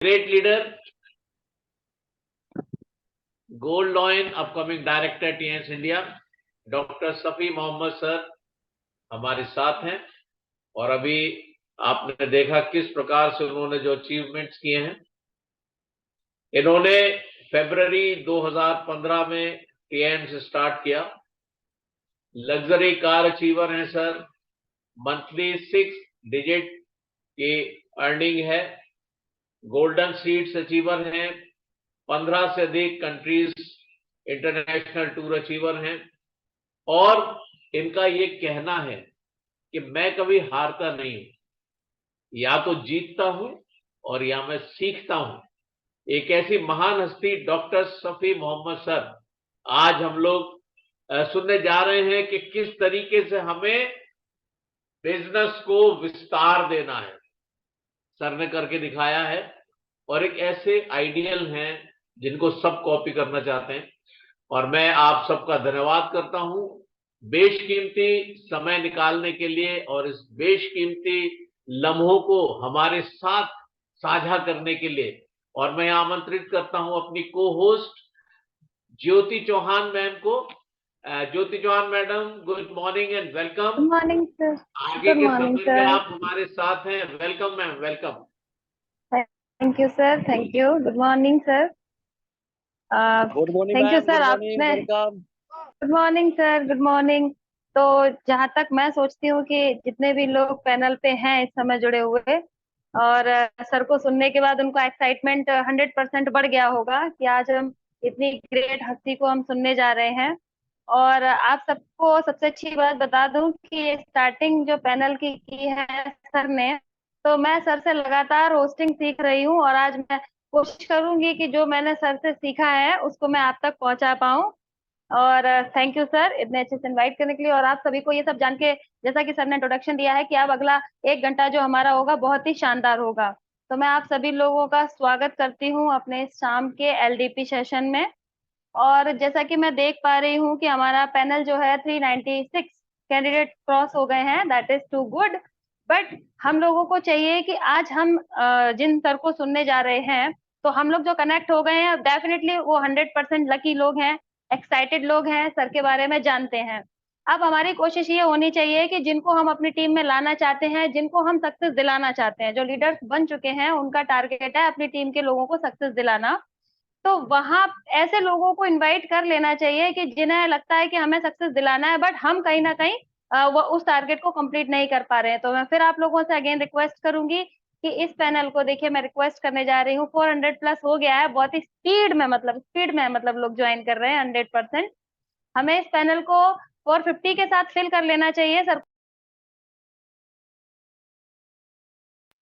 great leader, gold loin upcoming director TNS India, doctor Safi Mohammad sir हमारे साथ हैं। और अभी आपने देखा किस प्रकार से उन्होंने जो अचीवमेंट्स किए हैं। इन्होंने फरवरी 2015 में TNS स्टार्ट किया। लग्जरी कार अचीवर हैं सर, मंथली 6 डिजिट की अर्निंग है। गोल्डन सीड्स अचीवर हैं, 15 से अधिक कंट्रीज इंटरनेशनल टूर अचीवर हैं। और इनका ये कहना है कि मैं कभी हारता नहीं हूं, या तो जीतता हूं और या मैं सीखता हूं। एक ऐसी महान हस्ती डॉक्टर सफी मोहम्मद सर आज हम लोग सुनने जा रहे हैं कि किस तरीके से हमें बिजनेस को विस्तार देना है। सर ने करके दिखाया है और एक ऐसे आइडियल हैं जिनको सब कॉपी करना चाहते हैं। और मैं आप सबका धन्यवाद करता हूं बेशकीमती समय निकालने के लिए और इस बेशकीमती लम्हों को हमारे साथ साझा करने के लिए। और मैं आमंत्रित करता हूं अपनी को होस्ट ज्योति चौहान मैम को। Jyoti Chauhan madam, good morning and welcome. Good morning sir. आगे गुड के मॉर्निंग सफर में सर। आप हमारे साथ हैं। Welcome ma'am, welcome. Thank you sir, thank you. Good morning sir. Good morning thank you ma'am, sir. Good morning, आपने welcome. Good morning sir, good morning. तो जहां तक मैं सोचती हूँ कि जितने भी लोग पैनल पे हैं इस समय जुड़े हुए, और सर को सुनने के बाद उनको एक्साइटमेंट 100% बढ़ गया होगा कि आज हम इतनी ग्रेट हस्ती को हम सुनने जा रहे हैं। और आप सबको सबसे अच्छी बात बता दूं कि स्टार्टिंग जो पैनल की है सर ने, तो मैं सर से लगातार होस्टिंग सीख रही हूँ और आज मैं कोशिश करूंगी कि जो मैंने सर से सीखा है उसको मैं आप तक पहुंचा पाऊं। और थैंक यू सर इतने अच्छे से इनवाइट करने के लिए। और आप सभी को ये सब जान के, जैसा कि सर ने इंट्रोडक्शन दिया है कि अब अगला 1 घंटा जो हमारा होगा बहुत ही शानदार होगा, तो मैं आप सभी लोगों का स्वागत करती हूँ अपने इस शाम के LDP सेशन में। और जैसा कि मैं देख पा रही हूँ कि हमारा पैनल जो है 396 कैंडिडेट क्रॉस हो गए हैं, that is too good. But हम लोगों को चाहिए कि आज हम जिन सर को सुनने जा रहे हैं, तो हम लोग जो कनेक्ट हो गए हैं डेफिनेटली वो 100% लकी लोग हैं, एक्साइटेड लोग हैं, सर के बारे में जानते हैं। अब हमारी कोशिश ये होनी चाहिए कि जिनको हम अपनी टीम में लाना चाहते हैं, जिनको हम सक्सेस दिलाना चाहते हैं, जो लीडर्स बन चुके हैं उनका टारगेट है अपनी टीम के लोगों को सक्सेस दिलाना। तो वहां ऐसे लोगों को इनवाइट कर लेना चाहिए कि जिन्हें लगता है कि हमें सक्सेस दिलाना है, बट हम कहीं ना कहीं वो उस टारगेट को कंप्लीट नहीं कर पा रहे हैं। तो मैं फिर आप लोगों से अगेन रिक्वेस्ट करूंगी कि इस पैनल को देखिए, मैं रिक्वेस्ट करने जा रही हूँ। 400 प्लस हो गया है, बहुत ही स्पीड में मतलब लोग ज्वाइन कर रहे हैं 100%। हमें इस पैनल को 450 के साथ फिल कर लेना चाहिए सर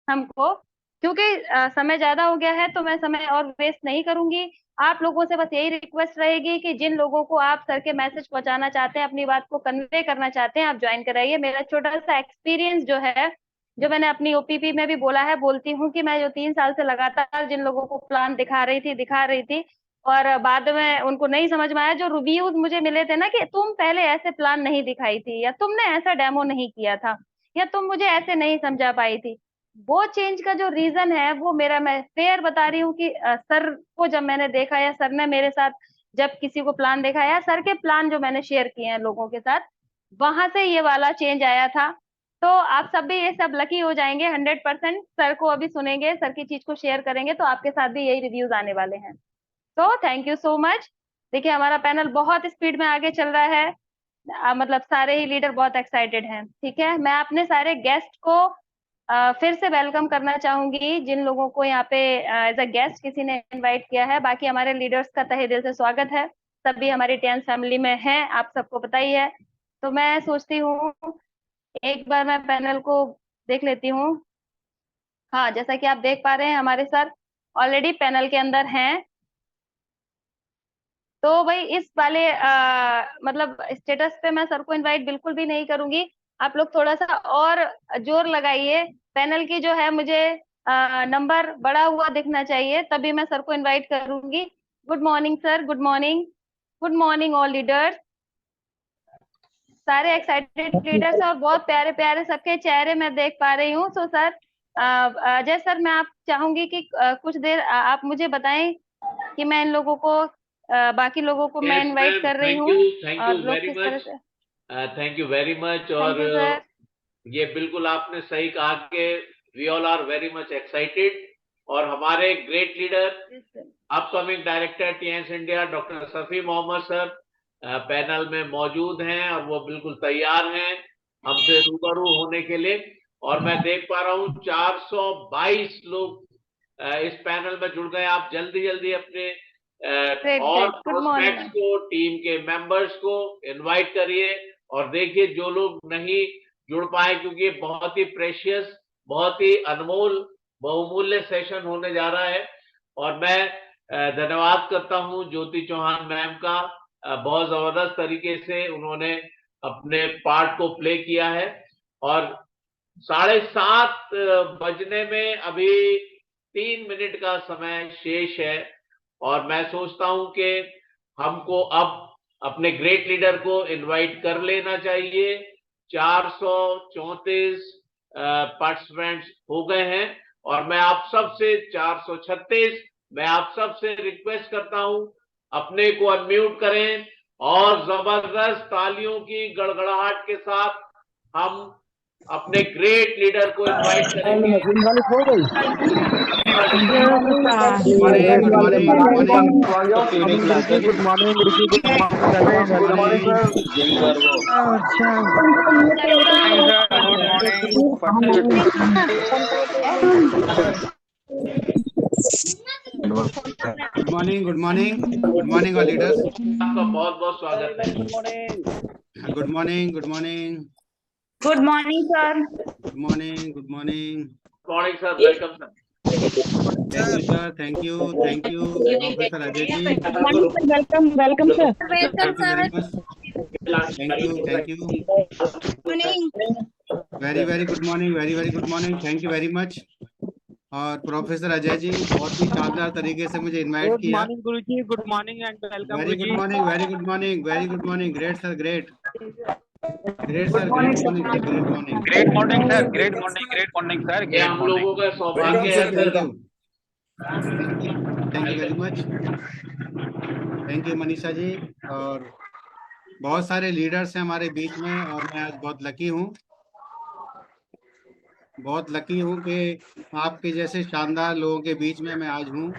हमको, क्योंकि समय ज्यादा हो गया है, तो मैं समय और वेस्ट नहीं करूंगी। आप लोगों से बस यही रिक्वेस्ट रहेगी कि जिन लोगों को आप सर के मैसेज पहुंचाना चाहते हैं, अपनी बात को कन्वे करना चाहते हैं, आप ज्वाइन कराइए। मेरा छोटा सा एक्सपीरियंस जो है, जो मैंने अपनी OPP में भी बोला है, बोलती हूँ कि मैं जो 3 साल से लगातार जिन लोगों को प्लान दिखा रही थी और बाद में उनको नहीं समझ में आया, जो रिव्यूज मुझे मिले थे ना कि तुम पहले ऐसे प्लान नहीं दिखाई थी, या तुमने ऐसा डेमो नहीं किया था, या तुम मुझे ऐसे नहीं समझा पाई थी, वो चेंज का जो रीजन है वो मेरा, मैं फेयर बता रही हूँ कि सर को जब मैंने देखा, या सर ने मेरे साथ जब किसी को प्लान देखा, या सर के प्लान जो मैंने शेयर किए हैं लोगों के साथ, वहां से ये वाला चेंज आया था। तो आप सब भी ये सब लकी हो जाएंगे 100%। सर को अभी सुनेंगे, सर की चीज को शेयर करेंगे, तो आपके साथ भी यही रिव्यूज आने वाले हैं। तो थैंक यू सो मच। देखिए हमारा पैनल बहुत स्पीड में आगे चल रहा है। मतलब सारे ही लीडर बहुत एक्साइटेड हैं। ठीक है, मैं अपने सारे गेस्ट को फिर से वेलकम करना चाहूंगी, जिन लोगों को यहाँ पे एज अ गेस्ट किसी ने इनवाइट किया है। बाकी हमारे लीडर्स का तहे दिल से स्वागत है, सभी हमारी टेंस फैमिली में हैं, आप सबको पता ही है। तो मैं सोचती हूँ एक बार मैं पैनल को देख लेती हूँ। हाँ, जैसा कि आप देख पा रहे हैं हमारे सर ऑलरेडी पैनल के अंदर हैं। तो भाई इस वाले मतलब स्टेटस पे मैं सर को इनवाइट बिल्कुल भी नहीं करूंगी। आप लोग थोड़ा सा और जोर लगाइए। पैनल की जो है मुझे नंबर बढ़ा हुआ दिखना चाहिए, तभी मैं सर को इनवाइट करूंगी। Good morning sir, good morning. Good morning all leaders. सारे एक्साइटेड लीडर्स और बहुत प्यारे प्यारे सबके चेहरे मैं देख पा रही हूँ। सो सर अजय सर, मैं आप चाहूंगी कि कुछ देर आप मुझे बताएं कि मैं इन लोगों को बाकी लोगों को मैं यस इनवाइट मैम, कर रही हूँ थैंक यू और लोग वेरी किस तरह मच, से। Thank you very much. Thank और यू सर। ये बिल्कुल आपने सही कहा कि we all are very much excited, और हमारे great leader upcoming director TNS India doctor Safi Mohammad sir panel में मौजूद हैं, और वो बिल्कुल तैयार हैं हमसे रूबरू होने के लिए। और मैं देख पा रहा हूँ 422 लोग इस पैनल में जुड़ गए। आप जल्दी जल्दी अपने ग्रेट और ग्रेट, गुड मॉर्निंग प्रोस्पेक्ट्स को, टीम के मेंबर्स को इनवाइट करिए। और देखिए जो लोग नहीं जुड़ पाए, क्योंकि ये बहुत ही प्रेशियस, बहुत ही अनमोल, बहुमूल्य सेशन होने जा रहा है। और मैं धन्यवाद करता हूं ज्योति चौहान मैम का, बहुत जबरदस्त तरीके से उन्होंने अपने पार्ट को प्ले किया है। और 7:30 बजने में अभी 3 मिनट का समय शेष है, और मैं सोचता हूं कि हमको अब अपने ग्रेट लीडर को इनवाइट कर लेना चाहिए। 434 पार्टिसिपेंट्स हो गए हैं, और मैं आप सबसे 436, मैं आप सबसे रिक्वेस्ट करता हूं अपने को अनम्यूट करें, और जबरदस्त तालियों की गड़गड़ाहट के साथ हम अपने ग्रेट लीडर को इनवाइट करेंगे। मशीन वाली खो गई। Good morning, good morning, good morning Ruchi, good morning, welcome, good morning sir. Good morning, good morning, good morning all leaders. आपका बहुत बहुत स्वागत है। Good morning, good morning, good morning sir. Good morning, good morning. Morning sir, welcome sir. Thank you sir, thank you professor Ajay ji. Welcome welcome sir. Thank you very much, thank you very very good morning, very very good morning, thank you very much. और professor Ajay जी बहुत ही शानदार तरीके से मुझे invite good किया। Morning guru ji, good morning and welcome very good morning, very good morning, very good morning, great sir, great great sir, great morning sir, great morning, great morning sir, great morning, great morning sir, ये great हम morning. लोगों का thank सौभाग्य you है sir, sir. Thank you very much, thank you Manisha ji. और बहुत सारे leaders हैं हमारे बीच में, और मैं आज बहुत लकी हूँ, बहुत लकी हूँ कि आपके जैसे शानदार लोगों के बीच में मैं आज हूँ।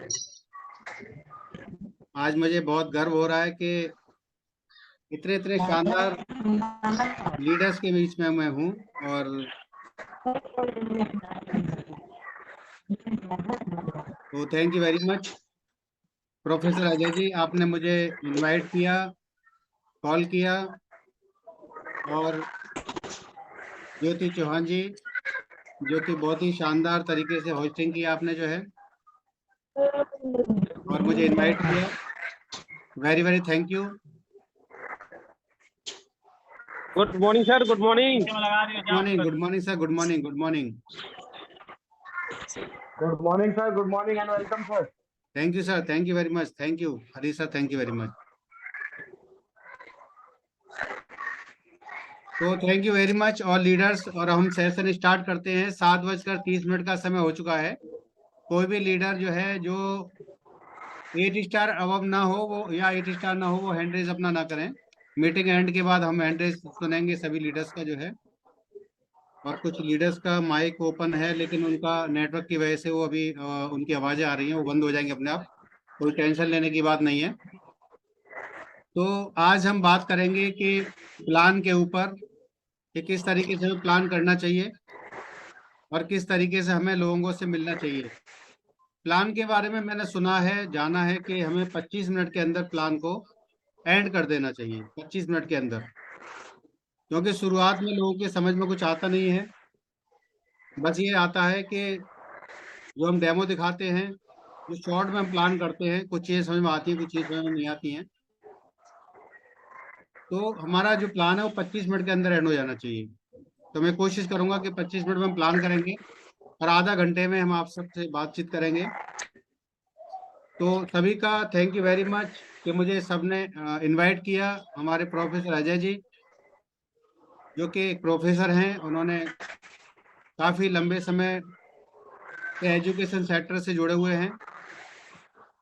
आज मुझे बहुत गर्व हो रहा है कि इतने इतने शानदार लीडर्स के बीच में मैं हूँ। और तो thank you very much professor Ajay ji, आपने मुझे इनवाइट किया, कॉल किया। और ज्योति चौहान जी, जो कि बहुत ही शानदार तरीके से होस्टिंग किया आपने जो है, और मुझे इनवाइट किया, very very thank you. Good morning sir, good morning. Good morning, good morning sir, good morning, good morning, good morning sir, good morning and welcome sir. Thank you sir, thank you very much, thank you Hari sir, thank you very much. तो thank you very much all leaders, और हम session start करते हैं। 7:30 का समय हो चुका है। कोई भी लीडर जो है जो 8 स्टार अबव ना हो वो, या 8 स्टार ना हो वो, हैंड रेज अपना ना करें। मीटिंग एंड के बाद हम हैंड रेज सुनेंगे सभी लीडर्स का जो है। और कुछ लीडर्स का माइक ओपन है, लेकिन उनका नेटवर्क की वजह से वो अभी उनकी आवाजें आ रही हैं, वो बंद हो जाएंगे अपने आप, कोई टेंशन लेने की बात नहीं है। तो आज हम बात करेंगे कि प्लान के ऊपर, कि किस तरीके से हमें प्लान करना चाहिए और किस तरीके से हमें लोगों से मिलना चाहिए। प्लान के बारे में मैंने सुना है, जाना है कि हमें 25 मिनट के अंदर प्लान को एंड कर देना चाहिए, 25 मिनट के अंदर, क्योंकि शुरुआत में लोगों के समझ में कुछ आता नहीं है। बस ये आता है कि जो हम डेमो दिखाते हैं, जो शॉर्ट में हम प्लान करते हैं, कुछ चीज़ें समझ में आती हैं, कुछ चीज़ें समझ में नहीं आती हैं। तो हमारा जो प्लान है वो 25 मिनट के अंदर एंड हो जाना चाहिए। तो मैं कोशिश करूंगा कि 25 मिनट में हम प्लान करेंगे, और आधा घंटे में हम आप सबसे बातचीत करेंगे। तो सभी का थैंक यू वेरी मच कि मुझे सबने इनवाइट किया। हमारे प्रोफेसर अजय जी, जो कि एक प्रोफेसर हैं, उन्होंने काफ़ी लंबे समय के एजुकेशन सेक्टर से जुड़े हुए हैं,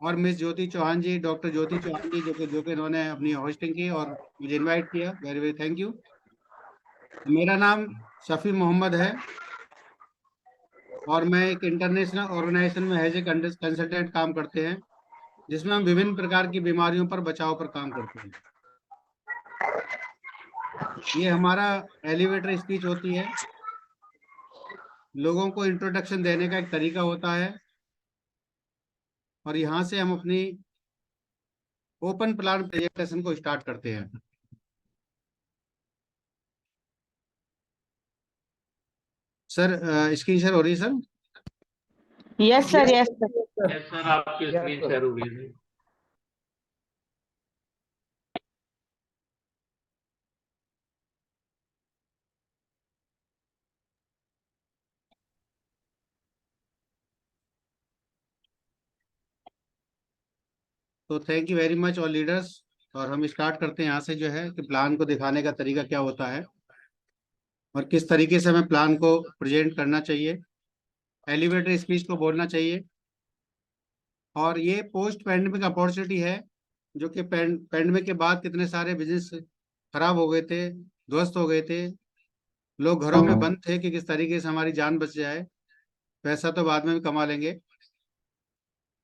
और मिस ज्योति चौहान जी, डॉक्टर ज्योति चौहान जी, जो कि इन्होंने अपनी होस्टिंग की और मुझे इनवाइट किया। Very very thank you. मेरा नाम शफी मोहम्मद है और मैं एक इंटरनेशनल ऑर्गेनाइजेशन में एज ए कंसल्टेंट काम करते हैं, जिसमें हम विभिन्न प्रकार की बीमारियों पर बचाव पर काम करते हैं। ये हमारा एलिवेटर स्पीच होती है, लोगों को इंट्रोडक्शन देने का एक तरीका होता है, और यहाँ से हम अपनी ओपन प्लान प्रेजेंटेशन को स्टार्ट करते हैं। सर स्क्रीन शेयर हो रही है sir? Yes, sir. Yes, sir. Yes sir, आपकी स्क्रीन शेयर हो रही है। तो thank you very much all leaders, और हम स्टार्ट करते हैं यहाँ से, जो है कि प्लान को दिखाने का तरीका क्या होता है और किस तरीके से हमें प्लान को प्रेजेंट करना चाहिए, एलिवेटर स्पीच को बोलना चाहिए। और ये पोस्ट पैंडेमिक अपॉर्चुनिटी है, जो कि पैंडेमिक के बाद कितने सारे बिजनेस खराब हो गए थे, ध्वस्त हो गए थे, लोग घरों में बंद थे कि किस तरीके से हमारी जान बच जाए, पैसा तो बाद में भी कमा लेंगे।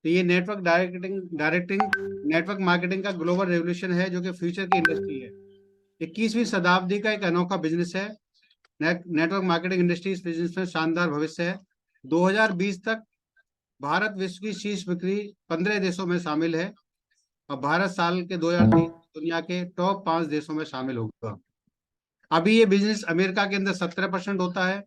तो ये डायरेक्टिंग नेटवर्क मार्केटिंग का ग्लोबल रेवोल्यूशन है, जो कि फ्यूचर की इंडस्ट्री है। 21वीं शताब्दी का एक अनोखा बिजनेस है। नेटवर्क मार्केटिंग इंडस्ट्री इस बिजनेस में शानदार भविष्य है। 2020 तक भारत विश्व की शीर्ष बिक्री 15 देशों में शामिल है, और भारत साल के 2030 दुनिया के टॉप 5 देशों में शामिल होगा। अभी ये बिजनेस अमेरिका के अंदर 17% होता है,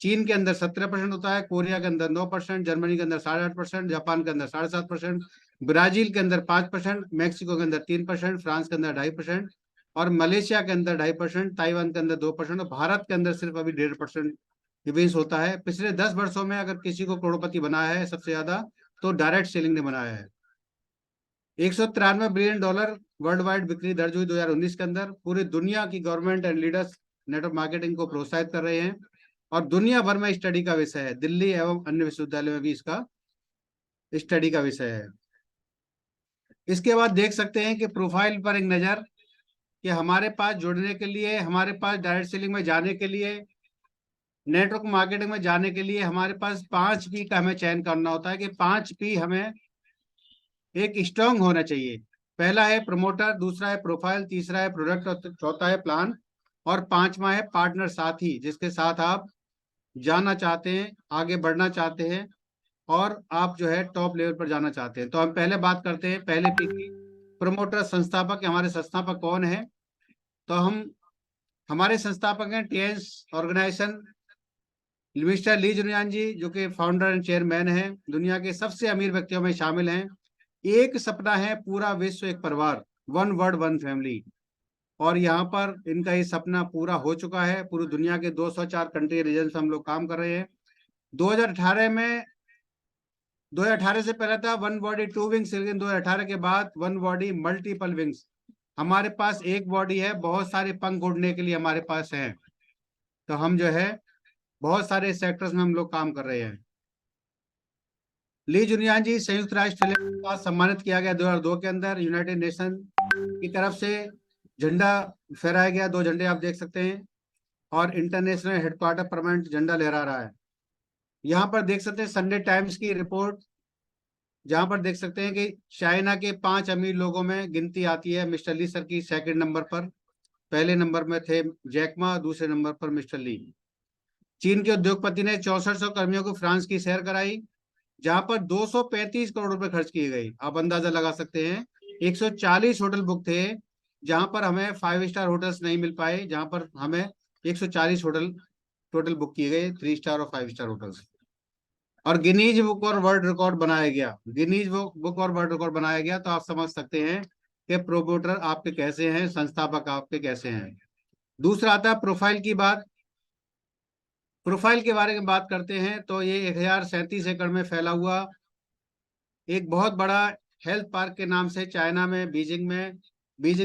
चीन के अंदर 17% होता है, कोरिया के अंदर 9%, जर्मनी के अंदर 8.5%, जापान के अंदर 7.5%, ब्राजील के अंदर 5%, मैक्सिको के अंदर 3%, फ्रांस के अंदर 2.5%, और मलेशिया के अंदर 2.5%, ताइवान के अंदर 2%, और भारत के अंदर सिर्फ अभी 1.5% निवेश होता है। पिछले 10 वर्षों में अगर किसी को करोड़पति बनाया है सबसे ज्यादा, तो डायरेक्ट सेलिंग ने बनाया है। $193 बिलियन वर्ल्ड वाइड बिक्री दर्ज हुई 2019 के अंदर। पूरी दुनिया की government and leaders network marketing को प्रोत्साहित कर रहे हैं, और दुनिया भर में स्टडी का विषय है। दिल्ली एवं अन्य विश्वविद्यालयों में भी इसका स्टडी का विषय है। इसके बाद देख सकते हैं कि प्रोफाइल पर एक नजर, कि हमारे पास जुड़ने के लिए, हमारे पास डायरेक्ट सेलिंग में जाने के लिए, नेटवर्क मार्केटिंग में जाने के लिए हमारे पास 5 P का हमें चयन करना होता है, कि 5 P हमें एक स्ट्रांग होना चाहिए। पहला है प्रमोटर, दूसरा है प्रोफाइल, तीसरा है प्रोडक्ट, और चौथा है प्लान, और पांचवा है पार्टनर, साथी, जिसके साथ आप जाना चाहते हैं, आगे बढ़ना चाहते हैं, और आप जो है टॉप लेवल पर जाना चाहते हैं। तो हम पहले बात करते हैं पहले P की, प्रमोटर, संस्थापक। हमारे संस्थापक कौन है? तो हमारे संस्थापक हैं टीएस ऑर्गेनाइजेशन, मिस्टर ली जुनियान जी, जो कि फाउंडर एंड चेयरमैन हैं, दुनिया के सबसे अमीर व्यक्तियों में शामिल हैं। एक सपना है, पूरा विश्व एक परिवार, वन वर्ल्ड वन फैमिली, और यहाँ पर इनका ये सपना पूरा हो चुका है। पूरी दुनिया के 204 कंट्री रीजन से हम लोग काम कर रहे हैं। 2018 से पहले था वन बॉडी टू विंग्स, लेकिन 2018 के बाद वन बॉडी मल्टीपल विंग्स। हमारे पास एक बॉडी है, बहुत सारे पंख उड़ने के लिए हमारे पास हैं। तो हम जो है बहुत सारे सेक्टर्स में हम लोग काम कर रहे हैं। ली जुनियान जी संयुक्त राष्ट्र का सम्मानित किया गया 2002 के अंदर। यूनाइटेड नेशन की तरफ से झंडा फहराया गया, 2 झंडे आप देख सकते हैं, और इंटरनेशनल हेडक्वार्टर परमानेंट झंडा लहरा रहा है। यहाँ पर देख सकते हैं संडे टाइम्स की रिपोर्ट, जहां पर देख सकते हैं कि चाइना के 5 अमीर लोगों में गिनती आती है मिस्टर ली सर की 2nd नंबर पर। पहले नंबर में थे जैकमा, दूसरे नंबर पर मिस्टर ली। चीन के उद्योगपति ने 6400 कर्मियों को फ्रांस की सैर कराई, जहां पर 235 करोड़ रुपए खर्च किए गए। आप अंदाजा लगा सकते हैं। 140 होटल बुक थे, जहां पर हमें 5 स्टार होटल्स नहीं मिल पाए, जहां पर हमें 140 होटल टोटल बुक किए गए, 3 स्टार और 5 स्टार होटल्स। और गिनीज बुक और वर्ल्ड रिकॉर्ड बनाया गया, गिनीज बुक और वर्ल्ड रिकॉर्ड बनाया गया। तो आप समझ सकते हैं कि प्रोमोटर आपके कैसे हैं, संस्थापक आपके कैसे हैं। दूसरा आता है प्रोफाइल की बात। प्रोफाइल के बारे में बात करते हैं तो ये 1037 एकड़ में फैला हुआ एक बहुत बड़ा हेल्थ पार्क के नाम से चाइना में, बीजिंग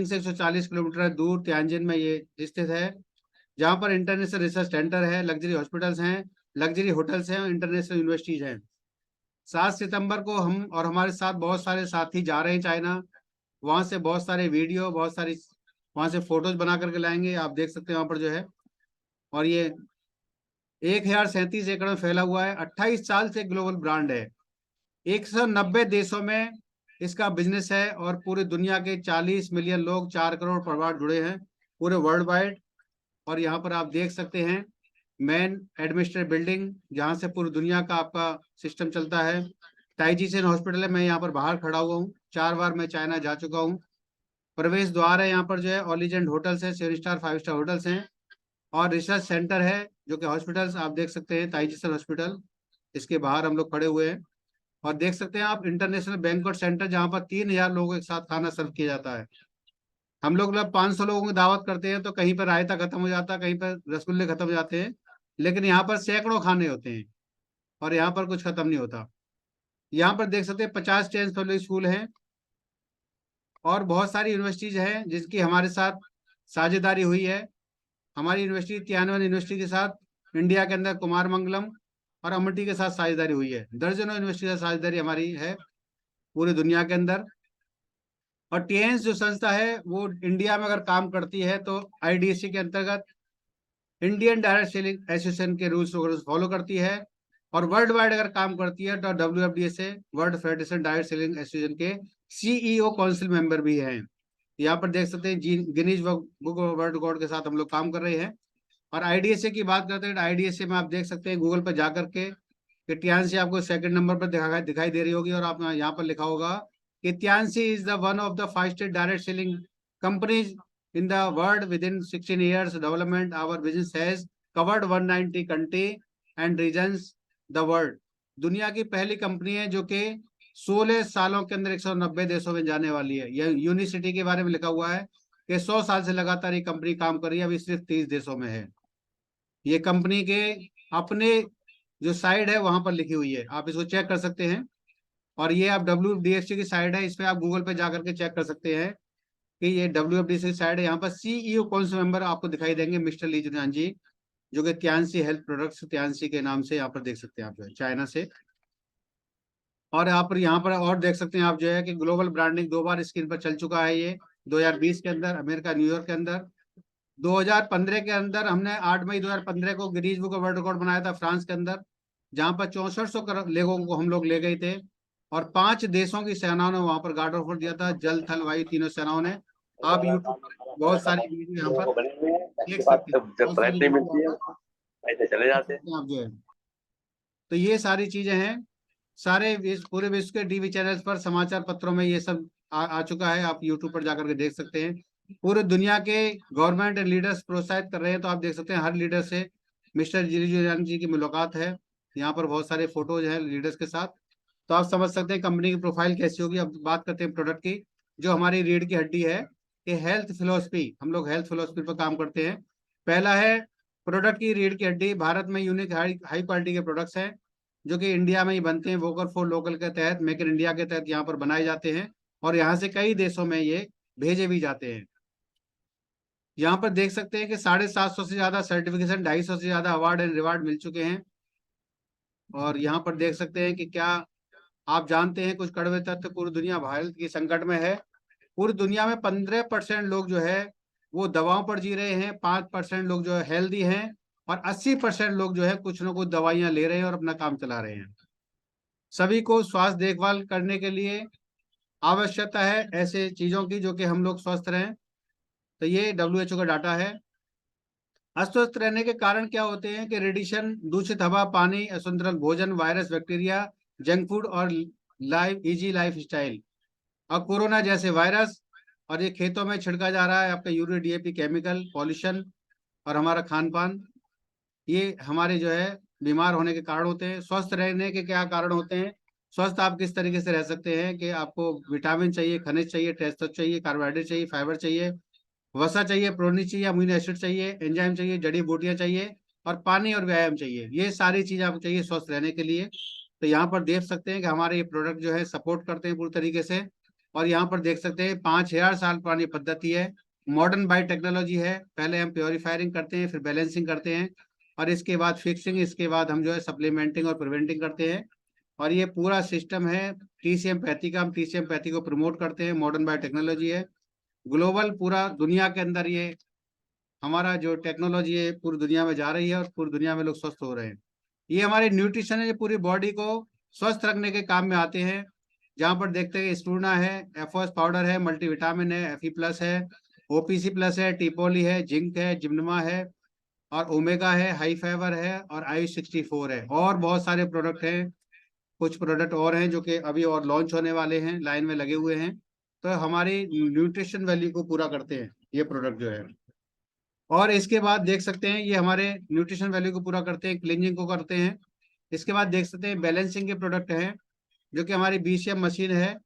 से 140 किलोमीटर दूर तियानजिन में ये स्थित है, जहाँ पर इंटरनेशनल रिसर्च सेंटर है, लग्जरी हॉस्पिटल्स हैं, लग्जरी होटल्स हैं, इंटरनेशनल यूनिवर्सिटीज हैं। 7 सितंबर को हम और हमारे साथ बहुत सारे साथी जा रहे हैं चाइना। वहां से बहुत सारे वीडियो, बहुत सारी वहां से फोटोज बना करके लाएंगे, आप देख सकते हैं वहां पर जो है। और ये 1037 एकड़ में फैला हुआ है, 28 साल से ग्लोबल ब्रांड है, 190 देशों में इसका बिजनेस है, और पूरी दुनिया के 40 मिलियन लोग, 4 करोड़ परिवार जुड़े हैं पूरे वर्ल्ड वाइड। और यहाँ पर आप देख सकते हैं मेन एडमिनिस्ट्रेटिव बिल्डिंग, जहाँ से पूरी दुनिया का आपका सिस्टम चलता है। टाइजीसेन हॉस्पिटल है, मैं यहाँ पर बाहर खड़ा हुआ हूँ, 4 बार मैं चाइना जा चुका हूँ। प्रवेश द्वार है, यहाँ पर जो है ऑलिजेंड होटल्स है, 7 स्टार 5 स्टार होटल्स हैं, और रिसर्च सेंटर है, जो कि हॉस्पिटल्स आप देख सकते हैं, ताइजीसेन हॉस्पिटल, इसके बाहर हम लोग खड़े हुए हैं। और देख सकते हैं आप इंटरनेशनल बैंक्वेट सेंटर, जहाँ पर 3000 लोगों के साथ खाना सर्व किया जाता है। हम लोग 500 लोगों की दावत करते हैं तो कहीं पर रायता खत्म हो जाता है, कहीं पर रसगुल्ले खत्म हो जाते हैं, लेकिन यहाँ पर सैकड़ों खाने होते हैं और यहाँ पर कुछ खत्म नहीं होता। यहाँ पर देख सकते हैं 50 चेंज पब्लिक स्कूल हैं और बहुत सारी यूनिवर्सिटीज हैं जिसकी हमारे साथ साझेदारी हुई है। हमारी यूनिवर्सिटी तियानवे यूनिवर्सिटी के साथ इंडिया के अंदर कुमार मंगलम और अमटी के साथ साझेदारी हुई है। दर्जनों यूनिवर्सिटी से साझेदारी हमारी है पूरी दुनिया के अंदर। और टीएंस जो संस्था है वो इंडिया में अगर काम करती है तो आईडीएससी के अंतर्गत इंडियन डायरेक्ट सेलिंग एसोसिएशन के रूल्स फॉलो करती है, और वर्ल्ड वाइड अगर काम करती है तो WFDA world federation direct selling association के CEO काउंसिल मेंबर भी हैं। यहाँ पर देख सकते हैं गिनीज बुक वर्ल्ड रिकॉर्ड के साथ हम लोग काम कर रहे हैं। और आईडीएसए की बात करते हैं, आईडीएसए में आप देख सकते हैं गूगल पर जाकर के कि टियानसी आपको सेकंड नंबर पर दिखाई दे रही होगी, और आप यहाँ पर लिखा होगा कि Tiens is the one of the fastest direct selling companies in the world. Within 16 years development, our business has covered 190 country and regions the world. दुनिया की पहली कंपनी है जो कि 16 सालों के अंदर 190 देशों में जाने वाली है। यह यूनिसिटी के बारे में लिखा हुआ है कि 100 साल से लगातार ये कंपनी काम कर रही है, अभी सिर्फ 30 देशों में है। ये कंपनी के अपने जो साइड है वहां पर लिखी हुई है, आप इसको चेक कर सकते हैं। और ये आप WFDC की साइड है, इस पर आप गूगल पे जाकर के चेक कर सकते हैं कि ये WFDC साइड है। यहाँ पर CEO काउंसिल मेंबर आपको दिखाई देंगे मिस्टर ली जुनियान जी, जो कि तियानसी हेल्थ प्रोडक्ट्स तियानसी के नाम से यहाँ पर देख सकते हैं आप जो है चाइना से। और यहाँ पर और देख सकते हैं आप जो है कि ग्लोबल ब्रांडिंग 2 बार स्क्रीन पर चल चुका है। ये 2020 के अंदर अमेरिका न्यूयॉर्क के अंदर, 2015 के अंदर हमने 8 मई 2015 को गिनीज बुक वर्ल्ड रिकॉर्ड बनाया था फ्रांस के अंदर, जहाँ पर 6400 लोगों को हम लोग ले गए थे, और 5 देशों की सेनाओं ने वहां पर गार्ड ऑफ ऑनर दिया था, जल थल वायु तीनों सेनाओं ने। आप यूट्यूब पर बहुत सारी वीडियो यहाँ पर देख सकते हैं, बहुत सारी ऐसे चले जाते हैं आप जो है। तो ये सारी चीजें हैं, सारे पूरे विश्व के टीवी चैनल्स पर, समाचार पत्रों में ये सब आ चुका है, आप यूट्यूब पर जाकर के देख सकते हैं। पूरे दुनिया के गवर्नमेंट लीडर्स प्रोत्साहित कर रहे हैं, तो आप देख सकते हैं हर लीडर से मिस्टर जिलिजुलियान जी की मुलाकात है। यहाँ पर बहुत सारे फोटोज हैं लीडर्स के साथ, तो आप समझ सकते हैं कंपनी की प्रोफाइल कैसी होगी। अब बात करते हैं प्रोडक्ट की, जो हमारी रीढ़ की हड्डी है कि हेल्थ फिलोसफी। हम लोग हेल्थ फिलोसफी पर काम करते हैं। पहला है प्रोडक्ट की रीढ़ की हड्डी, भारत में यूनिक हाई क्वालिटी के प्रोडक्ट्स हैं जो कि इंडिया में ही बनते हैं। वोकल फॉर लोकल के तहत, मेक इन इंडिया के तहत यहाँ पर बनाए जाते हैं, और यहाँ से कई देशों में ये भेजे भी जाते हैं। यहाँ पर देख सकते हैं कि 750 से ज्यादा सर्टिफिकेशन, 250 से ज्यादा अवार्ड एंड रिवार्ड मिल चुके हैं। और यहाँ पर देख सकते हैं कि क्या आप जानते हैं कुछ कड़वे तथ्य, पूरी दुनिया भारत की संकट में है। पूरी दुनिया में 15% लोग जो है वो दवाओं पर जी रहे हैं, 5% लोग जो है हेल्दी हैं, और 80% लोग जो है कुछ न कुछ दवाइयां ले रहे हैं और अपना काम चला रहे हैं। सभी को स्वास्थ्य देखभाल करने के लिए आवश्यकता है ऐसे चीजों की जो कि हम लोग स्वस्थ रहें। तो ये WHO का डाटा है। अस्वस्थ रहने के कारण क्या होते हैं कि रेडिएशन, दूषित हवा, पानी, असंतुलित भोजन, वायरस, बैक्टीरिया, जंक फूड और इजी लाइफ स्टाइल, और कोरोना जैसे वायरस, और ये खेतों में छिड़का जा रहा है आपका यूरिया DAP केमिकल, पॉल्यूशन, और हमारा खान पान, ये हमारे जो है बीमार होने के कारण होते हैं। स्वस्थ रहने के क्या कारण होते हैं? स्वस्थ आप किस तरीके से रह सकते हैं कि आपको विटामिन चाहिए, खनिज चाहिए, टेस्ट चाहिए, कार्बोहाइड्रेट चाहिए, फाइबर चाहिए, वसा चाहिए, प्रोटीन चाहिए, अमीनो एसिड चाहिए, एंजाइम चाहिए, जड़ी बूटियां चाहिए, और पानी और व्यायाम चाहिए। ये सारी चीजें आपको चाहिए स्वस्थ रहने के लिए। तो यहाँ पर देख सकते हैं कि हमारे ये प्रोडक्ट जो है सपोर्ट करते हैं पूरी तरीके से। और यहाँ पर देख सकते हैं 5000 साल पुरानी पद्धति है, मॉडर्न बायो टेक्नोलॉजी है। पहले हम प्योरीफायरिंग करते हैं, फिर बैलेंसिंग करते हैं, और इसके बाद फिक्सिंग, इसके बाद हम जो है सप्लीमेंटिंग और प्रिवेंटिंग करते हैं। और ये पूरा सिस्टम है टीसीएम पैथी का, हम टीसीएम पैथी को प्रमोट करते हैं। मॉडर्न बायोटेक्नोलॉजी है, ग्लोबल पूरा दुनिया के अंदर ये हमारा जो टेक्नोलॉजी है पूरी दुनिया में जा रही है और पूरी दुनिया में लोग स्वस्थ हो रहे हैं। ये हमारे न्यूट्रिशन है, ये पूरी बॉडी को स्वस्थ रखने के काम में आते हैं। जहाँ पर देखते हैं स्टूना है, एफओएस पाउडर है, मल्टीविटामिन है, एफई प्लस है, ओपीसी प्लस है, टीपोली है, जिंक है, जिम्नमा है, और ओमेगा है, हाई फाइबर है, और आयुष 64 है, और बहुत सारे प्रोडक्ट हैं। कुछ प्रोडक्ट और हैं जो कि अभी और लॉन्च होने वाले हैं, लाइन में लगे हुए हैं। तो हमारी न्यूट्रिशन वैल्यू को पूरा करते हैं ये प्रोडक्ट जो है। और इसके बाद देख सकते हैं ये हमारे न्यूट्रिशन वैल्यू को पूरा करते हैं, क्लींजिंग को करते हैं। इसके बाद देख सकते हैं बैलेंसिंग के प्रोडक्ट हैं, जो कि हमारी बीसीएम मशीन है।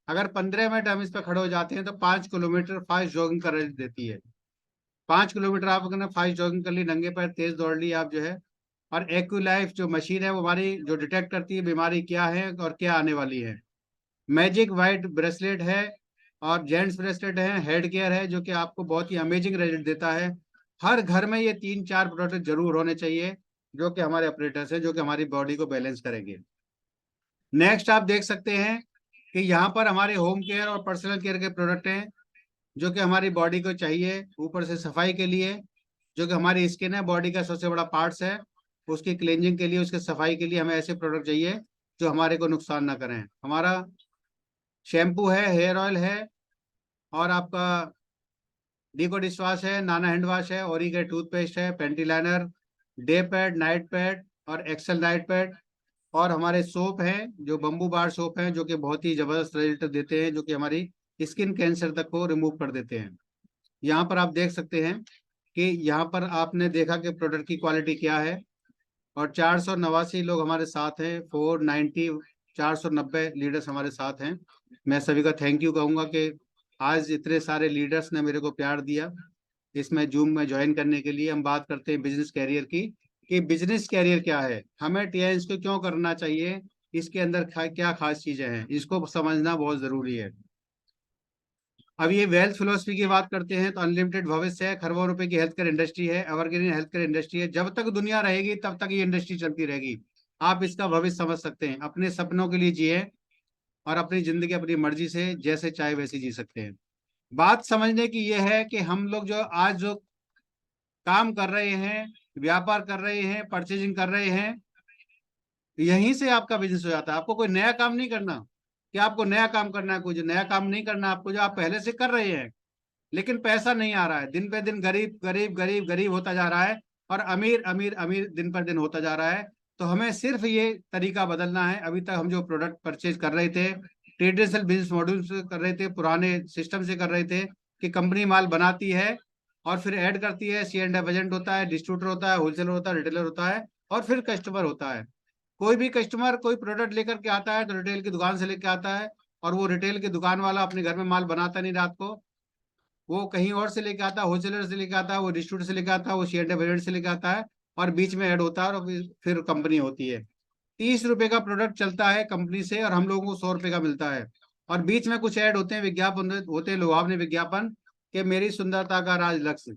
अगर 15 मिनट हम इस पर खड़े हो जाते हैं तो 5 किलोमीटर फास्ट जॉगिंग कर देती है। 5 किलोमीटर आप अगर फास्ट जॉगिंग कर ली, नंगे पैर तेज दौड़ ली आप जो है। और एक्यूलाइफ जो मशीन है वो हमारी जो डिटेक्ट करती है बीमारी क्या है और क्या आने वाली है। मैजिक वाइट ब्रेसलेट है, और जेंट्स ब्रेसलेट है, हेड केयर है, जो कि आपको बहुत ही अमेजिंग रिजल्ट देता है। हर घर में ये 3-4 प्रोडक्ट जरूर होने चाहिए, जो कि हमारे ऑपरेटर्स है, जो कि हमारी बॉडी को बैलेंस करेंगे। नेक्स्ट आप देख सकते हैं कि यहाँ पर हमारे होम केयर और पर्सनल केयर के प्रोडक्ट हैं, जो कि हमारी बॉडी को चाहिए। ऊपर से सफाई के लिए, जो कि हमारी स्किन है, बॉडी का सबसे बड़ा पार्ट्स है, उसकी क्लींजिंग के लिए, उसके सफाई के लिए हमें ऐसे प्रोडक्ट चाहिए जो हमारे को नुकसान ना करें। हमारा शैम्पू है, हेयर ऑयल है, और आपका डीको डिश वॉश है, नाना हैंड वॉश है, ओरिके टूथपेस्ट है, panty liner, day pad, night pad, और एक्सेल नाइट पैड। और हमारे सोप हैं जो बम्बू बार सोप हैं, जो कि बहुत ही जबरदस्त रिजल्ट देते हैं, जो कि हमारी स्किन कैंसर तक को रिमूव कर देते हैं। यहाँ पर आप देख सकते हैं कि यहाँ पर आपने देखा कि प्रोडक्ट की क्वालिटी क्या है। और 489 लोग हमारे साथ हैं, 490 लीडर्स हमारे साथ हैं। मैं सभी का थैंक यू कहूँगा कि आज इतने सारे लीडर्स ने मेरे को प्यार दिया इसमें जूम में ज्वाइन करने के लिए। हम बात करते हैं बिजनेस कैरियर की, कि बिजनेस कैरियर क्या है, हमें टीआईएंस को क्यों करना चाहिए, इसके अंदर क्या खास चीजें हैं, इसको समझना बहुत जरूरी है। अब ये वेल्थ फिलोसफी की बात करते हैं तो अनलिमिटेड भविष्य है, खरबों रुपए की हेल्थ केयर इंडस्ट्री है, एवरग्रीन हेल्थ केयर इंडस्ट्री है। जब तक दुनिया रहेगी तब तक ये इंडस्ट्री चलती रहेगी। आप इसका भविष्य समझ सकते हैं, अपने सपनों के लिए जिए और अपनी जिंदगी अपनी मर्जी से जैसे चाहे वैसे जी सकते हैं। बात समझने की ये है कि हम लोग जो आज जो काम कर रहे हैं, व्यापार कर रहे हैं, परचेजिंग कर रहे हैं, यहीं से आपका बिजनेस हो जाता है। आपको कोई नया काम नहीं करना कि आपको नया काम करना है, कुछ नया काम नहीं करना आपको, जो आप पहले से कर रहे हैं। लेकिन पैसा नहीं आ रहा है, दिन पे दिन गरीब गरीब गरीब गरीब होता जा रहा है, और अमीर अमीर अमीर दिन पर दिन होता जा रहा है। तो हमें सिर्फ ये तरीका बदलना है। अभी तक हम जो प्रोडक्ट परचेज कर रहे थे ट्रेडिशनल बिजनेस मॉड्यूल से कर रहे थे, पुराने सिस्टम से कर रहे थे, कि कंपनी माल बनाती है और फिर ऐड करती है, C&F एजेंट होता है, डिस्ट्रीब्यूटर होता है, होलसेलर होता है, रिटेलर होता है, और फिर कस्टमर होता है। कोई भी कस्टमर कोई प्रोडक्ट लेकर के आता है तो रिटेल की दुकान से लेके आता है, और वो रिटेल की दुकान वाला अपने घर में माल बनाता नहीं रात को, वो कहीं और से लेके आता है, होलसेलर से लेके आता है, वो डिस्ट्रीब्यूटर से लेके आता है, वो C&F एजेंट से लेके आता है, और बीच में ऐड होता है, और फिर कंपनी होती है। 30 रुपए का प्रोडक्ट चलता है कंपनी से, और हम लोगों को 100 रुपए का मिलता है। और बीच में कुछ ऐड होते हैं, विज्ञापन होते हैं, लुभावने विज्ञापन, कि मेरी सुंदरता का राज लक्ष्य।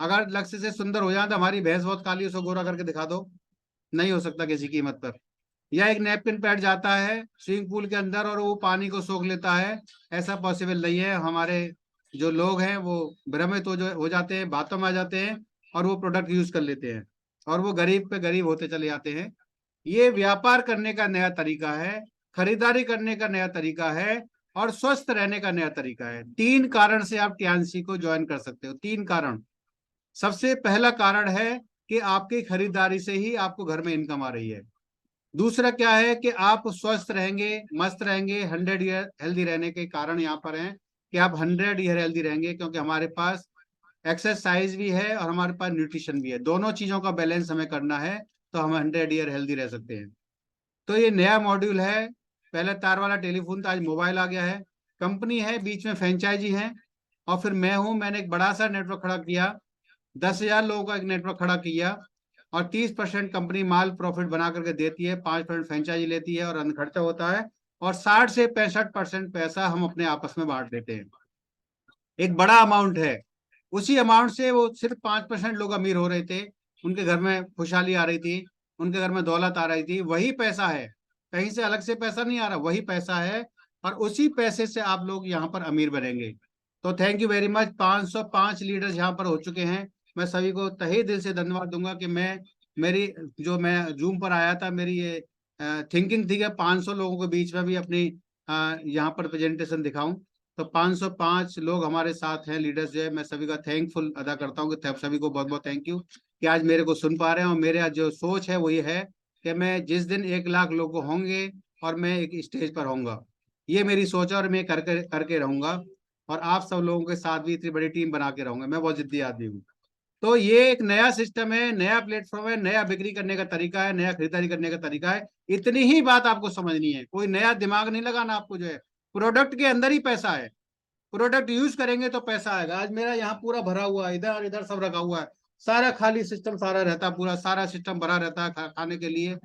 अगर लक्ष्य से सुंदर हो जाए तो हमारी भैंस बहुत काली, उसको गोरा करके दिखा दो, नहीं हो सकता किसी कीमत पर। या एक नैपकिन पैड जाता है स्विमिंग पूल के अंदर और वो पानी को सोख लेता है, ऐसा पॉसिबल नहीं है। हमारे जो लोग हैं वो भ्रमित हो जाते हैं, बातों में आ जाते हैं, और वो प्रोडक्ट यूज कर लेते हैं, और वो गरीब पे गरीब होते चले जाते हैं। ये व्यापार करने का नया तरीका है, खरीदारी करने का नया तरीका है, और स्वस्थ रहने का नया तरीका है। 3 कारण से आप टीआईएनसी को ज्वाइन कर सकते हो। 3 कारण। सबसे पहला कारण है कि आपकी खरीदारी से ही आपको घर में इनकम आ रही है। दूसरा क्या है कि आप स्वस्थ रहेंगे, मस्त रहेंगे, 100 ईयर हेल्दी रहने के कारण यहाँ पर हैं कि आप 100 ईयर हेल्दी रहेंगे, क्योंकि हमारे पास एक्सरसाइज भी है और हमारे पास न्यूट्रिशन भी है। दोनों चीजों का बैलेंस हमें करना है, तो हम 100 ईयर हेल्दी रह सकते हैं। तो ये नया मॉड्यूल है। पहले तार वाला टेलीफोन था, आज मोबाइल आ गया है। कंपनी है, बीच में फ्रेंचाइजी है, और फिर मैं हूं। मैंने एक बड़ा सा नेटवर्क खड़ा किया, 10,000 लोगों का एक नेटवर्क खड़ा किया, और 30% कंपनी माल प्रॉफिट बना करके देती है, 5% फ्रेंचाइजी लेती है और अन्य खर्चा होता है, और 60 से 65% पैसा हम अपने आपस में बांट देते हैं। एक बड़ा अमाउंट है। उसी अमाउंट से वो सिर्फ 5% लोग अमीर हो रहे थे, उनके घर में खुशहाली आ रही थी, उनके घर में दौलत आ रही थी, वही पैसा है, कहीं से अलग से पैसा नहीं आ रहा, वही पैसा है, और उसी पैसे से आप लोग यहाँ पर अमीर बनेंगे। तो thank you very much. 505 leaders यहाँ पर हो चुके हैं। मैं सभी को तहे दिल से धन्यवाद दूंगा कि मैं जूम पर आया था, मेरी ये थिंकिंग थी कि 500 लोगों के बीच में भी अपनी यहाँ पर प्रेजेंटेशन दिखाऊं। तो 505 लोग हमारे साथ हैं, लीडर्स जो है, मैं सभी का थैंकफुल अदा करता हूँ कि सभी को बहुत बहुत थैंक यू कि आज मेरे को सुन पा रहे हैं। और मेरे आज जो सोच है वो ये है कि मैं जिस दिन 1 लाख लोग होंगे और मैं एक स्टेज पर होऊंगा, ये मेरी सोच है, और मैं करके रहूंगा, और आप सब लोगों के साथ भी इतनी बड़ी टीम बना के रहूंगा। मैं बहुत जिद्दी आदमी हूँ। तो ये एक नया सिस्टम है, नया प्लेटफॉर्म है, नया बिक्री करने का तरीका है, नया खरीदारी करने का तरीका है। इतनी ही बात आपको समझनी है, कोई नया दिमाग नहीं लगाना आपको। जो है प्रोडक्ट के अंदर ही पैसा है, प्रोडक्ट यूज करेंगे तो पैसा आएगा। आज मेरा यहाँ पूरा भरा हुआ है, इधर इधर सब रखा हुआ है, सारा खाली सिस्टम सारा रहता है, पूरा सारा सिस्टम भरा रहता है खाने के लिए।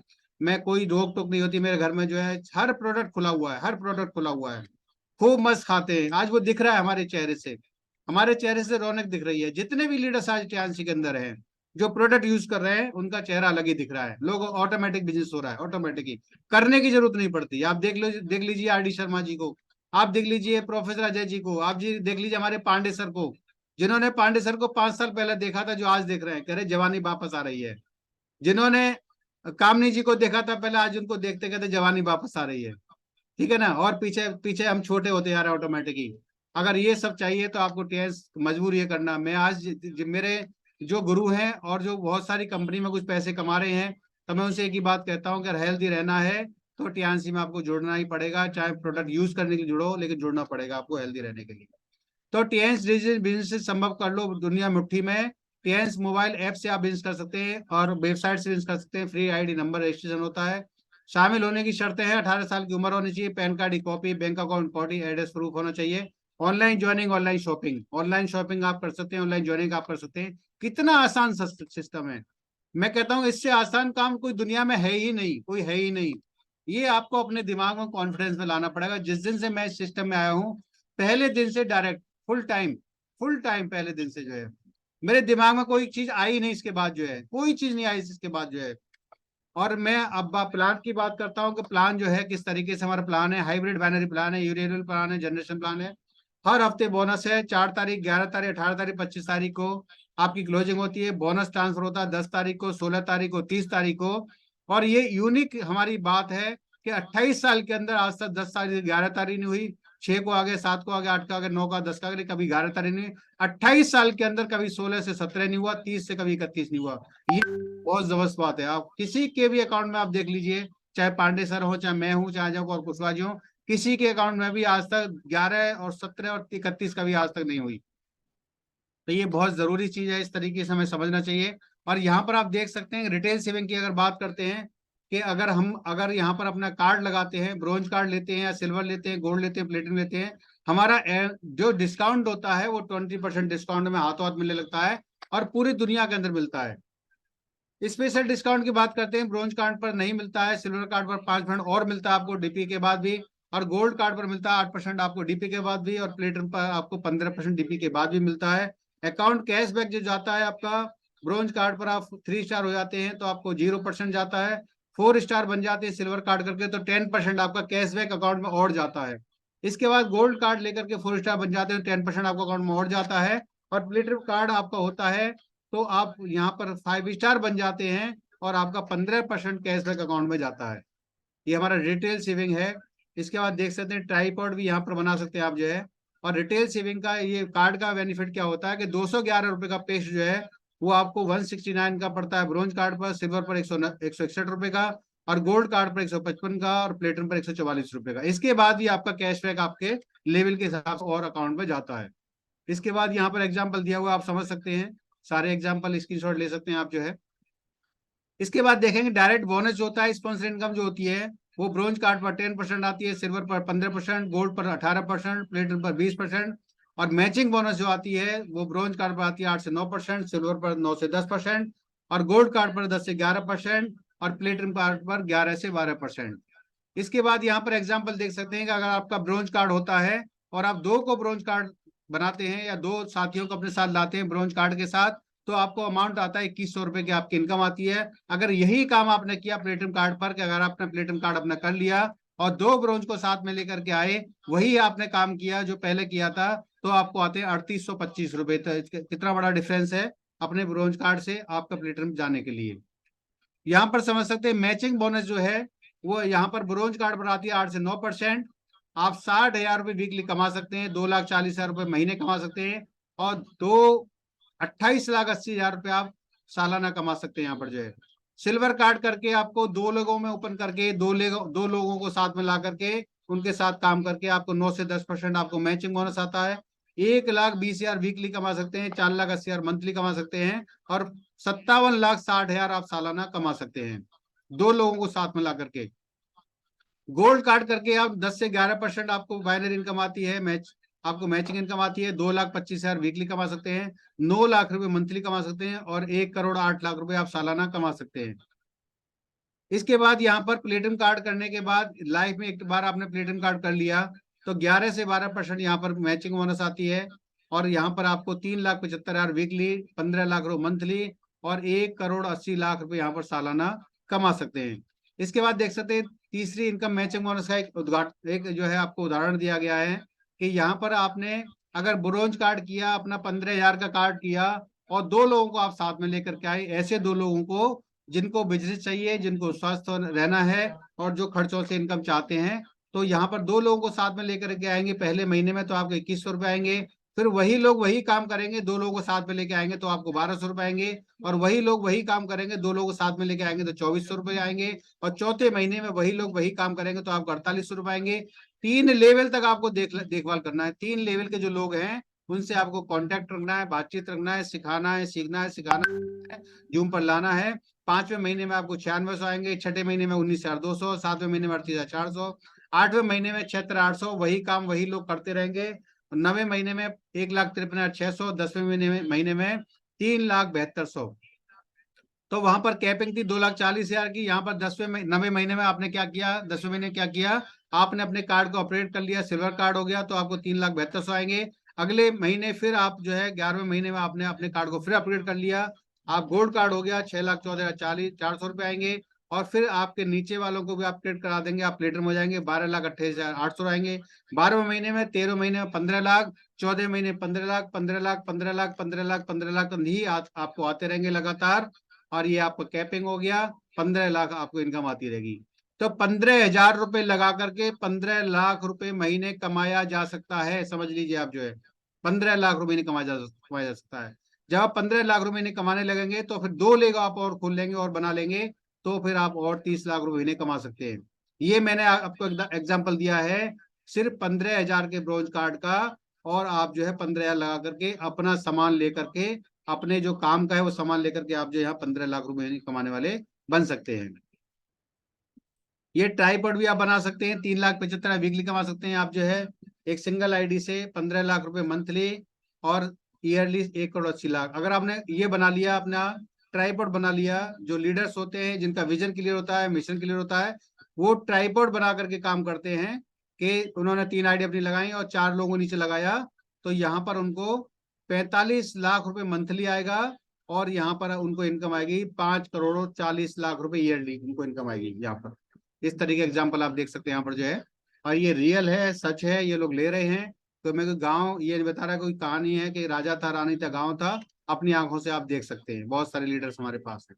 मैं कोई रोक टोक नहीं होती मेरे घर में। जो है हर प्रोडक्ट खुला हुआ है, हर प्रोडक्ट खुला हुआ है, खूब मस्त खाते हैं। आज वो दिख रहा है हमारे चेहरे से, हमारे चेहरे से रौनक दिख रही है। जितने भी लीडर्स आज टीआरसी के अंदर हैं, जो प्रोडक्ट यूज कर रहे हैं, उनका चेहरा अलग ही दिख रहा है। लोग ऑटोमेटिक बिजनेस हो रहा है, ऑटोमेटिक ही, करने की जरूरत नहीं पड़ती। आप देख लीजिए आर.डी. शर्मा जी को, आप देख लीजिए प्रोफेसर अजय जी को, आप जी देख लीजिए हमारे पांडे सर को, जिन्होंने पांडे सर को 5 साल पहले देखा था, जो आज देख रहे हैं, कह रहे जवानी वापस आ रही है। जिन्होंने कामनी जी को देखा था पहले, आज उनको देखते कहते जवानी वापस आ रही है। ठीक है ना। और पीछे पीछे हम छोटे होते जा रहे हैं ऑटोमेटिक ही। अगर ये सब चाहिए तो आपको टीएस मजबूर ये करना। मैं आज मेरे जो गुरु हैं और जो बहुत सारी कंपनी में कुछ पैसे कमा रहे हैं, तो मैं उनसे एक ही बात कहता हूँ कि अगर हेल्दी रहना है तो टीएनसी में आपको जुड़ना ही पड़ेगा। चाहे प्रोडक्ट यूज करने के लिए जुड़ो, लेकिन जुड़ना पड़ेगा आपको हेल्दी रहने के लिए। तो टीएंस डिजिटल बिजनेस संभव कर लो दुनिया मुट्ठी में। टीएंस मोबाइल ऐप से आप बिजनेस कर सकते हैं और वेबसाइट से बिजनेस कर सकते हैं। फ्री आईडी नंबर रजिस्ट्रेशन होता है। शामिल होने की शर्तें हैं, 18 साल की उम्र होनी चाहिए, पैन कार्ड की copy, bank account copy, address proof होना चाहिए। ऑनलाइन ज्वाइनिंग, ऑनलाइन शॉपिंग आप कर सकते हैं, ऑनलाइन ज्वाइनिंग आप कर सकते हैं। कितना आसान सिस्टम है। मैं कहता हूँ इससे आसान काम कोई दुनिया में है ही नहीं, कोई है ही नहीं। ये आपको अपने दिमाग में कॉन्फिडेंस में लाना पड़ेगा। जिस दिन से मैं इस सिस्टम में आया हूँ, पहले दिन से डायरेक्ट फुल टाइम पहले दिन से जो है मेरे दिमाग में कोई चीज आई नहीं। इसके बाद जो है कोई चीज नहीं आई इसके बाद जो है। और मैं अब प्लान की बात करता हूँ कि प्लान जो है किस तरीके से हमारा प्लान है। हाइब्रिड बाइनरी प्लान है, यूरियल प्लान है, जनरेशन प्लान है। हर हफ्ते बोनस है। 4 तारीख, 11 तारीख, 18 तारीख, 25 तारीख को आपकी क्लोजिंग होती है। बोनस ट्रांसफर होता है 10 तारीख को, 16 तारीख को, 30 तारीख को। और ये यूनिक हमारी बात है कि 28 साल के अंदर आज तक 10 तारीख 11 तारीख नहीं हुई, 6 को आगे, 7 को आगे, 8 को आगे, 9 का 10 का आगे, कभी 11 तारीख नहीं। 28 साल के अंदर कभी 16 से 17 नहीं हुआ, 30 से कभी 31 नहीं हुआ। ये बहुत जबरदस्त बात है। आप किसी के भी अकाउंट में आप देख लीजिए, चाहे पांडे सर हो, चाहे मैं हूं, चाहे और कुशवाहा जी हो, किसी के अकाउंट में भी आज तक 11 और 17 और 31 कभी आज तक नहीं हुई। तो ये बहुत जरूरी चीज है, इस तरीके से हमें समझना चाहिए। और यहाँ पर आप देख सकते हैं रिटेल सेविंग की अगर बात करते हैं कि अगर यहाँ पर अपना कार्ड लगाते हैं, ब्रोंज कार्ड लेते हैं या सिल्वर लेते हैं, गोल्ड लेते हैं, प्लेटिनम लेते हैं, हमारा जो डिस्काउंट होता है वो 20% डिस्काउंट में हाथों हाथ मिलने लगता है, और पूरी दुनिया के अंदर मिलता है। स्पेशल डिस्काउंट की बात करते हैं, ब्रोंज कार्ड पर नहीं मिलता है, सिल्वर कार्ड पर 5% और मिलता है आपको डीपी के बाद भी, और गोल्ड कार्ड पर मिलता है 8% आपको डीपी के बाद भी, और प्लेटिनम पर आपको 15% डीपी के बाद भी मिलता है। अकाउंट कैशबैक जो जाता है आपका, ब्रोंज कार्ड पर आप 3 स्टार हो जाते हैं तो आपको 0% जाता है। 4 स्टार बन जाते हैं सिल्वर कार्ड करके तो 10% आपका कैशबैक अकाउंट में और जाता है। इसके बाद गोल्ड कार्ड लेकर के 4 स्टार बन जाते हैं, 10% आपका अकाउंट में और जाता है। और प्लेटिनम कार्ड आपका होता है तो आप यहाँ पर 5 स्टार बन जाते हैं और आपका 15% कैशबैक अकाउंट में जाता है। ये हमारा रिटेल सेविंग है। इसके बाद देख सकते हैं ट्राईपॉड भी यहाँ पर बना सकते हैं आप जो है। और रिटेल सेविंग का ये कार्ड का बेनिफिट क्या होता है कि 211 रुपए का पेस्ट जो है वो आपको 169 का पड़ता है ब्रोंज कार्ड पर, सिल्वर पर 161 रुपए का, और गोल्ड कार्ड पर 155 का, और प्लेटिनम पर 144 रुपए का। इसके बाद भी आपका कैशबैक आपके लेवल के हिसाब से और अकाउंट में जाता है। इसके बाद यहाँ पर एग्जाम्पल दिया हुआ आप समझ सकते हैं, सारे एग्जाम्पल स्क्रीनशॉट ले सकते हैं आप जो है। इसके बाद देखेंगे डायरेक्ट बोनस जो होता है, स्पॉन्सर इनकम जो होती है वो ब्रोंज कार्ड पर 10% आती है, सिल्वर पर 15%, गोल्ड पर 18%, प्लेटिनम पर 20%, और मैचिंग बोनस जो आती है वो ब्रोंज कार्ड पर आती है 8 से 9%, सिल्वर पर 9 से 10%, और गोल्ड कार्ड पर 10 से 11%, और प्लेटिनम कार्ड पर 11 से 12%। इसके बाद यहाँ पर एग्जाम्पल देख सकते हैं कि अगर आपका ब्रोंज कार्ड होता है और आप 2 को ब्रोंज कार्ड बनाते हैं या 2 साथियों को अपने साथ लाते हैं ब्रोंज कार्ड के साथ, तो आपको अमाउंट आता है 2100 रुपए की आपकी इनकम आती है। अगर यही काम आपने किया प्लेटिनम कार्ड पर, कि अगर आपने प्लेटिनम कार्ड अपना कर लिया और 2 ब्रोंज को साथ में लेकर के आए, वही आपने काम किया जो पहले किया था, तो आपको आते हैं 3825 रुपए। तो कितना बड़ा डिफरेंस है अपने ब्रोंज कार्ड से आपका प्लेटिनम जाने के लिए। यहाँ पर समझ सकते हैं मैचिंग बोनस जो है वो यहाँ पर ब्रोंज कार्ड पर आती है 8 से 9%। आप 60,000 रुपए वीकली कमा सकते हैं, 2,40,000 रुपए महीने कमा सकते हैं, और 28,80,000 रुपए आप सालाना कमा सकते हैं। यहाँ पर जो है सिल्वर कार्ड करके आपको 2 लोगों में ओपन करके दो लोगों को साथ में ला करके उनके साथ काम करके आपको 9 से 10% आपको मैचिंग बोनस आता है। 1,20,000 वीकली कमा सकते हैं, 4,80,000 मंथली कमा सकते हैं, और 57,60,000 आप सालाना कमा सकते हैं 2 लोगों को साथ में ला करके। गोल्ड कार्ड करके आप 10 से 11% आपको बाइनरी इनकम आती है, आपको मैचिंग इनकम आती है। 2,25,000 वीकली कमा सकते हैं, 9 लाख रुपए मंथली कमा सकते हैं, और 1,08,00,000 रुपए आप सालाना कमा सकते हैं। इसके बाद यहाँ पर प्लेटिनम कार्ड करने के बाद लाइफ में एक बार आपने प्लेटिनम कार्ड कर लिया तो 11 से 12% यहाँ पर मैचिंग बोनस आती है, और यहाँ पर आपको 3,75,000 वीकली, 15 लाख रुपए मंथली, और 1,80,00,000 रुपए यहाँ पर सालाना कमा सकते हैं। इसके बाद देख सकते हैं तीसरी इनकम मैचिंग बोनस का एक जो है आपको उदाहरण दिया गया है कि यहाँ पर आपने अगर ब्रोंज कार्ड किया, अपना 15,000 का कार्ड किया, और 2 लोगों को आप साथ में लेकर के आए, ऐसे 2 लोगों को जिनको बिजनेस चाहिए, जिनको स्वस्थ रहना है, और जो खर्चों से इनकम चाहते हैं, तो यहाँ पर 2 लोगों को साथ में लेकर के आएंगे पहले महीने में, तो आपको 2,100 रुपए आएंगे। फिर वही लोग वही काम करेंगे, 2 लोगों को साथ में लेके आएंगे तो आपको 1,200 रुपए आएंगे, और वही लोग वही काम करेंगे, 2 लोगों को साथ में लेके आएंगे तो 2,400 रुपए आएंगे, और चौथे महीने में वही लोग वही काम करेंगे तो आपको 4,800 रुपए आएंगे। 3 लेवल तक आपको देखभाल करना है। 3 लेवल के जो लोग हैं उनसे आपको कांटेक्ट रखना है, बातचीत रखना है, सिखाना है, सीखना है, सिखाना है, जूम पर लाना है। 5वें महीने में आपको 9600 आएंगे, 6ठे महीने में 19,200, 7वें महीने में 38,400, 8वें महीने में 76,800, वही काम वही लोग करते रहेंगे। 9वें महीने में 1,53,600, 10वें महीने में 3,72,100। तो वहां पर कैपिंग थी 2,40,000 की। यहाँ पर 9वें महीने में आपने क्या किया, 10वें महीने क्या किया, आपने अपने कार्ड को ऑपरेट कर लिया, सिल्वर कार्ड हो गया, तो आपको 3,72,100 आएंगे। अगले महीने फिर आप जो है 11वें महीने में आपने अपने कार्ड को फिर अपग्रेड कर लिया, आप गोल्ड कार्ड हो गया, 6,14,400 रुपए आएंगे, और फिर आपके नीचे वालों को भी अपग्रेड करा देंगे, आप प्लेटिनम हो जाएंगे, 12,28,800 आएंगे। 12वें महीने में, 13वें महीने में 15 लाख, 14वें महीने 15 लाख, 15 लाख, 15 लाख, 15 लाख, 15 लाख, तो नहीं आपको आते रहेंगे लगातार, और ये आपका कैपिंग हो गया। 15 लाख आपको इनकम आती रहेगी। तो 15,000 रुपए लगा करके 15 लाख रुपए महीने कमाया जा सकता है। समझ लीजिए आप जो है 15 लाख रुपए कमाया जा सकता है। जब आप 15 लाख रुपए कमाने लगेंगे तो फिर 2 लेग आप और खोल लेंगे और बना लेंगे, तो फिर आप और 30 लाख रुपए कमा सकते हैं। ये मैंने आपको एग्जाम्पल दिया है सिर्फ 15,000 के ब्रोंज कार्ड का, और आप जो है 15,000 लगा करके अपना सामान लेकर के, अपने जो काम का है वो सामान लेकर के आप जो यहाँ 15 लाख रुपए कमाने वाले बन सकते हैं। ये ट्राईपॉड भी आप बना सकते हैं, 3,75,000 वीकली कमा सकते हैं आप जो है एक सिंगल आईडी से, 15 लाख रुपए मंथली, और ईयरली 1,80,00,000। अगर आपने ये बना लिया, अपना ट्राईपॉड बना लिया, जो लीडर्स होते हैं जिनका विजन क्लियर होता है, मिशन क्लियर होता है, वो ट्राईपॉड बना करके काम करते हैं कि उन्होंने 3 आईडी अपनी लगाई और 4 लोगों को नीचे लगाया, तो यहाँ पर उनको 45 लाख रुपए मंथली आएगा, और यहाँ पर उनको इनकम आएगी 5,40,00,000 रुपए ईयरली उनको इनकम आएगी। यहाँ पर इस तरीके एग्जाम्पल आप देख सकते हैं यहाँ पर जो है, और ये रियल है, सच है, ये लोग ले रहे हैं। तो मैं कोई गांव ये बता रहा है, कोई कहानी है कि राजा था, रानी था, गांव था, अपनी आंखों से आप देख सकते हैं। बहुत सारे लीडर्स हमारे पास हैं।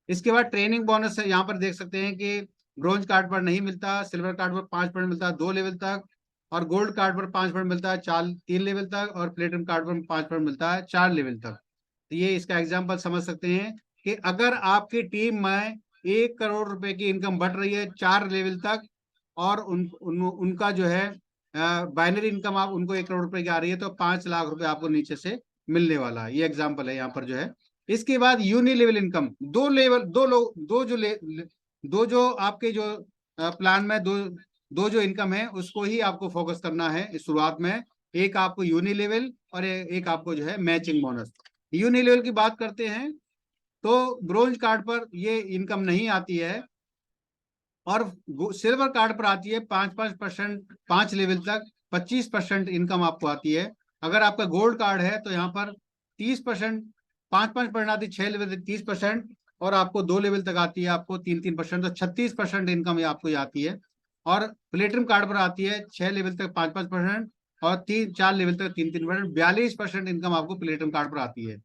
इसके बाद ट्रेनिंग बोनस है, यहाँ पर देख सकते हैं कि ब्रोंज कार्ड पर नहीं मिलता, सिल्वर कार्ड पर 5% मिलता है 2 लेवल तक, और गोल्ड कार्ड पर 5% मिलता है 3 लेवल तक, और प्लेटिनम कार्ड पर 5% मिलता है 4 लेवल तक। तो ये इसका एग्जाम्पल समझ सकते हैं कि अगर आपकी टीम में 1 करोड़ रुपए की इनकम बढ़ रही है 4 लेवल तक, और उनका जो है बाइनरी इनकम आप उनको 1 करोड़ रुपए की आ रही है, तो 5 लाख रुपए आपको नीचे से मिलने वाला है। ये एग्जाम्पल है यहाँ पर जो है। इसके बाद यूनि लेवल इनकम, 2 लेवल, 2 लोग, 2 जो आपके जो प्लान में दो जो इनकम है उसको ही आपको फोकस करना है इस शुरुआत में। एक आपको यूनि लेवल और एक आपको जो है मैचिंग बोनस। यूनि लेवल की बात करते हैं तो ब्रोंज कार्ड पर ये इनकम नहीं आती है, और सिल्वर कार्ड पर आती है 5% 5 लेवल तक 25% इनकम आपको आती है। अगर आपका गोल्ड कार्ड है तो यहाँ पर 30% 5% आती है, 6 लेवल 30%, और आपको 2 लेवल तक आती है आपको 3-3%, तो 36% इनकम आपको आती है। और प्लेटिनम कार्ड पर आती है 6 लेवल तक 5-5%, और 3-4 लेवल तक 3-3%, 42% इनकम आपको प्लेटिनम कार्ड पर आती है।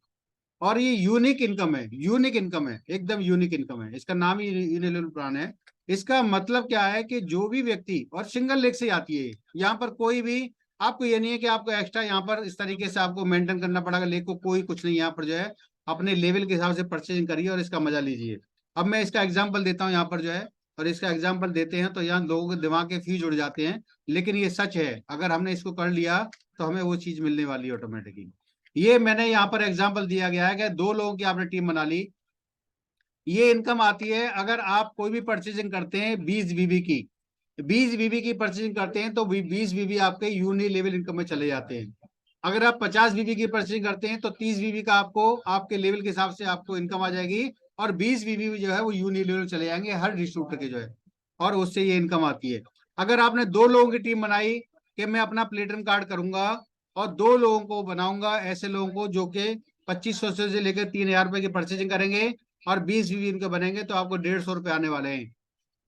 और ये यूनिक इनकम है, यूनिक इनकम है, एकदम यूनिक इनकम है, इसका नाम ही यूनिलेवल प्लान है। इसका मतलब क्या है कि जो भी व्यक्ति, और सिंगल लेग से आती है, यहाँ पर कोई भी आपको ये नहीं है कि आपको एक्स्ट्रा यहाँ पर इस तरीके से आपको मेंटेन करना पड़ेगा लेग को, कोई कुछ नहीं, यहाँ पर जो है अपने लेवल के हिसाब से परचेजिंग करिए और इसका मजा लीजिए। अब मैं इसका एग्जाम्पल देता हूँ यहाँ पर जो है, और इसका एग्जाम्पल देते हैं तो यहाँ लोगों के दिमाग के फ्यूज उड़ जाते हैं, लेकिन ये सच है, अगर हमने इसको कर लिया तो हमें वो चीज मिलने वाली है ऑटोमेटिकली। ये मैंने यहाँ पर एग्जांपल दिया गया है कि 2 लोगों की आपने टीम बना ली, ये इनकम आती है अगर आप कोई भी परचेजिंग करते हैं 20 बीबी की, 20 बीबी की परचेजिंग करते हैं तो 20 बीबी आपके यूनि लेवल इनकम में चले जाते हैं। अगर आप 50 बीबी की परचेजिंग करते हैं तो 30 बीबी का आपको आपके लेवल के हिसाब से आपको इनकम आ जाएगी, और 20 बीबी जो है वो यूनि लेवल चले जाएंगे हर डिस्ट्रीब्यूटर के जो है, और उससे ये इनकम आती है। अगर आपने 2 लोगों की टीम बनाई कि मैं अपना प्लेटिनम कार्ड करूंगा और 2 लोगों को बनाऊंगा, ऐसे लोगों को जो कि 2500 से लेकर 3000 रुपए की परचेजिंग करेंगे और 20 बीबी इनके बनेंगे, तो आपको 150 रुपए आने वाले हैं।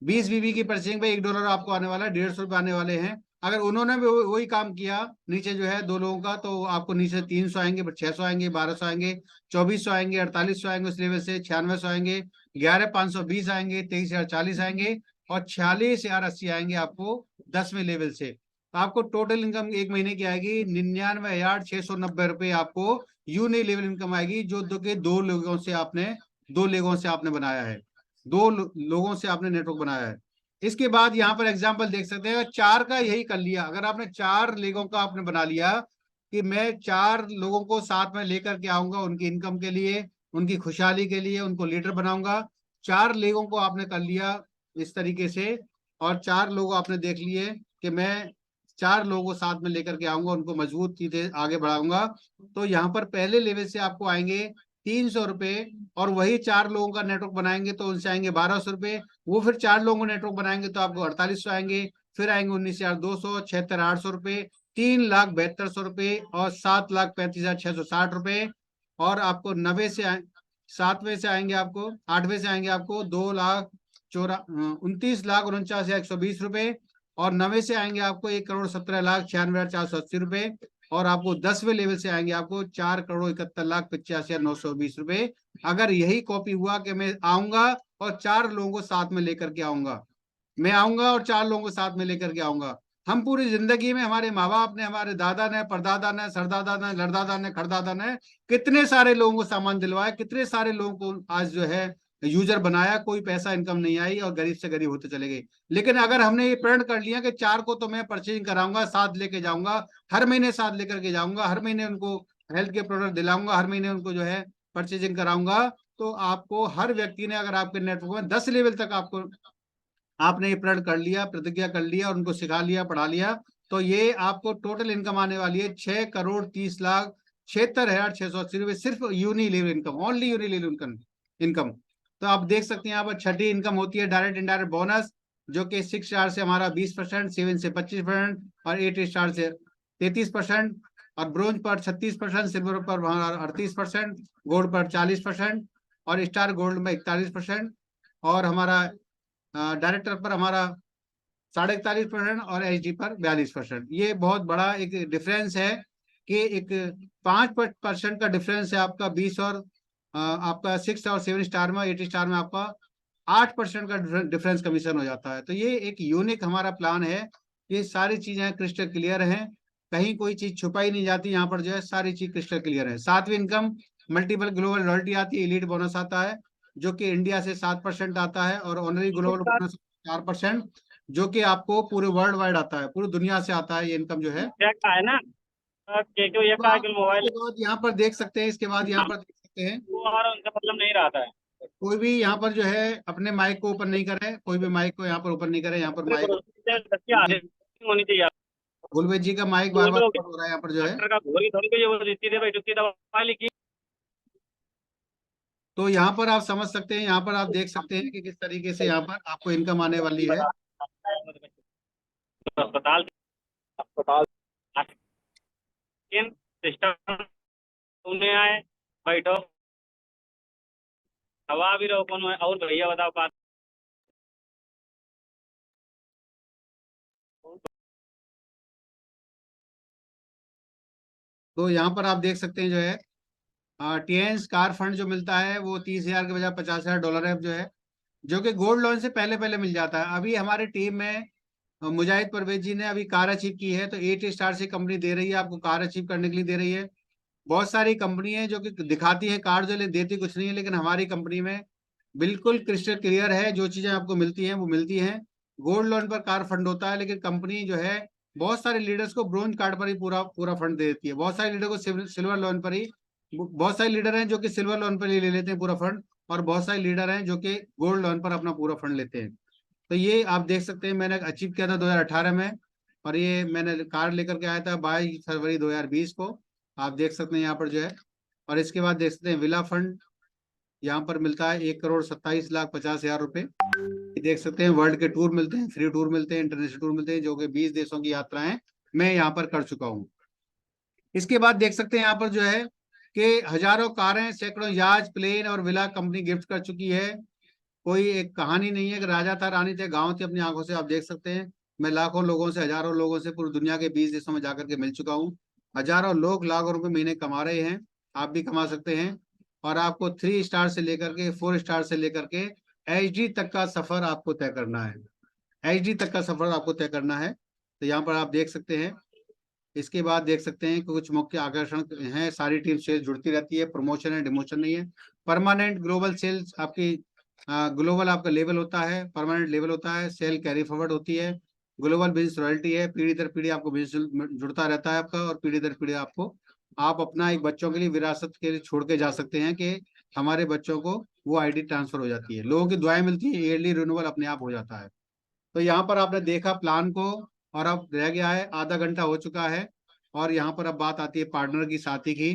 20 बीबी की परचेजिंग पे $1 आपको आने वाला है, 150 रुपए आने वाले हैं। अगर उन्होंने भी वही काम किया नीचे जो है 2 लोगों का, तो आपको नीचे 300 आएंगे, 600 आएंगे, 1200 आएंगे, 2400 आएंगे, 4800 आएंगे, उस लेवल से 9600 आएंगे, 11520 आएंगे, 23040 आएंगे, और 46080 आएंगे आपको 10वें लेवल से। तो आपको टोटल इनकम एक महीने की आएगी 99,690 रुपए आपको यूनि लेवल इनकम आएगी, जो दो लोगों से आपने बनाया है, 2 लोगों से आपने नेटवर्क बनाया है। इसके बाद यहाँ पर एग्जांपल देख सकते हैं, 4 का यही कर लिया, अगर आपने 4 लोगों का आपने बना लिया कि मैं 4 लोगों को साथ में लेकर के आऊंगा उनकी इनकम के लिए, उनकी खुशहाली के लिए, उनको लीडर बनाऊंगा। 4 लोगों को आपने कर लिया इस तरीके से, और 4 लोग आपने देख लिए कि मैं 4 लोगों को साथ में लेकर के आऊंगा, उनको मजबूत चीजें आगे बढ़ाऊंगा। तो यहाँ पर पहले लेवल से आपको आएंगे 300 रुपए, और वही 4 लोगों का नेटवर्क बनाएंगे तो उनसे आएंगे 1200 रुपए, वो फिर 4 लोगों को नेटवर्क बनाएंगे तो आपको 4800 आएंगे, फिर आएंगे 19,200, 76,800 रुपए, 3,72,000 रुपए, और 7,35,660 रुपए, और आपको 90 से 7वें से आएंगे आपको 8वें से आएंगे आपको 29,49,120 रुपए, और 90 से आएंगे आपको 1,17,96,480 रुपए, और आपको 10वें लेवल से आएंगे आपको 4,71,85,920 रुपए। अगर यही कॉपी हुआ कि मैं आऊंगा और 4 लोगों को साथ में लेकर के आऊंगा, मैं आऊंगा और 4 लोगों को साथ में लेकर के आऊंगा। हम पूरी जिंदगी में, हमारे माँ बाप ने, हमारे दादा ने, परदादा ने, सरदादा ने, लड़दादा ने, खड़दादा ने कितने सारे लोगों को सामान दिलवाया, कितने सारे लोगों को आज जो है यूजर बनाया, कोई पैसा इनकम नहीं आई और गरीब से गरीब होते चले गए। लेकिन अगर हमने ये प्रण कर लिया कि 4 को तो मैं परचेजिंग कराऊंगा, साथ लेके जाऊंगा, हर महीने साथ लेकर के जाऊंगा, हर महीने उनको हेल्थ के प्रोडक्ट दिलाऊंगा, हर महीने उनको जो है परचेजिंग कराऊंगा, तो आपको हर व्यक्ति ने, अगर आपके नेटवर्क में 10 लेवल तक आपने ये प्रण कर लिया, प्रतिज्ञा कर लिया और उनको सिखा लिया, पढ़ा लिया, तो ये आपको टोटल इनकम आने वाली है 6,30,76,680 रुपए, सिर्फ unilevel income, only unilevel income. तो आप देख सकते हैं यहाँ पर छठी इनकम होती है डायरेक्ट इनडायरेक्ट बोनस, जो कि 6 स्टार से हमारा 20%, 7 से 25%, और 8 स्टार से 33%, और ब्रोंज पर 36%, सिल्वर पर 38%, गोल्ड पर 40%, और स्टार गोल्ड में 41%, और हमारा डायरेक्टर पर हमारा 41.5% और एचडी पर 42%। ये बहुत बड़ा एक डिफरेंस है कि एक 5% का डिफरेंस है आपका 20 और आपका 6 और 7 स्टार में, 8 स्टार में आपका 8% का डिफरेंस कमीशन हो जाता है। तो ये एक यूनिक हमारा प्लान है, ये सारी चीजें क्रिस्टल क्लियर हैं, कहीं कोई चीज छुपाई नहीं जाती, यहाँ पर जो है सारी चीज क्रिस्टल क्लियर है। 7वीं इनकम मल्टीपल ग्लोबल रॉयल्टी आती है, एलीट बोनस आता है जो कि इंडिया से 7% आता है, और ऑनरी ग्लोबल बोनस 4%, जो कि आपको पूरे वर्ल्ड वाइड आता है, पूरी दुनिया से आता है ये इनकम जो है। क्या है ना ये तो आप इसके बाद यहाँ पर देख सकते हैं, इसके बाद यहाँ पर देख सकते हैं उनका मतलब नहीं रहा है। कोई भी यहाँ पर जो है अपने माइक को ओपन नहीं करे, कोई भी माइक को यहाँ पर ओपन नहीं करे, यहाँ पर माइक होनी चाहिए। गुलवेज जी का माइक बार बार ओपन हो रहा है यहाँ पर जो है। तो यहाँ पर आप समझ सकते हैं, यहाँ पर आप देख सकते हैं कि किस तरीके से यहाँ पर आपको इनकम आने वाली है। अस्पताल सिस्टम आए बैठो हवा भी रहो कौन है और भैया बताओ बात। तो यहाँ पर आप देख सकते हैं जो है टीएन्स कार फंड जो मिलता है वो 30,000 के बजाय $50,000 है जो है, जो कि गोल्ड लोन से पहले पहले मिल जाता है। अभी हमारी टीम में मुजाहिद परवेज जी ने अभी कार अचीव की है, तो 8 स्टार से कंपनी दे रही है आपको, कार अचीव करने के लिए दे रही है। बहुत सारी कंपनी है जो कि दिखाती है कार जो देती कुछ नहीं है, लेकिन हमारी कंपनी में बिल्कुल क्रिस्टल क्लियर है, जो चीजें आपको मिलती हैं वो मिलती हैं। गोल्ड लोन पर कार फंड होता है, लेकिन कंपनी जो है बहुत सारे लीडर्स को ब्रोंज कार्ड पर ही पूरा पूरा फंड दे देती है, बहुत सारे लीडर को सिल्वर लोन पर ही, बहुत सारे लीडर हैं जो कि सिल्वर लोन पर ही ले लेते हैं पूरा फंड, और बहुत सारे लीडर हैं जो कि गोल्ड लोन पर अपना पूरा फंड लेते हैं। तो ये आप देख सकते हैं मैंने अचीव किया था 2018 में, और ये मैंने कार लेकर के आया था 22 फरवरी 2020 को। आप देख सकते हैं यहाँ पर जो है, और इसके बाद देख सकते हैं विला फंड यहाँ पर मिलता है 1,27,50,000 रुपए। देख सकते हैं वर्ल्ड के टूर मिलते हैं, फ्री टूर मिलते हैं, इंटरनेशनल टूर मिलते हैं, जो कि 20 देशों की यात्राएं मैं यहाँ पर कर चुका हूँ। इसके बाद देख सकते हैं यहाँ पर जो है कि हजारों कारें, सैकड़ों याच, प्लेन और विला कंपनी गिफ्ट कर चुकी है। कोई एक कहानी नहीं है कि राजा था रानी थे गांव थे, अपनी आंखों से आप देख सकते हैं। मैं लाखों लोगों से, हजारों लोगों से पूरी दुनिया के 20 देशों में जाकर के मिल चुका हूँ। हजारों लोग लाखों रुपए महीने कमा रहे हैं, आप भी कमा सकते हैं। और आपको 3 स्टार से लेकर के 4 स्टार से लेकर के एचडी तक का सफर आपको तय करना है, एचडी तक का सफर आपको तय करना है। तो यहाँ पर आप देख सकते हैं। इसके बाद देख सकते हैं कि कुछ मुख्य आकर्षण हैं, सारी टीम सेल्स जुड़ती रहती है, प्रमोशन है, डिमोशन नहीं है। परमानेंट ग्लोबल सेल्स आपकी ग्लोबल आपका लेवल होता है, परमानेंट लेवल होता है, सेल कैरी फॉरवर्ड होती है, ग्लोबल बिजनेस रॉयल्टी है, पीढ़ी दर पीढ़ी आपको बिजनेस जुड़ता रहता है आपका, और पीढ़ी दर पीढ़ी आपको आप अपना एक बच्चों के लिए विरासत के लिए छोड़ के जा सकते हैं कि हमारे बच्चों को वो आईडी ट्रांसफर हो जाती है, लोगों की दुआएं मिलती है, ईयरली रिन्यूअल अपने आप हो जाता है। तो यहाँ पर आपने देखा प्लान को, और अब रह गया है आधा घंटा हो चुका है, और यहाँ पर अब बात आती है पार्टनर की, साथी की।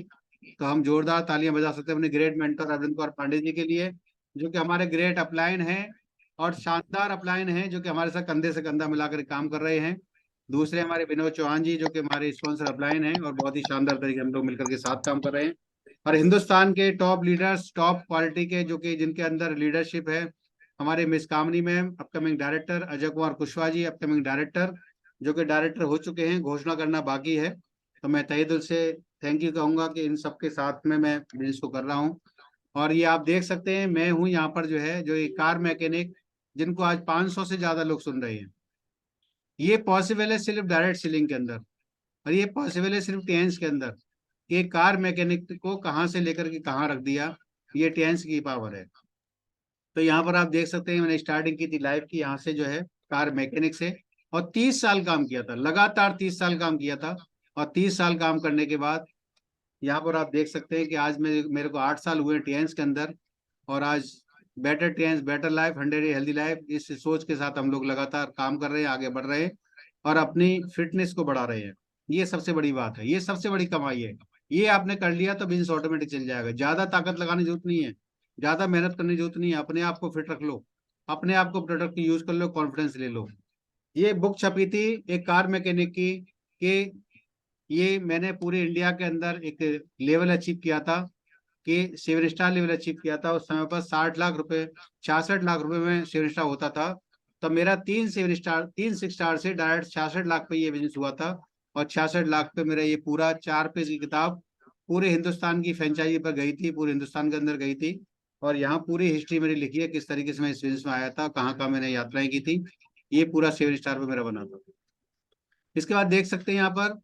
तो हम जोरदार तालियां बजा सकते हैं अपने ग्रेट मेंटर अरविंद कुमार पांडे जी के लिए, जो कि हमारे ग्रेट अपलाइन हैं और शानदार अपलाइन हैं, जो कि हमारे साथ कंधे से कंधा मिलाकर काम कर रहे हैं। दूसरे हमारे विनोद चौहान जी, जो कि हमारे स्पॉन्सर अपलाइन हैं और बहुत ही शानदार तरीके हम लोग मिलकर के साथ काम कर रहे हैं। और हिंदुस्तान के टॉप लीडर्स, टॉप क्वालिटी के, जो कि जिनके अंदर लीडरशिप है, हमारे miss Kamni ma'am upcoming director, Ajay Kumar Kushwaha ji upcoming director, जो कि डायरेक्टर हो चुके हैं, घोषणा करना बाकी है। तो मैं तहे दिल से थैंक यू कहूंगा कि इन सबके साथ में मैं बिजनेस को कर रहा हूँ। और ये आप देख सकते हैं मैं हूँ यहाँ पर जो है, जो ये कार मैकेनिक, जिनको आज 500 से ज्यादा लोग सुन रहे हैं। ये पॉसिबल है सिर्फ डायरेक्ट सेलिंग के अंदर, और ये पॉसिबल है सिर्फ टेंस के अंदर। कि कार मैकेनिक को कहाँ से लेकर के कहाँ रख दिया, ये टेंस की पावर है। तो यहाँ पर आप देख सकते हैं मैंने स्टार्टिंग की थी लाइफ की यहाँ से जो है, कार मैकेनिक से, और 30 साल काम किया था, लगातार 30 साल काम किया था। और 30 साल काम करने के बाद यहाँ पर आप देख सकते हैं कि आज मेरे को 8 साल हुए टीएन्स के अंदर, और आज better Tiens better life 100 healthy life, इस सोच के साथ हम लोग लगातार काम कर रहे हैं, आगे बढ़ रहे हैं और अपनी फिटनेस को बढ़ा रहे हैं। ये सबसे बड़ी बात है, ये सबसे बड़ी कमाई है। ये आपने कर लिया तो बिजनेस ऑटोमेटिक चल जाएगा, ज्यादा ताकत लगाने की जरूरत नहीं है, ज्यादा मेहनत करने की जरूरत नहीं है। अपने आप को फिट रख लो, अपने आप को प्रोडक्ट यूज कर लो, कॉन्फिडेंस ले लो। ये बुक छपी थी एक कार मैकेनिक की, कि ये मैंने पूरे इंडिया के अंदर एक लेवल अचीव किया था, कि 7 स्टार लेवल अचीव किया था। उस समय पर 60 लाख रुपए, 66 लाख रुपए में 7 स्टार होता था। तो मेरा 3 6 स्टार से डायरेक्ट 66 लाख पे ये बिजनेस हुआ था, और 66 लाख पे मेरा ये पूरा 4 पेज की किताब पूरे हिंदुस्तान की फ्रेंचाइजी पर गई थी, पूरे हिंदुस्तान के अंदर गई थी। और यहाँ पूरी हिस्ट्री मेरी लिखी है, किस तरीके से मैं इस बिजनेस में आया था, कहाँ कहाँ मैंने यात्राएं की थी। ये पूरा 7 स्टार पे मेरा बना था। इसके बाद देख सकते हैं यहाँ पर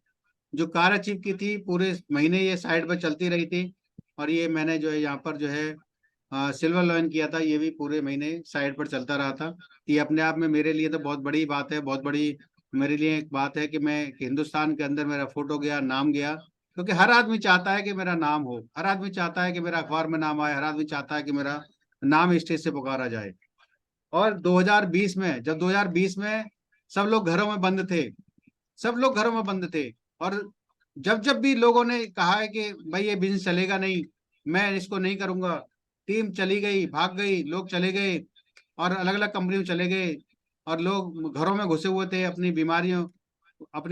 जो कार अचीव की थी, पूरे महीने ये साइड पर चलती रही थी। और ये मैंने जो है यहाँ पर जो है सिल्वर लॉइन किया था, ये भी पूरे महीने साइड पर चलता रहा था। ये अपने आप में मेरे लिए तो बहुत बड़ी बात है, बहुत बड़ी मेरे लिए एक बात है कि मैं कि हिंदुस्तान के अंदर मेरा फोटो गया, नाम गया। क्योंकि हर आदमी चाहता है कि मेरा नाम हो, हर आदमी चाहता है कि मेरा अखबार में नाम आए, हर आदमी चाहता है कि मेरा नाम स्टेज से पुकारा जाए। और 2020 में, जब 2020 में सब लोग घरों में बंद थे, सब लोग घरों में बंद थे, और जब जब भी लोगों ने कहा है कि भाई ये बिजनेस चलेगा नहीं, मैं इसको नहीं करूंगा, टीम चली गई, भाग गई, लोग चले गए और अलग अलग कंपनी में चले गए, और लोग घरों में घुसे हुए थे अपनी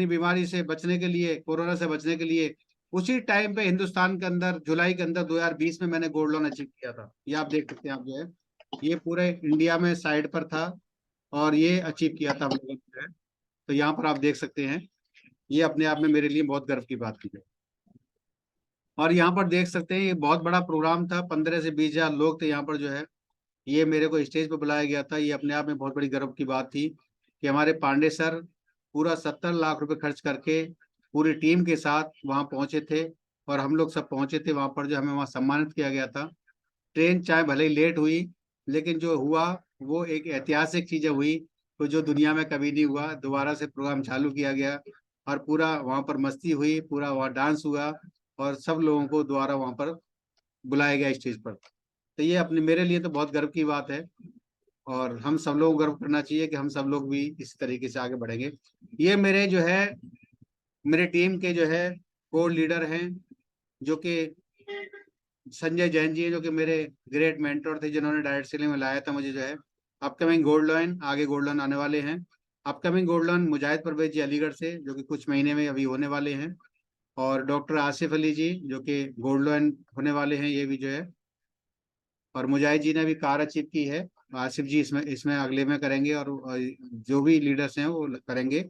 बीमारी से बचने के लिए, कोरोना से बचने के लिए। उसी टाइम पे हिंदुस्तान के अंदर जुलाई के अंदर 2020 में मैंने गोल्ड लोन अचीव किया था। ये आप देख सकते हैं, आप जो है ये पूरे इंडिया में साइड पर था और ये अचीव किया था हम लोगों ने जो है। तो यहाँ पर आप देख सकते हैं, ये अपने आप में मेरे लिए बहुत गर्व की बात की है। और यहाँ पर देख सकते हैं ये बहुत बड़ा प्रोग्राम था, 15 से 20 हजार लोग थे यहाँ पर जो है। ये मेरे को स्टेज पर बुलाया गया था, ये अपने आप में बहुत बड़ी गर्व की बात थी कि हमारे पांडे सर पूरा 70 लाख रुपए खर्च करके पूरी टीम के साथ वहाँ पहुंचे थे और हम लोग सब पहुंचे थे वहाँ पर, जो हमें वहाँ सम्मानित किया गया था। ट्रेन चाहे भले ही लेट हुई, लेकिन जो हुआ वो एक ऐतिहासिक चीजें हुई, तो जो दुनिया में कभी नहीं हुआ। दोबारा से प्रोग्राम चालू किया गया और पूरा वहाँ पर मस्ती हुई, पूरा वहाँ डांस हुआ और सब लोगों को दोबारा वहाँ पर बुलाया गया स्टेज पर। तो ये अपने मेरे लिए तो बहुत गर्व की बात है और हम सब लोग गर्व करना चाहिए कि हम सब लोग भी इस तरीके से आगे बढ़ेंगे। ये मेरे जो है मेरे टीम के जो है कोर लीडर हैं, जो कि संजय जैन जी हैं, जो कि मेरे ग्रेट मेंटर थे, जिन्होंने डायरेक्ट सेलिंग में लाया था मुझे जो है। अपकमिंग गोल्ड लोन, आगे गोल्ड लोन आने वाले हैं। अपकमिंग गोल्ड लोन मुजाहिद परवेज जी अलीगढ़ से, जो कि कुछ महीने में अभी होने वाले हैं। और डॉक्टर आसिफ अली जी, जो कि गोल्ड लोन होने वाले हैं, ये भी जो है। और मुजाहिद जी ने भी कार अचीव की है। आसिफ जी इसमें इसमें अगले में करेंगे और जो भी लीडर्स हैं वो करेंगे,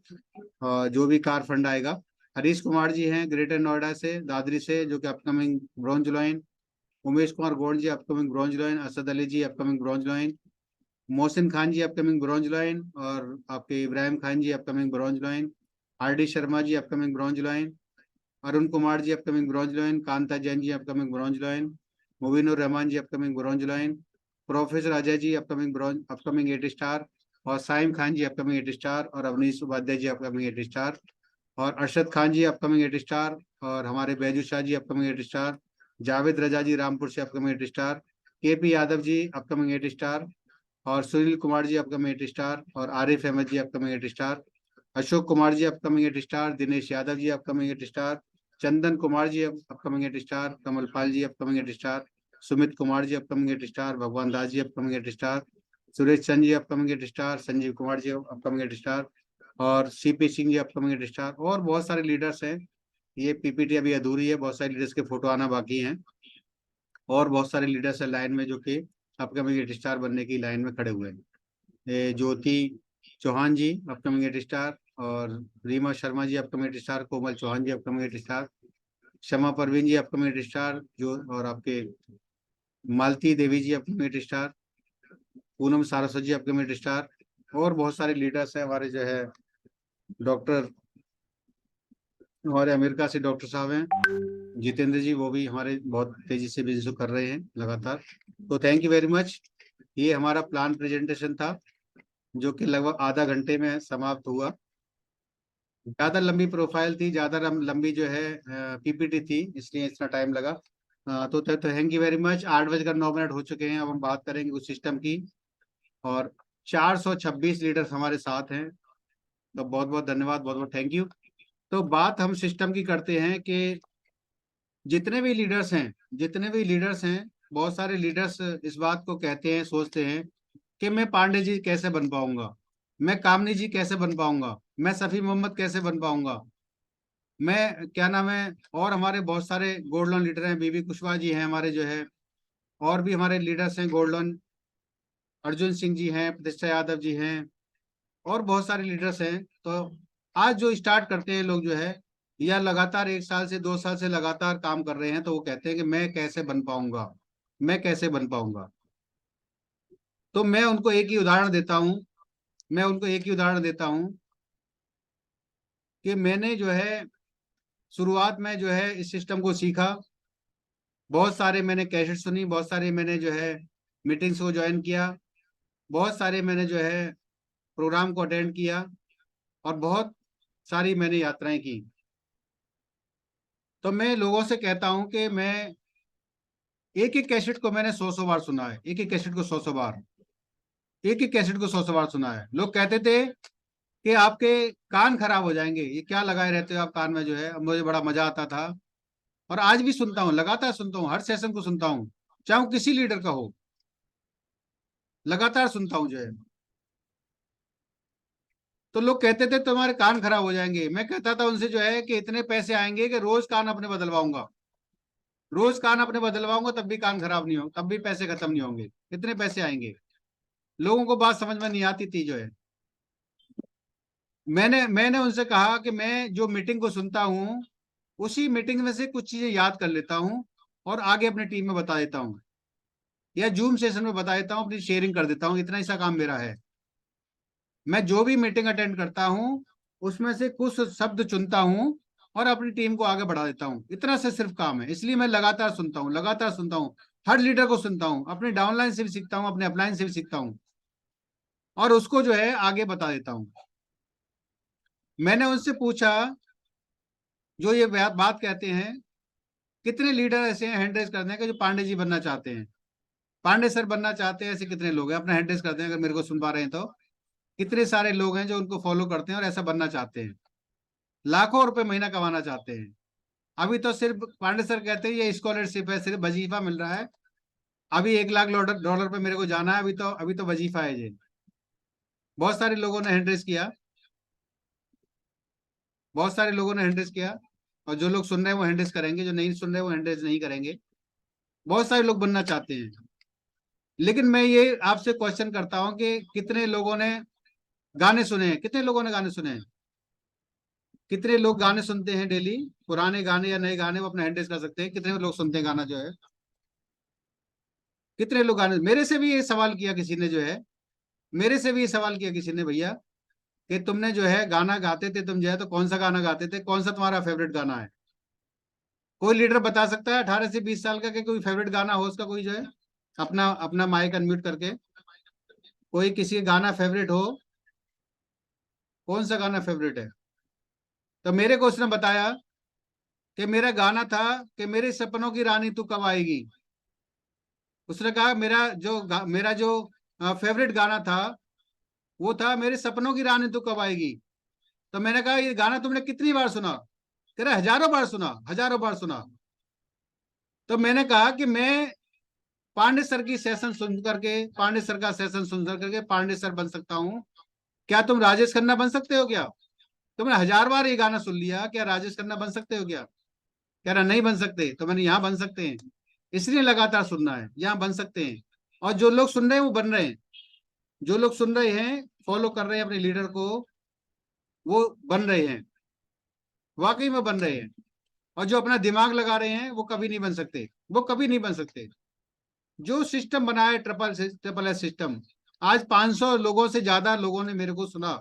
और जो भी कार फंड आएगा। हरीश कुमार जी हैं ग्रेटर नोएडा से, दादरी से, जो कि upcoming bronze lion. Umesh Kumar gold ji upcoming bronze lion. Asad Ali ji upcoming bronze lion. Mohsin Khan ji upcoming bronze lion. और आपके Ibrahim Khan ji upcoming bronze lion. R D Sharma ji upcoming bronze lion. Arun Kumar ji upcoming bronze lion. Kanta Jain ji upcoming bronze lion. Mubinur Rahman ji upcoming bronze lion. Professor Ajay ji upcoming 8 star. और Saim Khan ji upcoming 8 star. और Awanish Upadhyay ji upcoming 8 star. और Arshad Khan ji upcoming 8 star. और हमारे Baiju Shah ji upcoming 8 star. Javed रजा जी रामपुर से upcoming 8 star. के P Yadav ji upcoming 8 star. और Sunil Kumar ji upcoming 8 star. और आरिफ अहमद जी upcoming 8 star. Ashok Kumar ji upcoming 8 star. Dinesh Yadav ji upcoming 8 star. Chandan Kumar ji upcoming 8 star. कमल Pal ji upcoming 8 star. Sumit Kumar ji upcoming 8 star. भगवान Das ji upcoming 8 star. Suresh Chand ji upcoming 8 star. Sanjeev Kumar ji upcoming 8 star. और CP Singh ji upcoming 8 star. और बहुत सारे लीडर्स हैं। ये पीपीटी अभी अधूरी है, बहुत सारे लीडर्स के फोटो आना बाकी हैं। और बहुत सारे लीडर्स हैं लाइन में, जो कि अपकमिंग 8 स्टार बनने की लाइन में खड़े हुए हैं। ज्योति चौहान जी अपकमिंग 8 स्टार। और रीमा शर्मा जी अपकमिंग 8 स्टार। कोमल चौहान जी अपकमिंग 8 स्टार। शमा परवीन जी अपकमिंग 8 स्टार जो। और आपके मालती देवी जी अपकमिंग 8 स्टार। पूनम सारस्वत जी अपकमिंग 8 स्टार। और बहुत सारे लीडर्स हैं हमारे जो है। डॉक्टर हमारे अमेरिका से डॉक्टर साहब हैं जितेंद्र जी, वो भी हमारे बहुत तेजी से बिजनेस कर रहे हैं लगातार। तो थैंक यू वेरी मच। ये हमारा प्लान प्रेजेंटेशन था, जो कि लगभग आधा घंटे में समाप्त हुआ। ज्यादा लंबी प्रोफाइल थी, ज्यादा लंबी जो है पीपीटी थी, इसलिए इतना टाइम लगा। तो थैंक यू वेरी मच। 8:09 हो चुके हैं, अब हम बात करेंगे उस सिस्टम की। और 426 लीडर्स हमारे साथ हैं, तो बहुत बहुत धन्यवाद, बहुत बहुत थैंक यू। तो बात हम सिस्टम की करते हैं कि जितने भी लीडर्स हैं, बहुत सारे लीडर्स इस बात को कहते हैं, सोचते हैं कि मैं पांडे जी कैसे बन पाऊंगा, मैं कामनी जी कैसे बन पाऊंगा, मैं सफी मोहम्मद कैसे बन पाऊंगा, मैं क्या नाम है। और हमारे बहुत सारे गोल्ड लोन लीडर हैं, बीबी कुशवाहा जी हैं हमारे जो है। और भी हमारे लीडर्स हैं गोल्ड लोन, अर्जुन सिंह जी हैं, प्रतिष्ठा यादव जी हैं। और बहुत सारे लीडर्स हैं। तो आज जो स्टार्ट करते हैं लोग जो है, या लगातार 1 साल से 2 साल से लगातार काम कर रहे हैं, तो वो कहते हैं कि मैं कैसे बन पाऊंगा, मैं कैसे बन पाऊंगा। तो मैं उनको एक ही उदाहरण देता हूं कि मैंने जो है शुरुआत में जो है इस सिस्टम को सीखा। बहुत सारे मैंने कैसेट सुनी, बहुत सारे मैंने जो है मीटिंग्स को ज्वाइन किया, बहुत सारे मैंने जो है प्रोग्राम को अटेंड किया, और बहुत सारी मैंने यात्राएं की। तो मैं लोगों से कहता हूं कि मैं एक एक कैसेट को मैंने 100 बार सुना है, एक एक कैसेट को 100 बार, एक एक कैसेट को 100 बार सुना है। लोग कहते थे कि आपके कान खराब हो जाएंगे, ये क्या लगाए रहते हो आप कान में जो है। मुझे बड़ा मजा आता था, और आज भी सुनता हूँ, लगातार सुनता हूँ, हर सेशन को सुनता हूँ, चाहे वो किसी लीडर का हो, लगातार सुनता हूँ जो है। तो लोग कहते थे तुम्हारे कान खराब हो जाएंगे। मैं कहता था उनसे जो है कि इतने पैसे आएंगे कि रोज कान अपने बदलवाऊंगा, रोज कान अपने बदलवाऊंगा, तब भी कान खराब नहीं हो, तब भी पैसे खत्म नहीं होंगे, इतने पैसे आएंगे। लोगों को बात समझ में नहीं आती थी जो है। मैंने मैंने उनसे कहा कि मैं जो मीटिंग को सुनता हूँ उसी मीटिंग में से कुछ चीजें याद कर लेता हूँ और आगे अपनी टीम में बता देता हूँ, या जूम सेशन में बता देता हूँ, अपनी शेयरिंग कर देता हूँ। इतना ही सा काम मेरा है। मैं जो भी मीटिंग अटेंड करता हूँ उसमें से कुछ शब्द चुनता हूँ और अपनी टीम को आगे बढ़ा देता हूँ। इतना से सिर्फ काम है। इसलिए मैं लगातार सुनता हूँ, लगातार सुनता हूँ, हर लीडर को सुनता हूँ, अपने डाउनलाइन से भी सीखता हूँ, अपने अपलाइन से भी सीखता हूँ और उसको जो है आगे बता देता हूँ। मैंने उनसे पूछा, जो ये बात कहते हैं, कितने लीडर ऐसे हैं हैंड रेज करने के जो पांडे जी बनना चाहते हैं, पांडे सर बनना चाहते हैं, ऐसे कितने लोग हैं? अपना हैंड रेज करते हैं अगर मेरे को सुन पा रहे हैं तो। कितने सारे लोग हैं जो उनको फॉलो करते हैं और ऐसा बनना चाहते हैं, लाखों रुपए महीना कमाना चाहते हैं। अभी तो सिर्फ पांडे सर कहते हैं ये स्कॉलरशिप है, सिर्फ वजीफा मिल रहा है। अभी 1 लाख डॉलर पे मेरे को जाना है, अभी तो वजीफा है जी। बहुत सारे लोगों ने हैंड रेज किया, बहुत सारे लोगों ने हैंड रेज किया, और जो लोग सुन रहे हैं वो हैंड रेज करेंगे, जो नहीं सुन रहे वो हैंड रेज नहीं करेंगे। बहुत सारे लोग बनना चाहते हैं। लेकिन मैं ये आपसे क्वेश्चन करता हूं कि कितने लोगों ने गाने सुने हैं? कितने लोगों ने गाने सुने हैं? कितने लोग गाने सुनते हैं डेली? पुराने गाने या नए गाने, वो अपना हैंड रेज कर सकते हैं। कितने लोग सुनते हैं गाना जो है? कितने लोग गाने? मेरे से भी ये सवाल किया किसी ने जो है, मेरे से भी ये सवाल किया किसी ने, भैया कि तुमने जो है गाना गाते थे तुम जो है, तो कौन सा गाना गाते थे? कौन सा तुम्हारा फेवरेट गाना है? कोई लीडर बता सकता है 18 से 20 साल का कि कोई फेवरेट गाना हो उसका? कोई जो है अपना अपना माइक अनम्यूट करके, कोई किसी का गाना फेवरेट हो, कौन सा गाना फेवरेट है? तो मेरे को उसने बताया कि मेरा गाना था कि मेरे सपनों की रानी तू कब आएगी। उसने कहा मेरा जो फेवरेट गाना था वो था मेरे सपनों की रानी तू कब आएगी। तो मैंने कहा ये गाना तुमने कितनी बार सुना? कह रहा हजारों बार सुना, हजारों बार सुना। तो मैंने कहा कि मैं पांडे सर की सेशन सुन करके, पांडे सर का सेशन सुन करके पांडे सर बन सकता हूँ, क्या तुम राजेश खन्ना बन सकते हो? क्या तुमने 1000 बार ये गाना सुन लिया, क्या राजेश खन्ना बन सकते हो क्या? कह रहा नहीं बन सकते। तो मैंने यहाँ बन सकते हैं, इसलिए लगातार सुनना है, यहाँ बन सकते हैं। और जो लोग सुन रहे हैं वो बन रहे हैं, जो लोग सुन रहे हैं, फॉलो कर रहे हैं अपने लीडर को, वो बन रहे हैं, वाकई में बन रहे हैं। और जो अपना दिमाग लगा रहे हैं वो कभी नहीं बन सकते, वो कभी नहीं बन सकते। जो सिस्टम बनाया ट्रिपल एस सिस्टम, आज 500 लोगों से ज्यादा लोगों ने मेरे को सुना,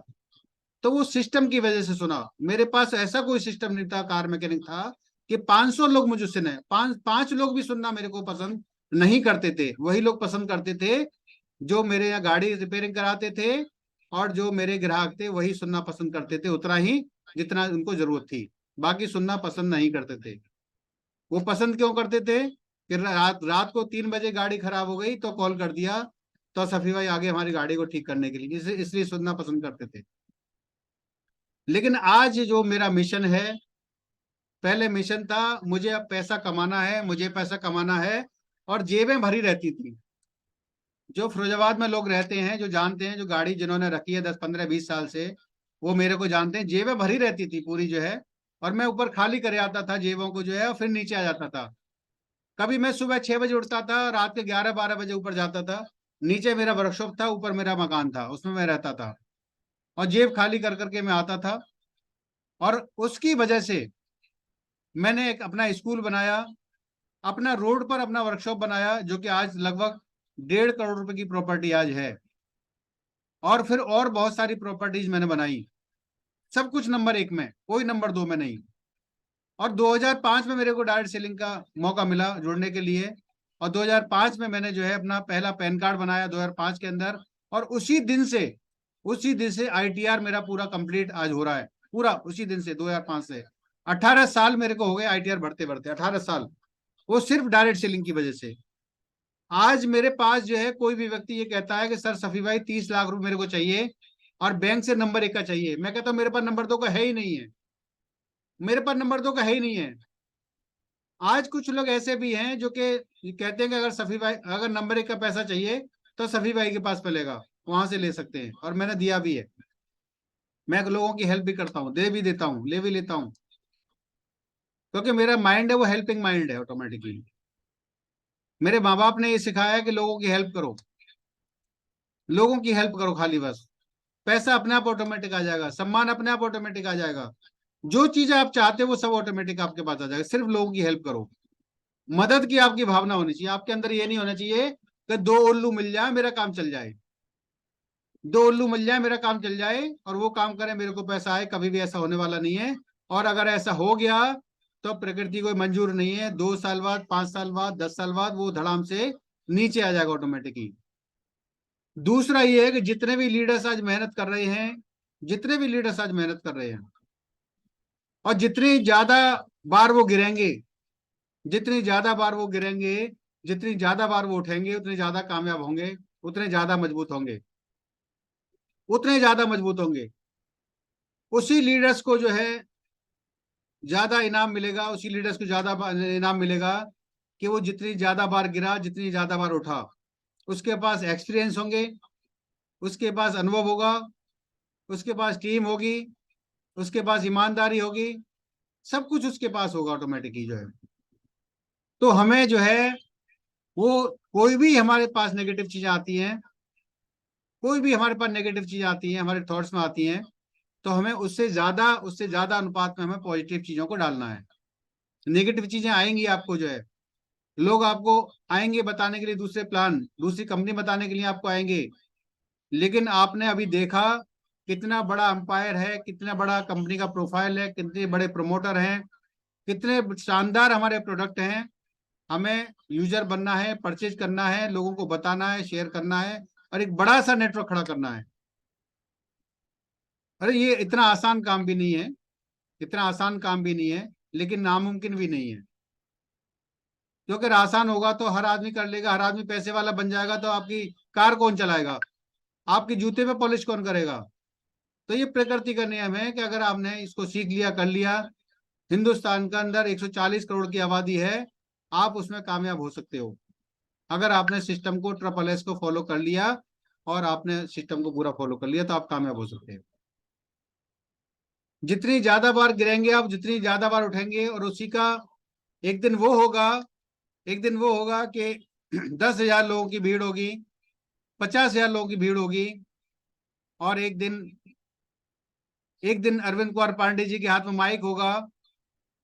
तो वो सिस्टम की वजह से सुना। मेरे पास ऐसा कोई सिस्टम नहीं था, कार मैकेनिक था, कि 500 लोग मुझे सुने। पांच लोग भी सुनना मेरे को पसंद नहीं करते थे। वही लोग पसंद करते थे जो मेरे यहाँ गाड़ी रिपेयरिंग कराते थे, और जो मेरे ग्राहक थे वही सुनना पसंद करते थे, उतना ही जितना उनको जरूरत थी। बाकी सुनना पसंद नहीं करते थे। वो पसंद क्यों करते थे कि रात रात को 3 बजे गाड़ी खराब हो गई तो कॉल कर दिया, तो सफी भाई आगे हमारी गाड़ी को ठीक करने के लिए, इसलिए सुनना पसंद करते थे। लेकिन आज जो मेरा मिशन है, पहले मिशन था मुझे अब पैसा कमाना है, मुझे पैसा कमाना है, और जेबें भरी रहती थी। जो फिरोजाबाद में लोग रहते हैं, जो जानते हैं, जो गाड़ी जिन्होंने रखी है 10 15 20 साल से, वो मेरे को जानते हैं। जेबें भरी रहती थी पूरी जो है, और मैं ऊपर खाली करे आता था जेबों को जो है, और फिर नीचे आ जाता था। कभी मैं सुबह 6 बजे उठता था, रात के 11 12 बजे ऊपर जाता था। नीचे मेरा वर्कशॉप था, ऊपर मेरा मकान था, उसमें मैं रहता था, और जेब खाली कर करके मैं आता था। और उसकी वजह से मैंने एक अपना स्कूल बनाया, अपना रोड पर अपना वर्कशॉप बनाया, जो कि आज लगभग 1.5 करोड़ रुपए की प्रॉपर्टी आज है। और फिर और बहुत सारी प्रॉपर्टीज मैंने बनाई, सब कुछ नंबर 1 में, कोई नंबर 2 में नहीं। और 2005 में मेरे को डायरेक्ट सेलिंग का मौका मिला जुड़ने के लिए, और 2005 में मैंने जो है अपना पहला पैन कार्ड बनाया 2005 के अंदर। और उसी दिन से ITR मेरा पूरा कंप्लीट आज हो रहा है, पूरा उसी दिन से, 2005 से। 18 साल मेरे को हो गए ITR बढ़ते बढ़ते, 18 साल, वो सिर्फ डायरेक्ट सेलिंग की वजह से। आज मेरे पास जो है कोई भी व्यक्ति ये कहता है कि सर सफी भाई 30 लाख रुपए मेरे को चाहिए और बैंक से नंबर 1 का चाहिए, मैं कहता हूँ मेरे पास नंबर 2 का है ही नहीं है, मेरे पास नंबर 2 का है ही नहीं है। आज कुछ लोग ऐसे भी हैं जो कि कहते हैं कि अगर सफी भाई, अगर नंबर 1 का पैसा चाहिए तो सफी भाई के पास मिलेगा, वहां से ले सकते हैं, और मैंने दिया भी है। मैं लोगों की हेल्प भी करता हूँ, दे भी देता हूँ, ले भी लेता हूँ, क्योंकि मेरा माइंड है वो हेल्पिंग माइंड है ऑटोमेटिकली। मेरे माँ बाप ने ये सिखाया है कि लोगों की हेल्प करो, लोगों की हेल्प करो खाली बस। पैसा अपने आप ऑटोमेटिक आ जाएगा, सम्मान अपने आप ऑटोमेटिक आ जाएगा, जो चीजें आप चाहते हो वो सब ऑटोमेटिक आपके पास आ जाएगा। सिर्फ लोगों की हेल्प करो, मदद की आपकी भावना होनी चाहिए आपके अंदर। ये नहीं होना चाहिए कि दो उल्लू मिल जाए मेरा काम चल जाए, दो उल्लू मिल जाए मेरा काम चल जाए और वो काम करे मेरे को पैसा आए। कभी भी ऐसा होने वाला नहीं है। और अगर ऐसा हो गया तो प्रकृति को मंजूर नहीं है, 2 साल बाद, 5 साल बाद, 10 साल बाद वो धड़ाम से नीचे आ जाएगा ऑटोमेटिकली। दूसरा ये है कि जितने भी लीडर्स आज मेहनत कर रहे हैं, जितने भी लीडर्स आज मेहनत कर रहे हैं, और जितनी ज्यादा बार वो गिरेंगे, जितनी ज्यादा बार वो गिरेंगे, जितनी ज्यादा बार वो उठेंगे, उतने ज्यादा कामयाब होंगे, उतने ज्यादा मजबूत होंगे, उतने ज्यादा मजबूत होंगे। उसी लीडर्स को जो है ज्यादा इनाम मिलेगा, उसी लीडर्स को ज्यादा इनाम मिलेगा कि वो जितनी ज्यादा बार गिरा, जितनी ज्यादा बार उठा। उसके पास एक्सपीरियंस होंगे, उसके पास अनुभव होगा, उसके पास टीम होगी, उसके पास ईमानदारी होगी, सब कुछ उसके पास होगा ऑटोमेटिकली जो है। तो हमें जो है वो, कोई भी हमारे पास नेगेटिव चीजें आती हैं, कोई भी हमारे पास नेगेटिव चीजें आती हैं, हमारे थॉट्स में आती हैं, तो हमें उससे ज्यादा अनुपात में हमें पॉजिटिव चीजों को डालना है। नेगेटिव चीजें आएंगी आपको जो है, लोग आपको आएंगे बताने के लिए, दूसरे प्लान, दूसरी कंपनी बताने के लिए आपको आएंगे, लेकिन आपने अभी देखा कितना बड़ा अंपायर है, कितना बड़ा कंपनी का प्रोफाइल है, कितने बड़े प्रमोटर हैं, कितने शानदार हमारे प्रोडक्ट हैं। हमें यूजर बनना है, परचेज करना है, लोगों को बताना है, शेयर करना है, और एक बड़ा सा नेटवर्क खड़ा करना है। अरे ये इतना आसान काम भी नहीं है, इतना आसान काम भी नहीं है, लेकिन नामुमकिन भी नहीं है। क्योंकि अगर आसान होगा तो हर आदमी कर लेगा, हर आदमी पैसे वाला बन जाएगा, तो आपकी कार कौन चलाएगा, आपके जूते पे पॉलिश कौन करेगा। तो ये प्रकृति का नियम है कि अगर आपने इसको सीख लिया, कर लिया, हिंदुस्तान का अंदर 140 करोड़ की आबादी है, आप उसमें कामयाब हो सकते हो अगर आपने सिस्टम को, ट्रिपल एस को फॉलो कर लिया, और आपने सिस्टम को पूरा फॉलो कर लिया, तो आप कामयाब हो सकते हो। जितनी ज्यादा बार गिरेंगे आप, जितनी ज्यादा बार उठेंगे, और उसी का एक दिन वो होगा, एक दिन वो होगा कि 10,000 लोगों की भीड़ होगी, 50,000 लोगों की भीड़ होगी, और एक दिन अरविंद कुमार पांडे जी के हाथ में माइक होगा,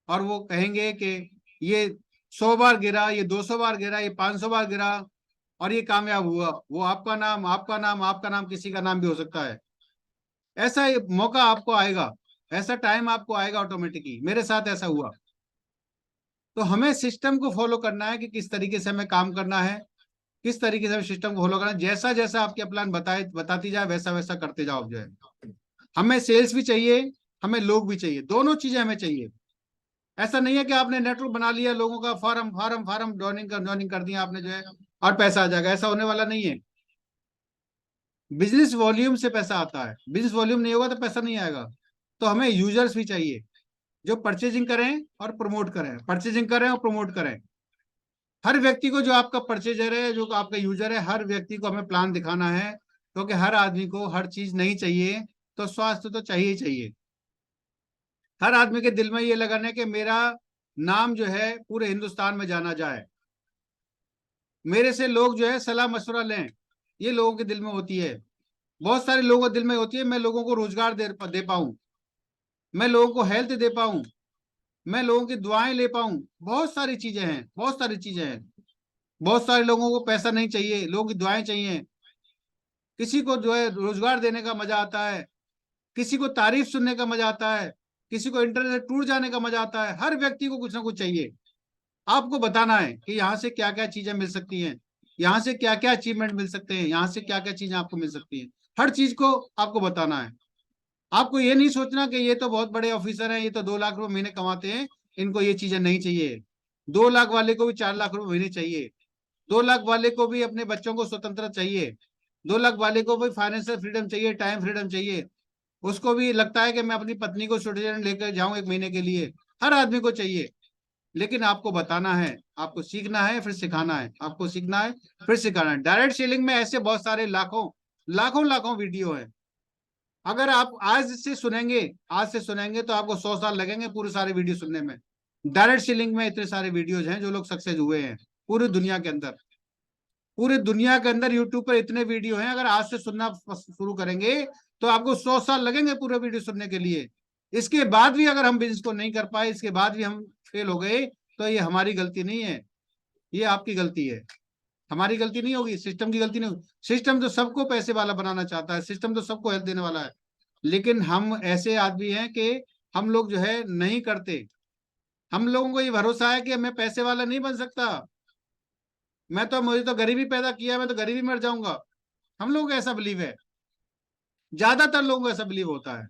और वो कहेंगे कि ये 100 बार गिरा, ये 200 बार गिरा, ये 500 बार गिरा, और ये कामयाब हुआ। वो आपका नाम, आपका नाम, आपका नाम, किसी का नाम भी हो सकता है। ऐसा मौका आपको आएगा, ऐसा टाइम आपको आएगा ऑटोमेटिकली। मेरे साथ ऐसा हुआ। तो हमें सिस्टम को फॉलो करना है कि किस तरीके से हमें काम करना है, किस तरीके से हमें सिस्टम को फॉलो करना है। जैसा जैसा आपके प्लान बताती जाए, वैसा वैसा करते जाओ जो है। हमें सेल्स भी चाहिए, हमें लोग भी चाहिए, दोनों चीजें हमें चाहिए। ऐसा नहीं है कि आपने नेटवर्क बना लिया, लोगों का फॉर्म फॉर्म फॉर्म ज्वाइनिंग कर दिया आपने जो है, और पैसा आ जाएगा। ऐसा होने वाला नहीं है। बिजनेस वॉल्यूम से पैसा आता है, बिजनेस वॉल्यूम नहीं होगा तो पैसा नहीं आएगा। तो हमें यूजर्स भी चाहिए जो परचेजिंग करें और प्रमोट करें, परचेजिंग करें और प्रमोट करें। हर व्यक्ति को, जो आपका परचेजर है, जो आपका यूजर है, हर व्यक्ति को हमें प्लान दिखाना है, क्योंकि हर आदमी को हर चीज नहीं चाहिए, तो स्वास्थ्य तो चाहिए ही चाहिए। हर आदमी के दिल में ये लगाना है कि मेरा नाम जो है पूरे हिंदुस्तान में जाना जाए, मेरे से लोग जो है सलाह मशवरा लें। ये लोगों के दिल में होती है, बहुत सारे लोगों के दिल में होती है। मैं लोगों को रोजगार दे पाऊं, मैं लोगों को हेल्थ दे पाऊं, मैं लोगों की दुआएं ले पाऊं, बहुत सारी चीजें हैं, बहुत सारी चीजें हैं। बहुत सारे लोगों को पैसा नहीं चाहिए, लोगों की दुआएं चाहिए। किसी को जो है रोजगार देने का मजा आता है, किसी को तारीफ सुनने का मजा आता है, किसी को इंटरनेट टूर जाने का मजा आता है। हर व्यक्ति को कुछ ना कुछ चाहिए। आपको बताना है कि यहाँ से क्या क्या चीजें मिल सकती हैं, यहाँ से क्या क्या अचीवमेंट मिल सकते हैं, यहाँ से क्या क्या चीजें आपको मिल सकती हैं। हर चीज को आपको बताना है। आपको ये नहीं सोचना कि ये तो बहुत बड़े ऑफिसर हैं, ये तो 2 लाख रुपए महीने कमाते हैं, इनको ये चीजें नहीं चाहिए। 2 लाख वाले को भी 4 लाख रुपए महीने चाहिए। 2 लाख वाले को भी अपने बच्चों को स्वतंत्रता चाहिए। 2 लाख वाले को भी फाइनेंशियल फ्रीडम चाहिए, टाइम फ्रीडम चाहिए। उसको भी लगता है कि मैं अपनी पत्नी को स्विट्जरलैंड लेकर जाऊं 1 महीने के लिए। हर आदमी को चाहिए। लेकिन आपको बताना है, आपको सीखना है, फिर सिखाना है, आपको सीखना है, फिर सिखाना है। डायरेक्ट सेलिंग में ऐसे बहुत सारे लाखों लाखों लाखों वीडियो है। अगर आप आज से सुनेंगे तो आपको 100 साल लगेंगे पूरे सारे वीडियो सुनने में। डायरेक्ट सेलिंग में इतने सारे वीडियोज हैं जो लोग सक्सेस हुए हैं पूरी दुनिया के अंदर। पूरी दुनिया के अंदर यूट्यूब पर इतने वीडियो हैं, अगर आज से सुनना शुरू करेंगे तो आपको 100 साल लगेंगे पूरे वीडियो सुनने के लिए। इसके बाद भी अगर हम बिजनेस को नहीं कर पाए, इसके बाद भी हम फेल हो गए, तो ये हमारी गलती नहीं है, ये आपकी गलती है। हमारी गलती नहीं होगी, सिस्टम की गलती नहीं होगी। सिस्टम तो सबको पैसे वाला बनाना चाहता है, सिस्टम तो सबको हेल्प देने वाला है, लेकिन हम ऐसे आदमी हैं कि हम लोग जो है नहीं करते। हम लोगों को ये भरोसा है कि मैं पैसे वाला नहीं बन सकता, मुझे तो गरीबी पैदा किया, मैं तो गरीबी मर जाऊंगा। हम लोगों को ऐसा बिलीव है, ज्यादातर लोगों को ऐसा बिलीव होता है।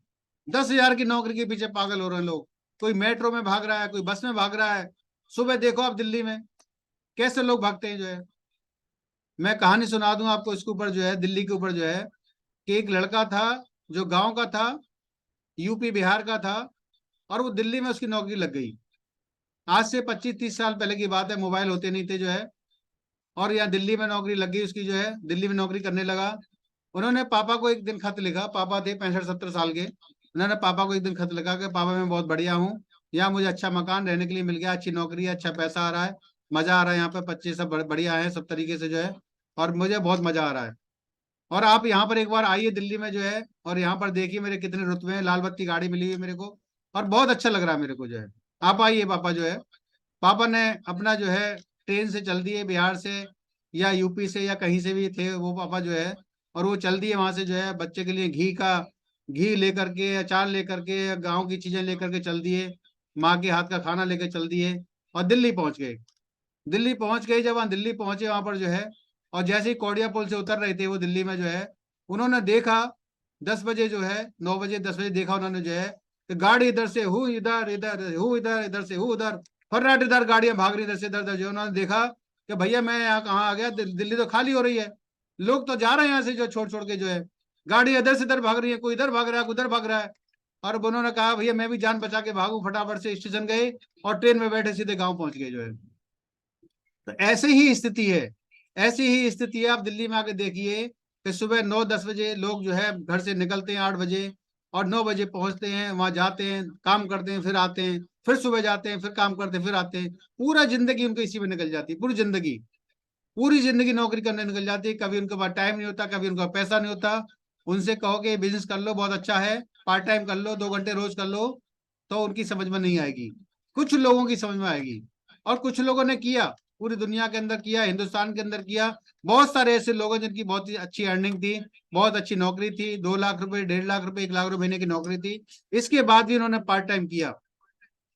10,000 की नौकरी के पीछे पागल हो रहे हैं लोग। कोई मेट्रो में भाग रहा है, कोई बस में भाग रहा है। सुबह देखो आप दिल्ली में कैसे लोग भागते हैं जो है। मैं कहानी सुना दूं आपको इसके ऊपर जो है, दिल्ली के ऊपर जो है, कि एक लड़का था जो गांव का था, यूपी बिहार का था, और वो दिल्ली में उसकी नौकरी लग गई। आज से 25-30 साल पहले की बात है, मोबाइल होते नहीं थे जो है। और यहाँ दिल्ली में नौकरी लग गई उसकी जो है, दिल्ली में नौकरी करने लगा। उन्होंने पापा को एक दिन खत लिखा, पापा थे 65-70 साल के। उन्होंने पापा को एक दिन खत लिखा कि पापा मैं बहुत बढ़िया हूँ, यहाँ मुझे अच्छा मकान रहने के लिए मिल गया, अच्छी नौकरी है, अच्छा पैसा आ रहा है, मजा आ रहा है, यहाँ पे बच्चे सब बढ़िया है सब तरीके से जो है, और मुझे बहुत मजा आ रहा है। और आप यहाँ पर एक बार आइए दिल्ली में जो है, और यहाँ पर देखिए मेरे कितने रुतबे हैं, लाल बत्ती गाड़ी मिली है मेरे को, और बहुत अच्छा लग रहा है मेरे को जो है। आप आइए पापा जो है। पापा ने अपना जो है ट्रेन से चल दिए, बिहार से या यूपी से या कहीं से भी थे वो पापा जो है, और वो चल दिए वहां से जो है, बच्चे के लिए घी लेकर के, अचार लेकर के, गाँव की चीजें लेकर के चल दिए, माँ के हाथ का खाना लेकर चल दिए, और दिल्ली पहुंच गए। दिल्ली पहुंच गए, जब वहां दिल्ली पहुंचे वहां पर जो है, और जैसे ही कोडिया पुल से उतर रहे थे वो दिल्ली में जो है, उन्होंने देखा 10 बजे जो है, 9 बजे 10 बजे देखा उन्होंने जो है कि गाड़ी इधर से हूँ इधर, इधर हूँ इधर, इधर से हूँ उधर, फर्राट इधर गाड़ियां भाग रही इधर से इधर। जो उन्होंने देखा कि भैया मैं यहाँ कहाँ आ गया, दिल्ली तो खाली हो रही है, लोग तो जा रहे हैं यहाँ से जो छोड़ छोड़ के जो है, गाड़ी इधर से इधर भाग रही है, कोई इधर भाग रहा है कोई उधर भाग रहा है। और उन्होंने कहा भैया मैं भी जान बचा के भागू, फटाफट से स्टेशन गए और ट्रेन में बैठे सीधे गाँव पहुंच गए जो है। तो ऐसे ही स्थिति है, ऐसी ही स्थिति है। आप दिल्ली में आके देखिए कि सुबह 9-10 बजे लोग जो है घर से निकलते हैं 8 बजे, और 9 बजे पहुंचते हैं, वहां जाते हैं, काम करते हैं, फिर आते हैं, फिर सुबह जाते हैं, फिर काम करते हैं, फिर आते हैं। पूरा जिंदगी उनकी इसी में निकल जाती है, पूरी जिंदगी नौकरी करने निकल जाती है। कभी उनके पास टाइम नहीं होता, कभी उनका पैसा नहीं होता। उनसे कहो कि बिजनेस कर लो बहुत अच्छा है, पार्ट टाइम कर लो, 2 घंटे रोज कर लो, तो उनकी समझ में नहीं आएगी। कुछ लोगों की समझ में आएगी, और कुछ लोगों ने किया, पूरी दुनिया के अंदर किया, हिंदुस्तान के अंदर किया। बहुत सारे ऐसे लोग हैं जिनकी बहुत ही अच्छी अर्निंग थी, बहुत अच्छी नौकरी थी, 2 लाख रुपए, 1.5 लाख रुपए, 1 लाख रुपए महीने की नौकरी थी, इसके बाद भी उन्होंने पार्ट टाइम किया।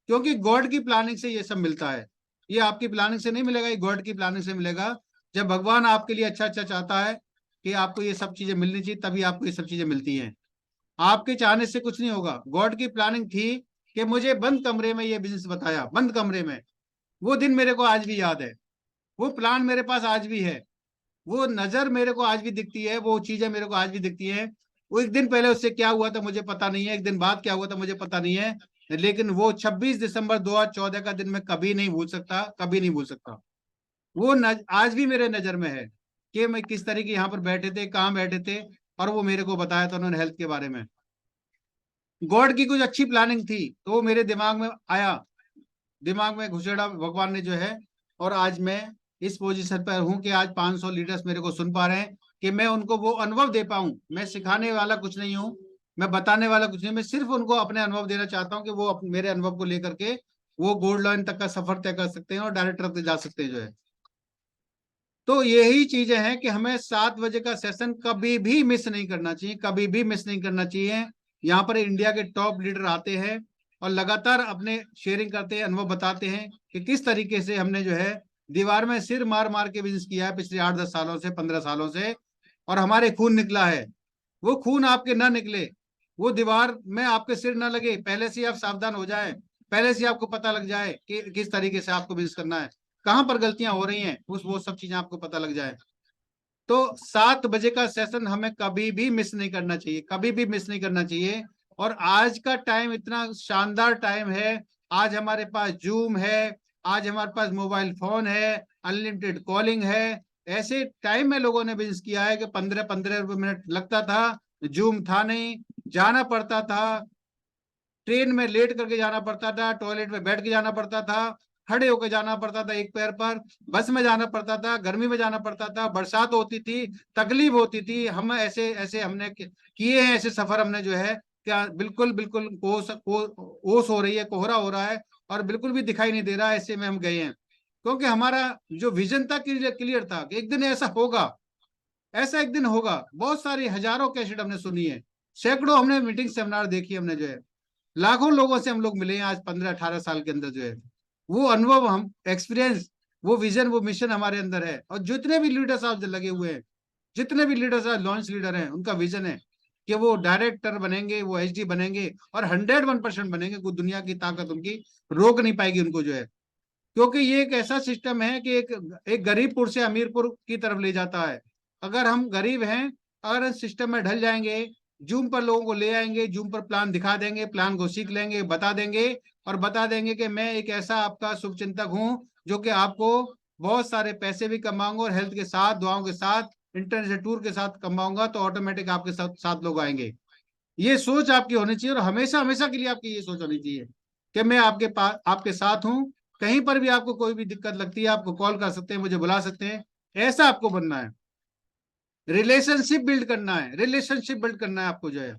क्योंकि गॉड की प्लानिंग से ये सब मिलता है, ये आपकी प्लानिंग से नहीं मिलेगा, ये गॉड की प्लानिंग से मिलेगा। जब भगवान आपके लिए अच्छा अच्छा चाहता है कि आपको ये सब चीजें मिलनी चाहिए, तभी आपको ये सब चीजें मिलती हैं। आपके चाहने से कुछ नहीं होगा। गॉड की प्लानिंग थी कि मुझे बंद कमरे में ये बिजनेस बताया, बंद कमरे में। वो दिन मेरे को आज भी याद है, वो प्लान मेरे पास आज भी है, वो नजर मेरे को आज भी दिखती है, वो चीजें मेरे को आज भी दिखती हैं। वो एक दिन पहले उससे क्या हुआ था मुझे पता नहीं है, एक दिन बाद क्या हुआ था मुझे पता नहीं है, लेकिन वो 26 दिसंबर 2014 का दिन मैं कभी नहीं भूल सकता, कभी नहीं भूल सकता। वो आज भी मेरे नजर में है कि मैं किस तरीके यहाँ पर बैठे थे, कहाँ बैठे थे, और वो मेरे को बताया था उन्होंने हेल्थ के बारे में। गॉड की कुछ अच्छी प्लानिंग थी, तो वो मेरे दिमाग में आया, दिमाग में घुसेड़ा भगवान ने जो है, और आज मैं इस पोजीशन पर हूं कि आज 500 लीडर्स मेरे को सुन पा रहे हैं, कि मैं उनको वो अनुभव दे पाऊं। मैं सिखाने वाला कुछ नहीं हूं, मैं बताने वाला कुछ नहीं, मैं सिर्फ उनको अपने अनुभव देना चाहता हूं कि वो मेरे अनुभव को लेकर के वो गोल्ड लाइन तक का सफर तय कर सकते हैं और डायरेक्टर तक जा सकते हैं जो है। तो यही चीजें हैं कि हमें 7 बजे का सेशन कभी भी मिस नहीं करना चाहिए, कभी भी मिस नहीं करना चाहिए। यहाँ पर इंडिया के टॉप लीडर आते हैं और लगातार अपने शेयरिंग करते हैं, अनुभव बताते हैं कि किस तरीके से हमने जो है दीवार में सिर मार मार के बिजनेस किया है पिछले 8-10 सालों से, 15 सालों से, और हमारे खून निकला है। वो खून आपके ना निकले, वो दीवार में आपके सिर ना लगे, पहले से आप सावधान हो जाए, पहले से आपको पता लग जाए कि किस तरीके से आपको बिजनेस करना है, कहाँ पर गलतियां हो रही हैं, वो सब चीजें आपको पता लग जाए। तो 7 बजे का सेशन हमें कभी भी मिस नहीं करना चाहिए, कभी भी मिस नहीं करना चाहिए। और आज का टाइम इतना शानदार टाइम है, आज हमारे पास जूम है, आज हमारे पास मोबाइल फोन है, अनलिमिटेड कॉलिंग है। ऐसे टाइम में लोगों ने बिजनेस किया है कि 15-15 रुपए मिनट लगता था, जूम था नहीं, जाना पड़ता था, ट्रेन में लेट करके जाना पड़ता था, टॉयलेट में बैठ के जाना पड़ता था, खड़े होकर जाना पड़ता था एक पैर पर, बस में जाना पड़ता था, गर्मी में जाना पड़ता था, बरसात होती थी, तकलीफ होती थी। हम ऐसे ऐसे हमने किए हैं, ऐसे सफर हमने जो है क्या बिल्कुल बिल्कुल ओस हो रही है, कोहरा हो रहा है और बिल्कुल भी दिखाई नहीं दे रहा है, ऐसे में हम गए हैं। क्योंकि हमारा जो विजन था क्लियर था कि एक दिन ऐसा होगा, ऐसा एक दिन होगा। बहुत सारी हजारों कैसेट हमने सुनी है, सैकड़ों हमने मीटिंग सेमिनार देखी, हमने जो है लाखों लोगों से हम लोग मिले हैं आज 15-18 साल के अंदर जो है। वो अनुभव, हम एक्सपीरियंस, वो विजन, वो मिशन हमारे अंदर है। और जितने भी लीडर्स आज लगे हुए हैं, जितने भी लीडर्स आज लॉन्च लीडर हैं, उनका विजन है कि वो डायरेक्टर बनेंगे, वो एचडी बनेंगे और 101% बनेंगे। कोई दुनिया की ताकत उनकी रोक नहीं पाएगी उनको जो है। क्योंकि ये एक ऐसा सिस्टम है कि एक गरीबपुर से अमीरपुर की तरफ ले जाता है। अगर हम गरीब हैं, अगर इस सिस्टम में ढल जाएंगे, जूम पर लोगों को ले आएंगे, जूम पर प्लान दिखा देंगे, प्लान को सीख लेंगे, बता देंगे और बता देंगे कि मैं एक ऐसा आपका शुभचिंतक हूं जो कि आपको बहुत सारे पैसे भी कमाऊंगा और हेल्थ के साथ, दुआओं के साथ, इंटरनेशनल टूर के साथ कमाऊंगा, तो ऑटोमेटिक आपके साथ लोग आएंगे। ये सोच आपकी होनी चाहिए और हमेशा हमेशा के लिए आपकी ये सोच होनी चाहिए कि मैं आपके पास, आपके साथ हूं। कहीं पर भी आपको कोई भी दिक्कत लगती है, आपको कॉल कर सकते हैं, मुझे बुला सकते हैं। ऐसा आपको बनना है, रिलेशनशिप बिल्ड करना है, रिलेशनशिप बिल्ड करना है आपको जो है।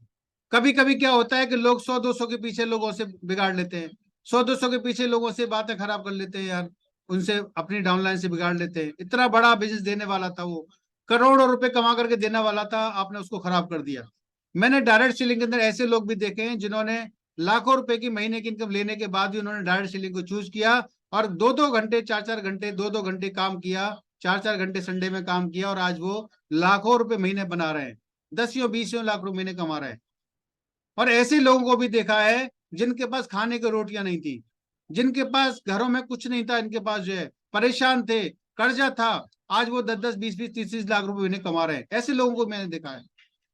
कभी कभी क्या होता है कि लोग 100-200 के पीछे लोगों से बिगाड़ लेते हैं, 100-200 के पीछे लोगों से बातें खराब कर लेते हैं यार, उनसे अपनी डाउनलाइन से बिगाड़ लेते हैं। इतना बड़ा बिजनेस देने वाला था वो, करोड़ों रुपए कमा करके देने वाला था, आपने उसको खराब कर दिया। मैंने डायरेक्ट सेलिंग के अंदर ऐसे लोग भी देखे हैं जिन्होंने लाखों रुपए की महीने की इनकम लेने के बाद भी उन्होंने डायरेक्ट सेलिंग को चूज किया और 2-2 घंटे, 4-4 घंटे, 2-2 घंटे काम किया, 4-4 घंटे संडे में काम किया और आज वो लाखों रुपए महीने बना रहे हैं, 10-20 लाख रुपए महीने कमा रहे हैं। और ऐसे लोगों को भी देखा है जिनके पास खाने की रोटियां नहीं थी, जिनके पास घरों में कुछ नहीं था, इनके पास जो है परेशान थे, कर्जा था, आज वो 10-10, 20-20, 30-30 लाख रुपए महीने कमा रहे हैं। ऐसे लोगों को मैंने देखा है।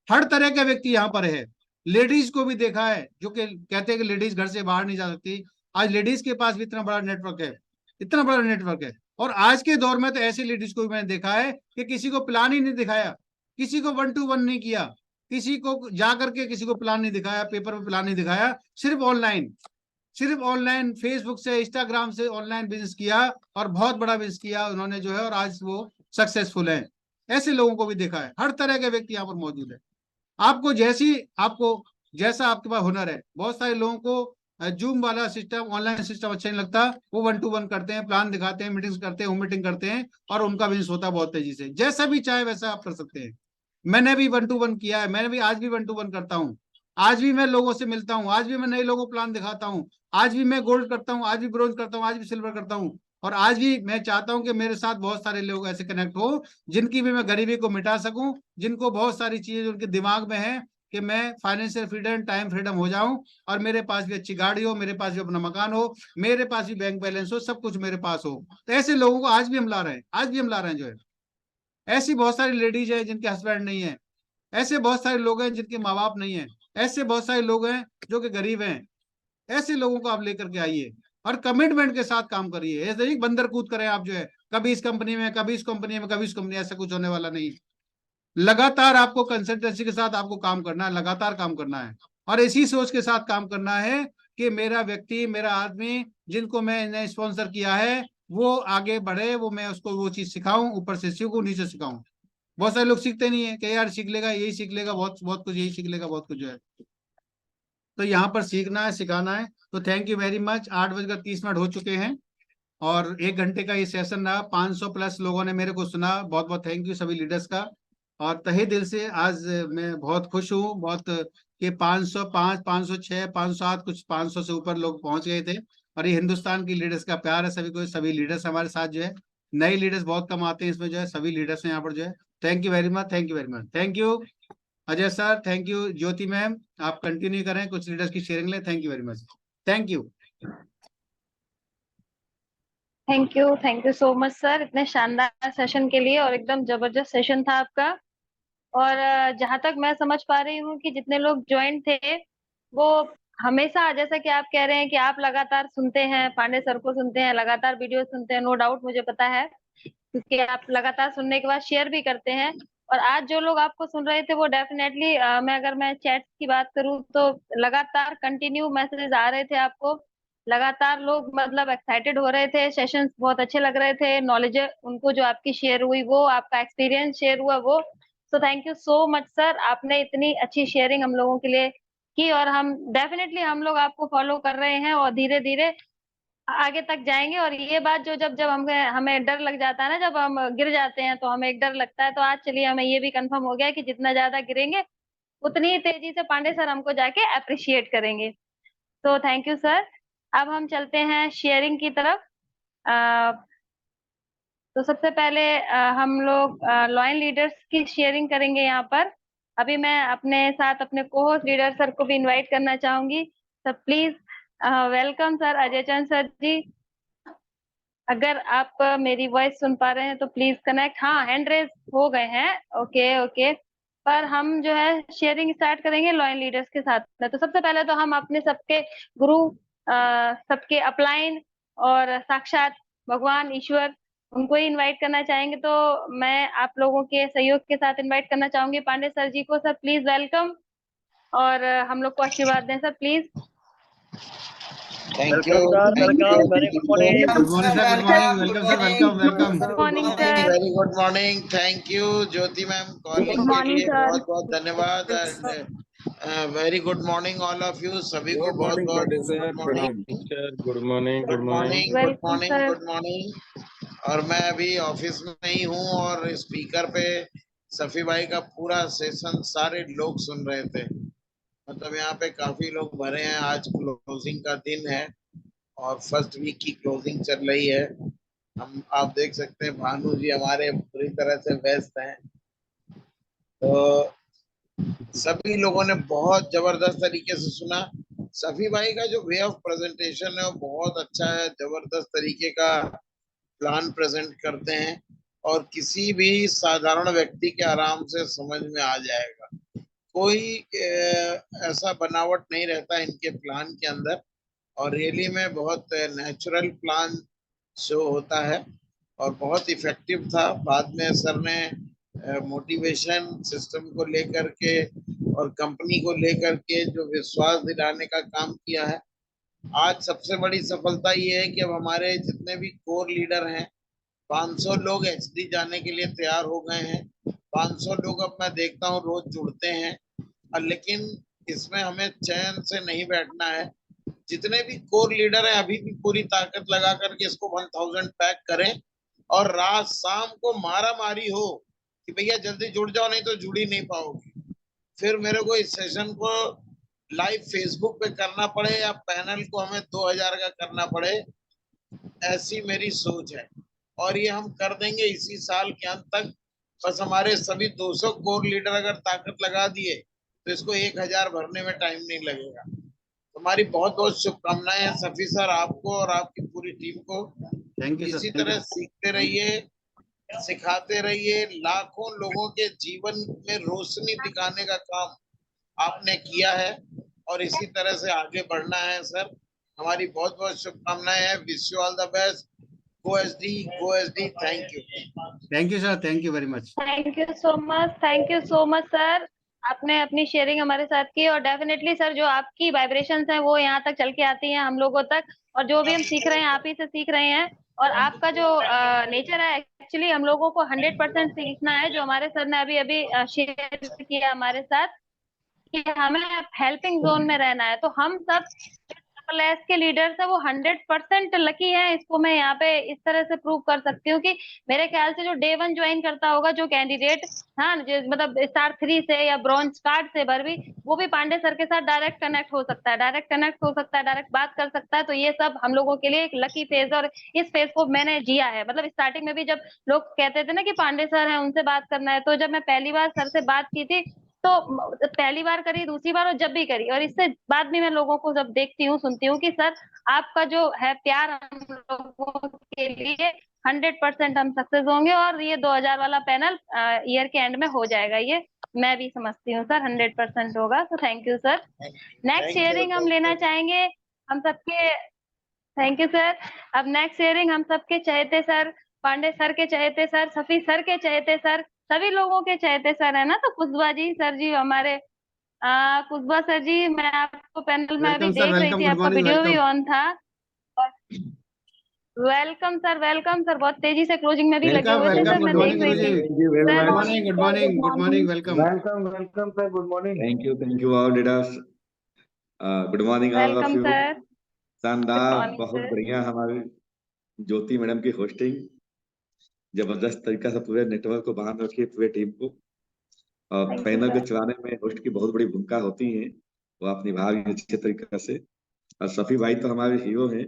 हर तरह का व्यक्ति यहाँ पर है। लेडीज को भी देखा है जो कि कहते हैं कि लेडीज घर से बाहर नहीं जा सकती, आज लेडीज के पास भी इतना बड़ा नेटवर्क है, इतना बड़ा नेटवर्क है। और आज के दौर में तो ऐसी लेडीज को भी मैंने देखा है कि किसी को प्लान ही नहीं दिखाया, किसी को 1-to-1 नहीं किया, किसी को जा करके किसी को प्लान नहीं दिखाया, पेपर पे प्लान नहीं दिखाया, सिर्फ ऑनलाइन फेसबुक से, इंस्टाग्राम से ऑनलाइन बिजनेस किया और बहुत बड़ा बिजनेस किया उन्होंने जो है, और आज वो सक्सेसफुल है। ऐसे लोगों को भी देखा है। हर तरह के व्यक्ति यहाँ पर मौजूद है। आपको जैसा आपके पास हुनर है। बहुत सारे लोगों को जूम वाला सिस्टम, ऑनलाइन सिस्टम अच्छा नहीं लगता, वो 1-to-1 करते हैं, प्लान दिखाते हैं, मीटिंग्स करते हैं, होम मीटिंग करते हैं और उनका बिजनेस होता है बहुत तेजी से। जैसा भी चाहे वैसा आप कर सकते हैं। मैंने भी 1-to-1 किया है, मैंने भी आज भी 1-to-1 करता हूँ। आज भी मैं लोगों से मिलता हूँ, आज भी मैं नए लोगों को प्लान दिखाता हूँ, आज भी मैं गोल्ड करता हूँ, आज भी ब्रोंज करता हूँ, आज भी सिल्वर करता हूँ। और आज भी मैं चाहता हूं कि मेरे साथ बहुत सारे लोग ऐसे कनेक्ट हो जिनकी भी मैं गरीबी को मिटा सकूं, जिनको बहुत सारी चीजें उनके दिमाग में है कि मैं फाइनेंशियल फ्रीडम, टाइम फ्रीडम हो जाऊं और मेरे पास भी अच्छी गाड़ी हो, मेरे पास भी अपना मकान हो, मेरे पास भी बैंक बैलेंस हो, सब कुछ मेरे पास हो। तो ऐसे लोगों को आज भी हम ला रहे हैं, आज भी हम ला रहे हैं जो है। ऐसी बहुत सारी लेडीज है जिनके हस्बैंड नहीं है, ऐसे बहुत सारे लोग हैं जिनके माँ बाप नहीं है, ऐसे बहुत सारे लोग हैं जो कि गरीब हैं। ऐसे लोगों को आप लेकर के आइए और कमिटमेंट के साथ काम करिए। ऐसे ही बंदर कूद करें आप जो है, कभी इस कंपनी में, कभी इस कंपनी में, कभी इस कंपनी, ऐसा कुछ होने वाला नहीं। लगातार आपको कंसिस्टेंसी के साथ आपको काम करना है, लगातार काम करना है और इसी सोच के साथ काम करना है कि मेरा व्यक्ति, मेरा आदमी जिनको मैंने स्पॉन्सर किया है वो आगे बढ़े, वो मैं उसको वो चीज सिखाऊं, ऊपर से सीखूं, नीचे सिखाऊं। बहुत सारे लोग सीखते नहीं है कि यार सीख लेगा, यही सीख लेगा, बहुत बहुत कुछ यही सीख लेगा, बहुत कुछ जो है। तो यहाँ पर सीखना है, सिखाना है। तो थैंक यू वेरी मच। 8:30 हो चुके हैं और 1 घंटे का ये सेशन रहा। 500 प्लस लोगों ने मेरे को सुना, बहुत बहुत थैंक यू सभी लीडर्स का। और तहे दिल से आज मैं बहुत खुश हूँ, बहुत कि 505, 506, 507, कुछ 500 से ऊपर लोग पहुंच गए थे। और ये हिंदुस्तान की लीडर्स का प्यार है सभी को, सभी लीडर्स हमारे साथ जो है। नए लीडर्स बहुत कम आते हैं इसमें जो है, सभी लीडर्स हैं यहाँ पर जो है। Thank you very much, thank you very much, thank you Ajay sir, thank you Jyoti ma'am. आप कंटिन्यू करें, कुछ लीडर्स की शेयरिंग लें। Thank you very much, thank you. Thank you so much sir, इतने शानदार सेशन के लिए। और एकदम जबरदस्त सेशन था आपका। और जहां तक मैं समझ पा रही हूँ कि जितने लोग ज्वाइन थे वो हमेशा, जैसा कि आप कह रहे हैं कि आप लगातार सुनते हैं, पांडे सर को सुनते हैं, लगातार वीडियो सुनते हैं, नो डाउट मुझे पता है, क्योंकि आप लगातार सुनने के बाद शेयर भी करते हैं। और आज जो लोग आपको सुन रहे थे वो डेफिनेटली अगर मैं चैट की बात करूँ तो लगातार कंटिन्यू मैसेजेस आ रहे थे आपको, लगातार लोग मतलब एक्साइटेड हो रहे थे, सेशंस बहुत अच्छे लग रहे थे, नॉलेज उनको जो आपकी शेयर हुई वो, आपका एक्सपीरियंस शेयर हुआ वो। सो thank you so much sir, आपने इतनी अच्छी शेयरिंग हम लोगों के लिए की, और हम डेफिनेटली हम लोग आपको फॉलो कर रहे हैं और धीरे धीरे आगे तक जाएंगे। और ये बात जो जब जब हमें हमें डर लग जाता है ना, जब हम गिर जाते हैं तो हमें एक डर लगता है, तो आज चलिए हमें ये भी कंफर्म हो गया है कि जितना ज्यादा गिरेंगे उतनी ही तेजी से पांडे सर हमको जाके अप्रिशिएट करेंगे। तो थैंक यू सर। अब हम चलते हैं शेयरिंग की तरफ। अ, तो सबसे पहले हम लोग लॉयन लीडर्स की शेयरिंग करेंगे यहाँ पर। अभी मैं अपने साथ अपने को-होस्ट लीडर सर को भी इनवाइट करना चाहूंगी। Sir please welcome sir Ajay Chand sir ji. अगर आप मेरी वॉइस सुन पा रहे हैं तो प्लीज कनेक्ट। हाँ, हैंड रेज हो गए हैं। Okay okay. पर हम जो है शेयरिंग स्टार्ट करेंगे लॉयन लीडर्स के साथ में। तो सबसे पहले तो हम अपने सबके गुरु, सबके अपलाइन और साक्षात भगवान ईश्वर, उनको ही इनवाइट करना चाहेंगे। तो मैं आप लोगों के सहयोग के साथ इनवाइट करना चाहूंगी पांडे सर जी को। सर प्लीज वेलकम, और हम लोग को आशीर्वाद दें sir please. Thank you. Welcome Thank welcome, very good morning. Good morning sir, good morning, welcome sir, welcome welcome. Good morning sir. Very good morning. Thank you, Jyoti ma'am calling good के morning लिए sir. बहुत बहुत धन्यवाद। And very good morning all of you, सभी को good बहुत morning बहुत Pandey good sir, morning. प्रणाम sir, good morning, good good morning. Morning, good welcome morning, sir. Good morning. और मैं अभी ऑफिस में ही हूँ और स्पीकर पे सफी भाई का पूरा सेशन सारे लोग सुन रहे थे। मतलब यहाँ पे काफी लोग भरे हैं, आज क्लोजिंग का दिन है और फर्स्ट वीक की क्लोजिंग चल रही है। हम आप देख सकते हैं भानु जी हमारे पूरी तरह से व्यस्त हैं। तो सभी लोगों ने बहुत जबरदस्त तरीके से सुना। सफी भाई का जो वे ऑफ प्रेजेंटेशन है वो बहुत अच्छा है, जबरदस्त तरीके का प्लान प्रेजेंट करते हैं और किसी भी साधारण व्यक्ति के आराम से समझ में आ जाएगा। कोई ऐसा बनावट नहीं रहता इनके प्लान के अंदर और रियली में बहुत नेचुरल प्लान शो होता है और बहुत इफेक्टिव था। बाद में सर ने मोटिवेशन सिस्टम को लेकर के और कंपनी को लेकर के जो विश्वास दिलाने का काम किया है। आज सबसे बड़ी सफलता ये है कि अब हमारे जितने भी कोर लीडर हैं 500 लोग एचडी जाने के लिए तैयार हो गए हैं। 500 लोग अब मैं देखता हूँ रोज जुड़ते हैं। लेकिन इसमें हमें चैन से नहीं बैठना है। जितने भी कोर लीडर हैं अभी भी पूरी ताकत लगा करके इसको 1000 पैक करें और रात शाम को मारा मारी हो कि भैया जल्दी जुड़ जाओ नहीं तो जुड़ ही नहीं पाओगे। फिर मेरे को इस सेशन को लाइव फेसबुक पे करना पड़े या पैनल को हमें 2000 का करना पड़े, ऐसी मेरी सोच है और ये हम कर देंगे इसी साल के अंत तक। बस हमारे सभी 200 कोर लीडर अगर ताकत लगा दिए तो इसको 1000 भरने में टाइम नहीं लगेगा। हमारी बहुत बहुत शुभकामनाएं हैं सफी सर आपको और आपकी पूरी टीम को। थैंक यू सर, इसी थैंक तरह यू। सीखते रहिए, सिखाते रहिए। लाखों लोगों के जीवन में रोशनी दिखाने का काम आपने किया है और इसी तरह से आगे बढ़ना है सर। हमारी बहुत बहुत शुभकामनाएं हैं। Wish you all the best. Go SD, go SD. Thank you. Thank you sir, thank you very much. Thank you so much, thank you so much sir. आपने अपनी शेयरिंग हमारे साथ की, और डेफिनेटली सर जो आपकी वाइब्रेशंस हैं वो यहाँ तक चल के आती हैं हम लोगों तक, और जो भी हम सीख रहे हैं आप ही से सीख रहे हैं। और आपका जो नेचर है, एक्चुअली हम लोगों को 100% सीखना है, जो हमारे सर ने अभी अभी शेयर किया हमारे साथ कि हमें हेल्पिंग जोन में रहना है। तो हम सब एस के लीडर्स है वो 100% लकी है, इसको मैं यहाँ पे इस तरह से प्रूव कर सकती हूँ कि मेरे ख्याल से जो डे 1 ज्वाइन करता होगा जो कैंडिडेट, हाँ मतलब स्टार 3 से या ब्रॉन्ज कार्ड से भर भी, वो भी पांडे सर के साथ डायरेक्ट कनेक्ट हो सकता है, डायरेक्ट कनेक्ट हो सकता है, डायरेक्ट बात कर सकता है। तो ये सब हम लोगों के लिए एक लकी फेज है और इस फेज को मैंने जिया है। मतलब स्टार्टिंग में भी जब लोग कहते थे ना कि पांडे सर है उनसे बात करना है, तो जब मैं पहली बार सर से बात की थी, तो पहली बार करी, दूसरी बार और जब भी करी, और इससे बाद भी मैं लोगों को जब देखती हूँ सुनती हूँ कि सर आपका जो है प्यार हम लोगों के लिए 100% हम सक्सेस होंगे, और ये 2000 वाला पैनल ईयर के एंड में हो जाएगा। ये मैं भी समझती हूँ सर 100% होगा। तो thank you sir. Next thank you, sharing हम लेना चाहेंगे हम सबके। Thank you sir. अब नेक्स्ट शेयरिंग हम सबके चहेते सर, पांडे सर के चहेते सर, सफी सर के चहेते सर, सभी लोगों के चहेते सर है ना। तो कुशवा जी सर जी हमारे कुशवा सर जी, मैं आपको पैनल में अभी वेलकम सर, देख रही वेलकम, थी, गुड आपका मॉर्निंग, वीडियो भी वेलकम। ऑन था। और वेलकम सर, वेलकम सर, बहुत तेजी से क्लोजिंग में भी लगे वेलकम, हुए थे वेलकम, सर, गुड मैं देख मॉर्निंग रही गुरु जी। थी। Thank you very sir good much. Morning, good sir morning, good good morning. Morning, welcome. Welcome, sir. Good morning. Thank you all leaders. Good morning all of welcome you. Sir, good शानदार, morning बहुत sir. बढ़िया हमारी ज्योति madam की hosting, जबरदस्त तरीका से पूरे network को बांध रखी है, पूरे टीम को। और थैंक यू पैनल को सर। चलाने में होस्ट की बहुत बड़ी भूमिका होती है, वो आप निभा रही है अच्छे तरीके से। और सफी भाई तो हमारे हीरो हैं।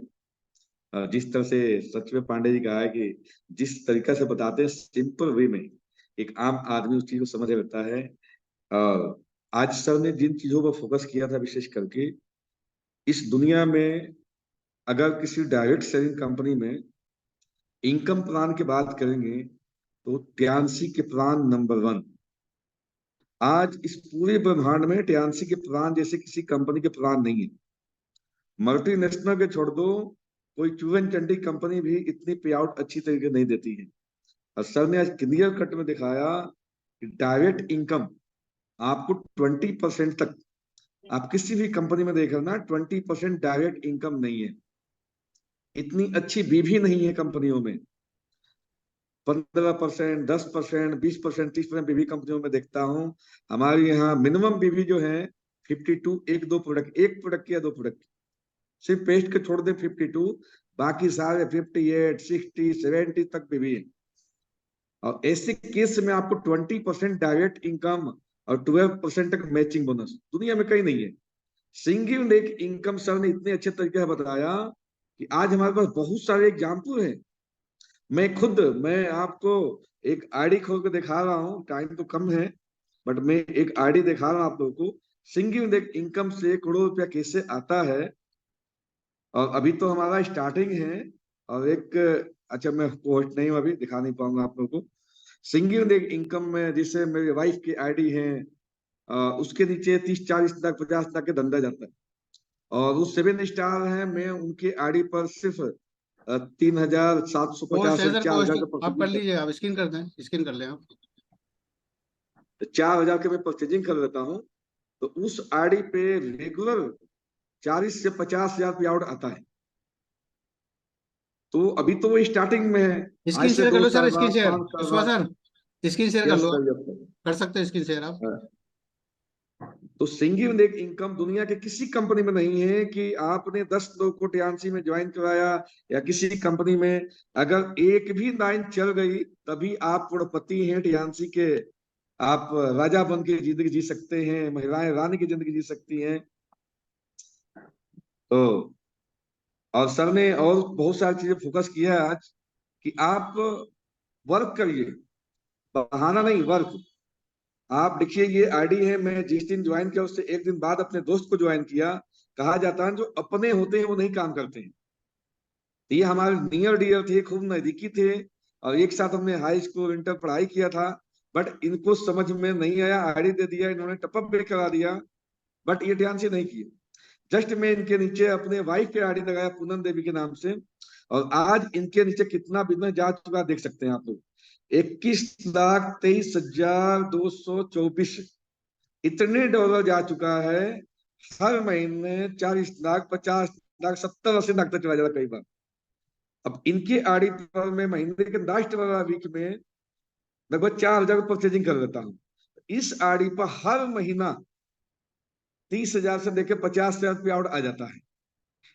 और जिस तरह से सचिव पांडे जी कहा है कि जिस तरीका से बताते हैं सिंपल वे में, एक आम आदमी उस चीज को समझ लेता है। और आज सर ने जिन चीजों पर फोकस किया था विशेष करके, इस दुनिया में अगर किसी डायरेक्ट सेलिंग कंपनी में इनकम प्लान की बात करेंगे तो ट्यान्सी के प्लान नंबर 1। आज इस पूरे ब्रह्मांड में ट्यान्सी के प्लान जैसे किसी कंपनी के प्लान नहीं है। मल्टीनेशनल के छोड़ दो, कोई चूवन चंडी कंपनी भी इतनी पे आउट अच्छी तरीके नहीं देती है। और सर ने आज क्लियर कट में दिखाया कि डायरेक्ट इनकम आपको 20% तक, आप किसी भी कंपनी में देख ना 20% डायरेक्ट इनकम नहीं है। इतनी अच्छी बीवी नहीं है कंपनियों में। 15%, 10%, 20%, 30% बीवी कंपनियों में देखता हूं। हमारे यहाँ मिनिमम बीवी जो है 52, एक दो प्रोडक्ट, एक प्रोडक्ट या दो प्रोडक्ट, सिर्फ पेस्ट के छोड़ दे 52, बाकी सारे 58, 60, 70 तक बीवी है। और ऐसे केस में आपको 20% डायरेक्ट इनकम और 12% तक मैचिंग बोनस दुनिया में कहीं नहीं है। सिंगल लेग इनकम सर ने इतने अच्छे तरीके से बताया कि आज हमारे पास बहुत सारे एग्जाम्पल हैं। मैं आपको एक आईडी खोल के दिखा रहा हूँ, टाइम तो कम है बट मैं एक आईडी दिखा रहा हूँ आप लोगों को। सिंगल लेग इनकम से करोड़ रुपया कैसे आता है। और अभी तो हमारा स्टार्टिंग है। और एक, अच्छा मैं पोस्ट नहीं हूँ, अभी दिखा नहीं पाऊंगा आप लोगों को। सिंगल लेग इनकम में जैसे मेरे वाइफ की आईडी है, उसके नीचे 30-40 लाख 50 लाख के धंधा जाता है। और वो 7 स्टार है, मैं उनकी आईडी पर सिर्फ 3,750 पोस्ट है से सर, 4,000 पोस्ट का आप कर परचेजिंग लीजिए, आप स्क्रीन कर दें, स्क्रीन कर लें आप। 4,000 के मैं परचेजिंग कर लेता हूँ। तो उस आईडी पे रेगुलर 40 से 50,000 पे आउट आता है। तो अभी तो वो स्टार्टिंग में है। आज स्क्रीन से शेयर कर 2 लो साल सर, स्क्रीन बाद, शेयर 5 साल विश्वा बाद। सर, स्क्रीन शेयर कर यस लो आप। Sir, yes sir. कर सकते हैं स्क्रीन शेयर आप। तो सिंगल लेग इनकम दुनिया के किसी कंपनी में नहीं है कि आपने 10 लोग को टीएनसी में ज्वाइन कराया या किसी कंपनी में, अगर एक भी लाइन चल गई तभी आप करोड़पति हैं टीएनसी के। आप राजा बन के जिंदगी जी सकते हैं, महिलाएं रानी की जिंदगी जी सकती हैं। तो और सर ने और बहुत सारी चीजें फोकस किया है आज कि आप वर्क करिए, बहाना नहीं, वर्क। आप देखिए ये आईडी है, मैं जिस दिन ज्वाइन किया उससे एक दिन बाद अपने दोस्त को ज्वाइन किया। कहा जाता है जो अपने होते हैं वो नहीं काम करते हैं। तो ये हमारे नियर डियर थे, खूब नजदीकी थे और एक साथ हमने हाई स्कूल इंटर पढ़ाई किया था। बट इनको समझ में नहीं आया, आईडी दे दिया, इन्होंने टपअप भी करा दिया, बट ये ध्यान से नहीं किया। जस्ट मैं इनके नीचे अपने वाइफ के आईडी लगाया पूनम देवी के नाम से, और आज इनके नीचे कितना बिजनेस जा चुका देख सकते हैं आप लोग। 21,23,224 इतने डॉलर जा चुका है। हर महीने 40 लाख 50 लाख 70-80 लाख तक चला जाता कई बार। अब इनके आईडी पर मैं महीने के लास्ट वाला वीक में लगभग 4,000 परचेजिंग कर लेता हूँ। इस आईडी पर हर महीना 30,000 से लेकर 50,000 रुपया आउट आ जाता है।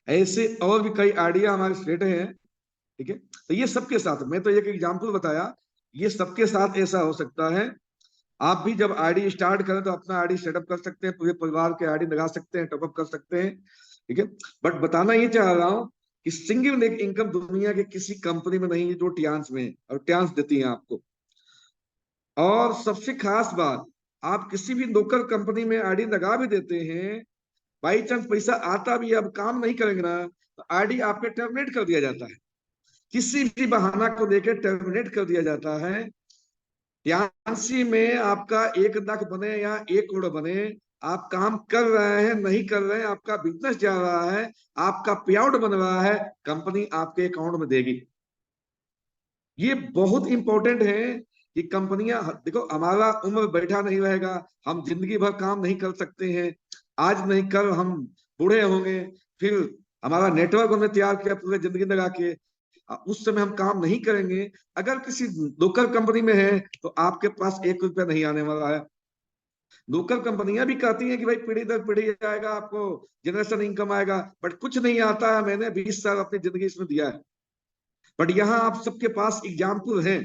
ऐसे और भी कई आइडिया हमारे स्टेट हैं, ठीक है। तो ये सबके साथ, मैं तो एक एग्जांपल बताया, ये सबके साथ ऐसा हो सकता है। आप भी जब आईडी स्टार्ट करें तो अपना आईडी सेटअप कर सकते हैं, पूरे परिवार के आईडी लगा सकते हैं, टॉपअप कर सकते हैं, ठीक है। बट बताना ये चाह रहा हूं कि सिंगल लेग इनकम दुनिया के किसी कंपनी में नहीं है जो टियान्स में है, और टियान्स देती है आपको। और सबसे खास बात, आप किसी भी लोकल कंपनी में आईडी लगा भी देते हैं, बाई चांस पैसा आता भी, अब काम नहीं करेंगे ना तो आईडी आपके टर्मिनेट कर दिया जाता है। किसी भी बहाना को लेकर टर्मिनेट कर दिया जाता है। टियान्सी में आपका 1 लाख बने या 1 करोड़ बने, आप काम कर रहे हैं नहीं कर रहे हैं, आपका बिजनेस जा रहा है, आपका पे आउट बन रहा है, कंपनी आपके अकाउंट में देगी। ये बहुत इंपॉर्टेंट है कि कंपनियां, देखो हमारा उम्र बैठा नहीं रहेगा, हम जिंदगी भर काम नहीं कर सकते हैं, आज नहीं कल हम बूढ़े होंगे, फिर हमारा नेटवर्क हमने तैयार किया पूरे जिंदगी लगा के, उस समय हम काम नहीं करेंगे। अगर किसी लोकल कंपनी में है तो आपके पास 1 रुपया नहीं आने वाला है। लोकल कंपनियां भी कहती हैं कि भाई पीढ़ी दर पीढ़ी आएगा, आपको जनरेशन इनकम आएगा, बट कुछ नहीं आता है। मैंने 20 साल अपनी जिंदगी इसमें दिया है, बट यहाँ आप सबके पास एग्जाम्पल हैं।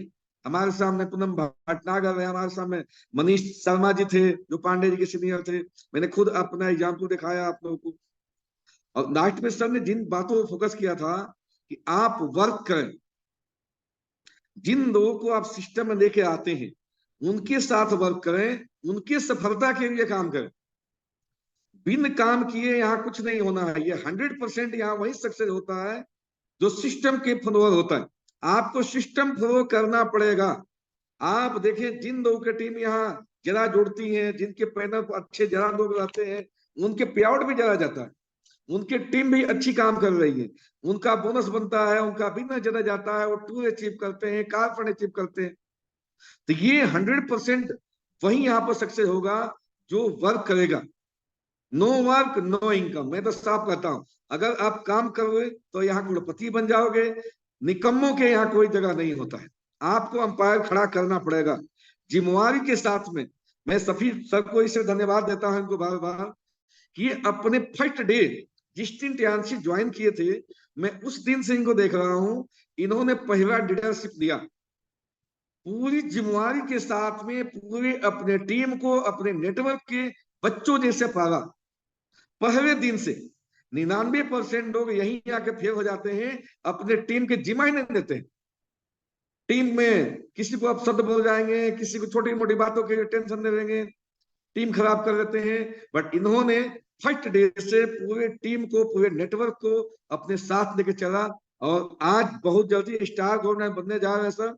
हमारे सामने पूनम भटनागर है, हमारे सामने मनीष शर्मा जी थे जो पांडे जी के सीनियर थे, मैंने खुद अपना एग्जाम्पल दिखाया आप लोगों को। और लास्ट में सर ने जिन बातों पर फोकस किया था कि आप वर्क करें, जिन लोगों को आप सिस्टम में लेके आते हैं उनके साथ वर्क करें, उनके सफलता के लिए काम करें। बिन काम किए यहाँ कुछ नहीं होना है। ये 100% यहाँ वही सक्सेस होता है जो सिस्टम के फॉलोअर होता है। आपको सिस्टम फॉलो करना पड़ेगा। आप देखें जिन लोगों की टीम यहाँ जरा जुड़ती है, जिनके पैनल पर अच्छे जरा लोग रहते हैं, उनके पे आउट भी जरा जाता है, उनकी टीम भी अच्छी काम कर रही है, उनका बोनस बनता है, उनका बिजनेस जरा जाता है, वो टूर अचीव करते हैं, कार फंड अचीव करते हैं। तो ये 100% वही यहाँ पर सक्सेस होगा जो वर्क करेगा। No work no income. मैं तो साफ कहता हूं, अगर आप काम करोगे तो यहाँ करोड़पति बन जाओगे। निकम्मों के यहाँ कोई जगह नहीं होता है, आपको अंपायर खड़ा करना पड़ेगा जिम्मेवारी के साथ में। मैं सभी सबको इससे धन्यवाद देता हूं इनको बार बार कि अपने फर्स्ट डे जिस दिन टियांशी ज्वाइन किए थे, मैं उस दिन से इनको देख रहा हूं, इन्होंने पहला लीडरशिप दिया पूरी जिम्मेवारी के साथ में, पूरे अपने टीम को अपने नेटवर्क के बच्चों जैसे पाला। पहले दिन से 99% लोग यहीं आके फेल हो जाते हैं, अपने टीम के जिम्मा ही नहीं देते। टीम में किसी को आप शब्द बोल जाएंगे, किसी को छोटी मोटी बातों के टेंशन दे देंगे, टीम खराब कर देते हैं। बट इन्होंने फर्स्ट डे से पूरे टीम को, पूरे नेटवर्क को अपने साथ लेके चला, और आज बहुत जल्दी स्टार गोल्ड बनने जा रहे हैं सर।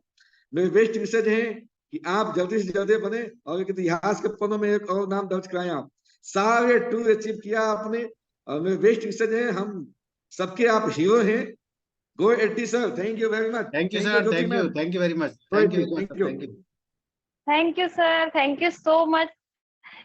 मेरे बेस्ट विशेष है कि आप जल्दी से जल्दी बने और एक इतिहास के पन्नों में एक और नाम दर्ज कराएं। आप सारे टूर अचीव किया आपने, और मेरे बेस्ट विशेष है, हम सबके आप हीरो हैं। गो एटी सर, thank you very much. Thank you sir, thank you very much, thank you thank you. Thank you sir, thank you so much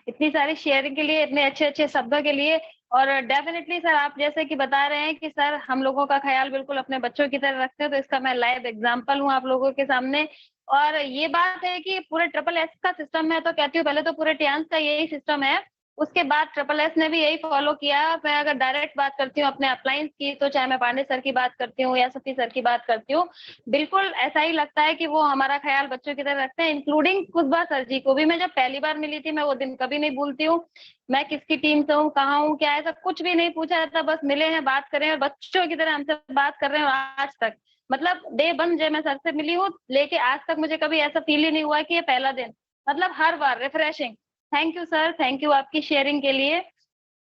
इतनी सारी शेयरिंग के लिए, इतने अच्छे अच्छे शब्दों के लिए। और डेफिनेटली सर, आप जैसे कि बता रहे हैं कि सर हम लोगों का ख्याल बिल्कुल अपने बच्चों की तरह रखते हैं, तो इसका मैं लाइव एग्जांपल हूँ आप लोगों के सामने। और ये बात है कि पूरे ट्रिपल एस का सिस्टम है, तो कहती हूँ पहले तो पूरे टियांस का यही सिस्टम है, उसके बाद ट्रिपल एस ने भी यही फॉलो किया। मैं अगर डायरेक्ट बात करती हूँ अपने अपलाइंस की, तो चाहे मैं पांडे सर की बात करती हूँ या सफी सर की बात करती हूँ, बिल्कुल ऐसा ही लगता है कि वो हमारा ख्याल बच्चों की तरह रखते हैं। इंक्लूडिंग कुतबा सर जी को भी मैं जब पहली बार मिली थी, मैं वो दिन कभी नहीं भूलती हूँ। मैं किसकी टीम से हूँ, कहाँ हूँ, क्या, ऐसा कुछ भी नहीं पूछा जाता, बस मिले हैं, बात कर रहे हैं, बच्चों की तरह हमसे बात कर रहे हैं। और आज तक, मतलब डे 1 जब मैं सर से मिली हूँ लेके आज तक, मुझे कभी ऐसा फील ही नहीं हुआ कि ये पहला दिन, मतलब हर बार refreshing. Thank you sir, thank you आपकी शेयरिंग के लिए।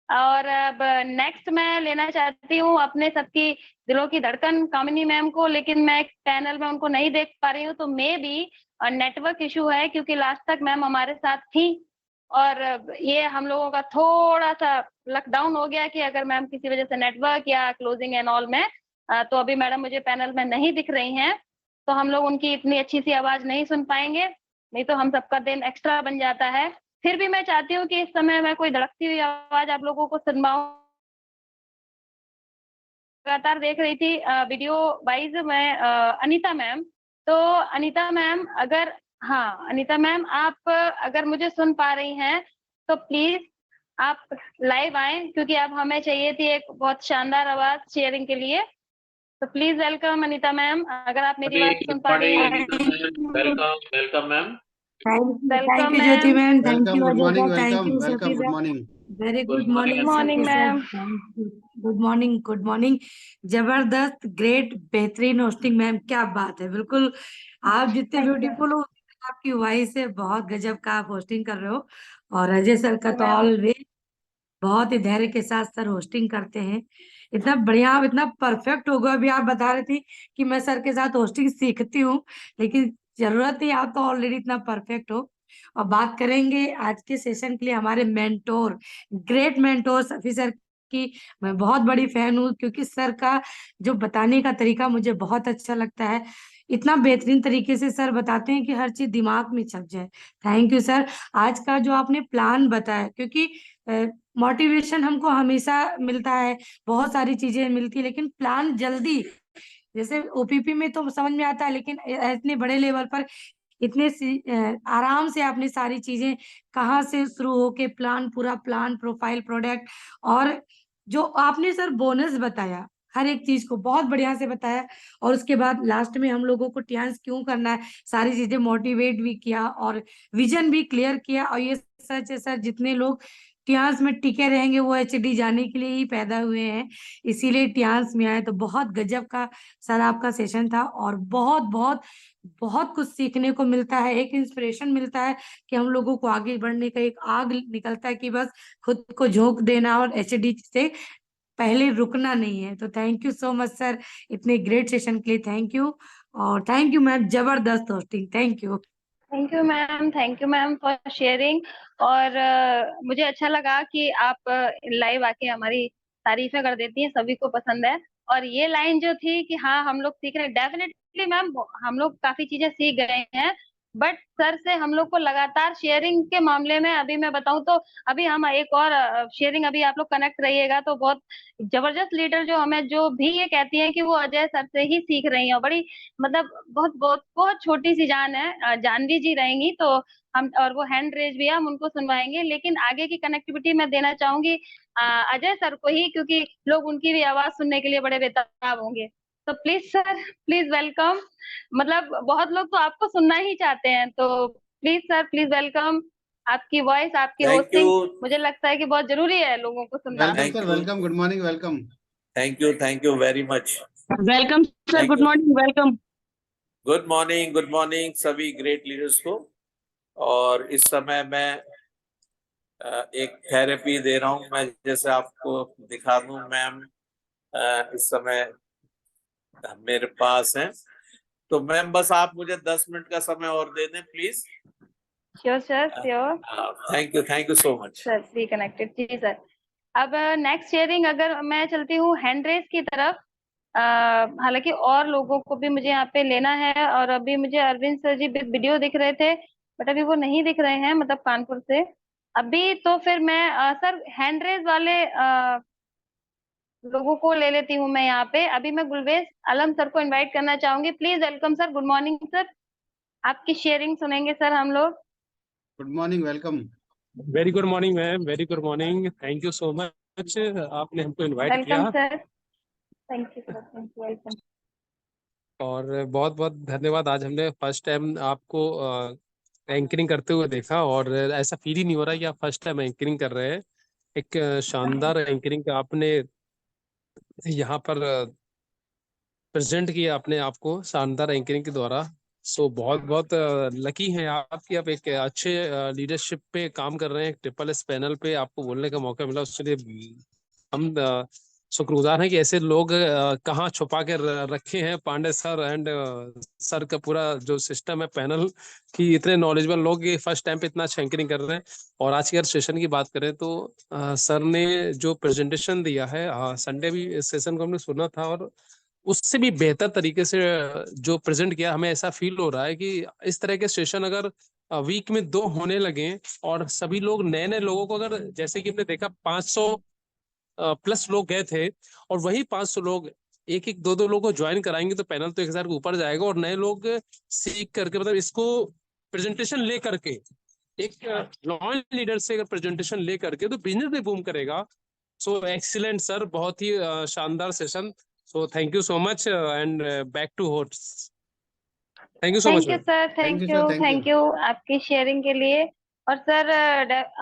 और अब नेक्स्ट मैं लेना चाहती हूँ अपने सबकी दिलों की धड़कन कामिनी मैम को, लेकिन मैं पैनल में उनको नहीं देख पा रही हूँ, तो मे बी नेटवर्क इशू है, क्योंकि लास्ट तक मैम हमारे साथ थी और ये हम लोगों का थोड़ा सा लॉकडाउन हो गया कि अगर मैम किसी वजह से नेटवर्क या क्लोजिंग एंड ऑल में, तो अभी मैडम मुझे पैनल में नहीं दिख रही हैं, तो हम लोग उनकी इतनी अच्छी सी आवाज नहीं सुन पाएंगे, नहीं तो हम सबका दिन एक्स्ट्रा बन जाता है। फिर भी मैं चाहती हूँ कि इस समय मैं कोई धड़कती हुई आवाज आप लोगों को सुनवाऊं। लगातार देख रही थी वीडियो वाइज मैं अनीता मैम, तो अनीता मैम अगर, हाँ अनीता मैम आप अगर मुझे सुन पा रही हैं तो प्लीज आप लाइव आए, क्योंकि अब हमें चाहिए थी एक बहुत शानदार आवाज शेयरिंग के लिए। तो प्लीज वेलकम अनीता मैम, अगर आप मेरी बात सुन पा रही हैं। Welcome welcome ma'am. Thank you Jyoti ma'am, thank welcome, you good Ajay morning, sir, thank welcome you welcome, Safi good sir, morning. Very good good morning morning ma'am. Safi sir, good morning, good morning. जबरदस्त, great, बेहतरीन hosting ma'am, क्या बात है। बिल्कुल आप जितने beautiful हो, आपकी वॉइस है, बहुत गजब का आप होस्टिंग कर रहे हो। और अजय सर का तो ऑलवेज बहुत ही धैर्य के साथ सर होस्टिंग करते हैं, इतना बढ़िया, इतना परफेक्ट होगा। अभी आप बता रहे थे कि मैं सर के साथ होस्टिंग सीखती हूँ, लेकिन जरूरत नहीं, आप तो ऑलरेडी इतना परफेक्ट हो। और बात करेंगे आज के सेशन के लिए हमारे mentor, great mentor Safi sir की मैं बहुत बड़ी फैन हूँ, क्योंकि सर का जो बताने का तरीका मुझे बहुत अच्छा लगता है। इतना बेहतरीन तरीके से सर बताते हैं कि हर चीज दिमाग में छप जाए। Thank you sir. आज का जो आपने प्लान बताया, क्योंकि मोटिवेशन हमको हमेशा मिलता है, बहुत सारी चीजें मिलती है, लेकिन प्लान जल्दी, जैसे ओपीपी में तो समझ में आता है, लेकिन इतने बड़े लेवल पर आराम से आपने सारी चीजें कहाँ से शुरू होके प्लान, पूरा प्लान, प्रोफाइल, प्रोडक्ट, और जो आपने सर बोनस बताया, हर एक चीज को बहुत बढ़िया से बताया। और उसके बाद लास्ट में हम लोगों को टियान्स क्यों करना है, सारी चीजें मोटिवेट भी किया और विजन भी क्लियर किया। और ये सच है सर, जितने लोग टियान्स में टिके रहेंगे वो एचडी जाने के लिए ही पैदा हुए हैं, इसीलिए टियान्स में आए। तो बहुत गजब का सर आपका सेशन था, और बहुत बहुत बहुत कुछ सीखने को मिलता है, एक इंस्पिरेशन मिलता है कि हम लोगों को आगे बढ़ने का एक आग निकलता है कि बस खुद को झोंक देना और एचडी से पहले रुकना नहीं है। तो thank you so much sir, इतने ग्रेट सेशन के लिए थैंक यू। और थैंक यू मैम, जबरदस्त hosting, thank you. Thank you ma'am for sharing. और मुझे अच्छा लगा कि आप लाइव आके हमारी तारीफें कर देती हैं, सभी को पसंद है। और ये लाइन जो थी कि हाँ हम लोग सीख रहे हैं, डेफिनेटली मैम हम लोग काफी चीजें सीख गए हैं, बट सर से हम लोग को लगातार शेयरिंग के मामले में, अभी मैं बताऊं तो अभी हम एक और शेयरिंग, अभी आप लोग कनेक्ट रहिएगा तो बहुत जबरदस्त लीडर जो हमें जो भी ये कहती हैं कि वो अजय सर से ही सीख रही हैं, और बड़ी मतलब बहुत बहुत बहुत छोटी सी जान है, जानवी जी रहेंगी तो हम, और वो हैंड रेज भी है, हम उनको सुनवाएंगे। लेकिन आगे की कनेक्टिविटी मैं देना चाहूंगी अजय सर को ही, क्योंकि लोग उनकी भी आवाज सुनने के लिए बड़े बेताब होंगे। तो प्लीज सर, प्लीज वेलकम। मतलब बहुत लोग तो आपको सुनना ही चाहते हैं, तो प्लीज सर, प्लीज वेलकम। आपकी वॉइस, आपकी थैंक यू, होस्टिंग मुझे लगता है कि बहुत जरूरी है लोगों को सुनना। Welcome Thank sir, you. Welcome, good morning, welcome. Thank you very much. Welcome sir, Thank good you. Morning, welcome. Good morning सभी ग्रेट लीडर्स को। और इस समय मैं एक थेरेपी दे रहा हूँ, मैं जैसे आपको दिखा दूं मैम, इस समय मेरे पास है। तो मैम बस आप मुझे 10 मिनट का समय और दे दें please. Sure sir, sure thank you so much sir, see connected जी सर। अब नेक्स्ट शेयरिंग अगर मैं चलती हूँ हैंड रेस की तरफ, हालांकि और लोगों को भी मुझे यहाँ पे लेना है, और अभी मुझे अरविंद सर जी वीडियो दिख रहे थे, बट अभी वो नहीं दिख रहे हैं, मतलब कानपुर से अभी। तो फिर मैं सर हैंड रेस वाले लोगों को ले लेती हूँ मैं यहाँ पे। अभी मैं गुलवेज आलम सर को इनवाइट करना चाहूंगी, please welcome sir. Good morning sir, आपकी शेयरिंग सुनेंगे सर हम लोग। Good morning, welcome. Very good morning ma'am, very good morning, thank you so much, आपने हमको इनवाइट वेलकम किया। Sir, thank you sir, thank you, welcome. और बहुत बहुत धन्यवाद। आज हमने फर्स्ट टाइम आपको एंकरिंग करते हुए देखा, और ऐसा फील ही नहीं हो रहा कि आप फर्स्ट टाइम एंकरिंग कर रहे हैं। एक शानदार एंकरिंग आपने यहाँ पर प्रेजेंट किया, अपने आप को शानदार एंकरिंग के द्वारा। सो बहुत बहुत लकी हैं आप कि आप एक अच्छे लीडरशिप पे काम कर रहे हैं। ट्रिपल एस पैनल पे आपको बोलने का मौका मिला, उसके लिए हम शुक्रगुजार हैं कि ऐसे लोग कहाँ छुपा के रखे हैं। पांडे सर एंड सर का पूरा जो सिस्टम है पैनल की, इतने नॉलेजेबल लोग ये फर्स्ट टाइम पे इतना अच्छा एंकरिंग कर रहे हैं। और आज के अगर सेशन की बात करें तो सर ने जो प्रेजेंटेशन दिया है, संडे भी इस सेशन को हमने सुना था, और उससे भी बेहतर तरीके से जो प्रेजेंट किया। हमें ऐसा फील हो रहा है कि इस तरह के सेशन अगर वीक में 2 होने लगे, और सभी लोग नए नए लोगों को, अगर जैसे कि हमने देखा 500 प्लस लोग गए थे, और वही 500 लोग एक एक दो दो लोग को ज्वाइन कराएंगे, तो पैनल तो 1000 के ऊपर जाएगा। और नए लोग सीख करके, मतलब इसको प्रेजेंटेशन ले करके, एक लॉयल लीडर से अगर प्रेजेंटेशन ले करके, तो बिजनेस भी बूम करेगा। सो एक्सीलेंट सर, बहुत ही शानदार सेशन। So thank you so much, and back to host. Thank you so much thank you ma'am. Sir, thank thank you you, sir, thank you. Thank you आपकी शेयरिंग के लिए। और सर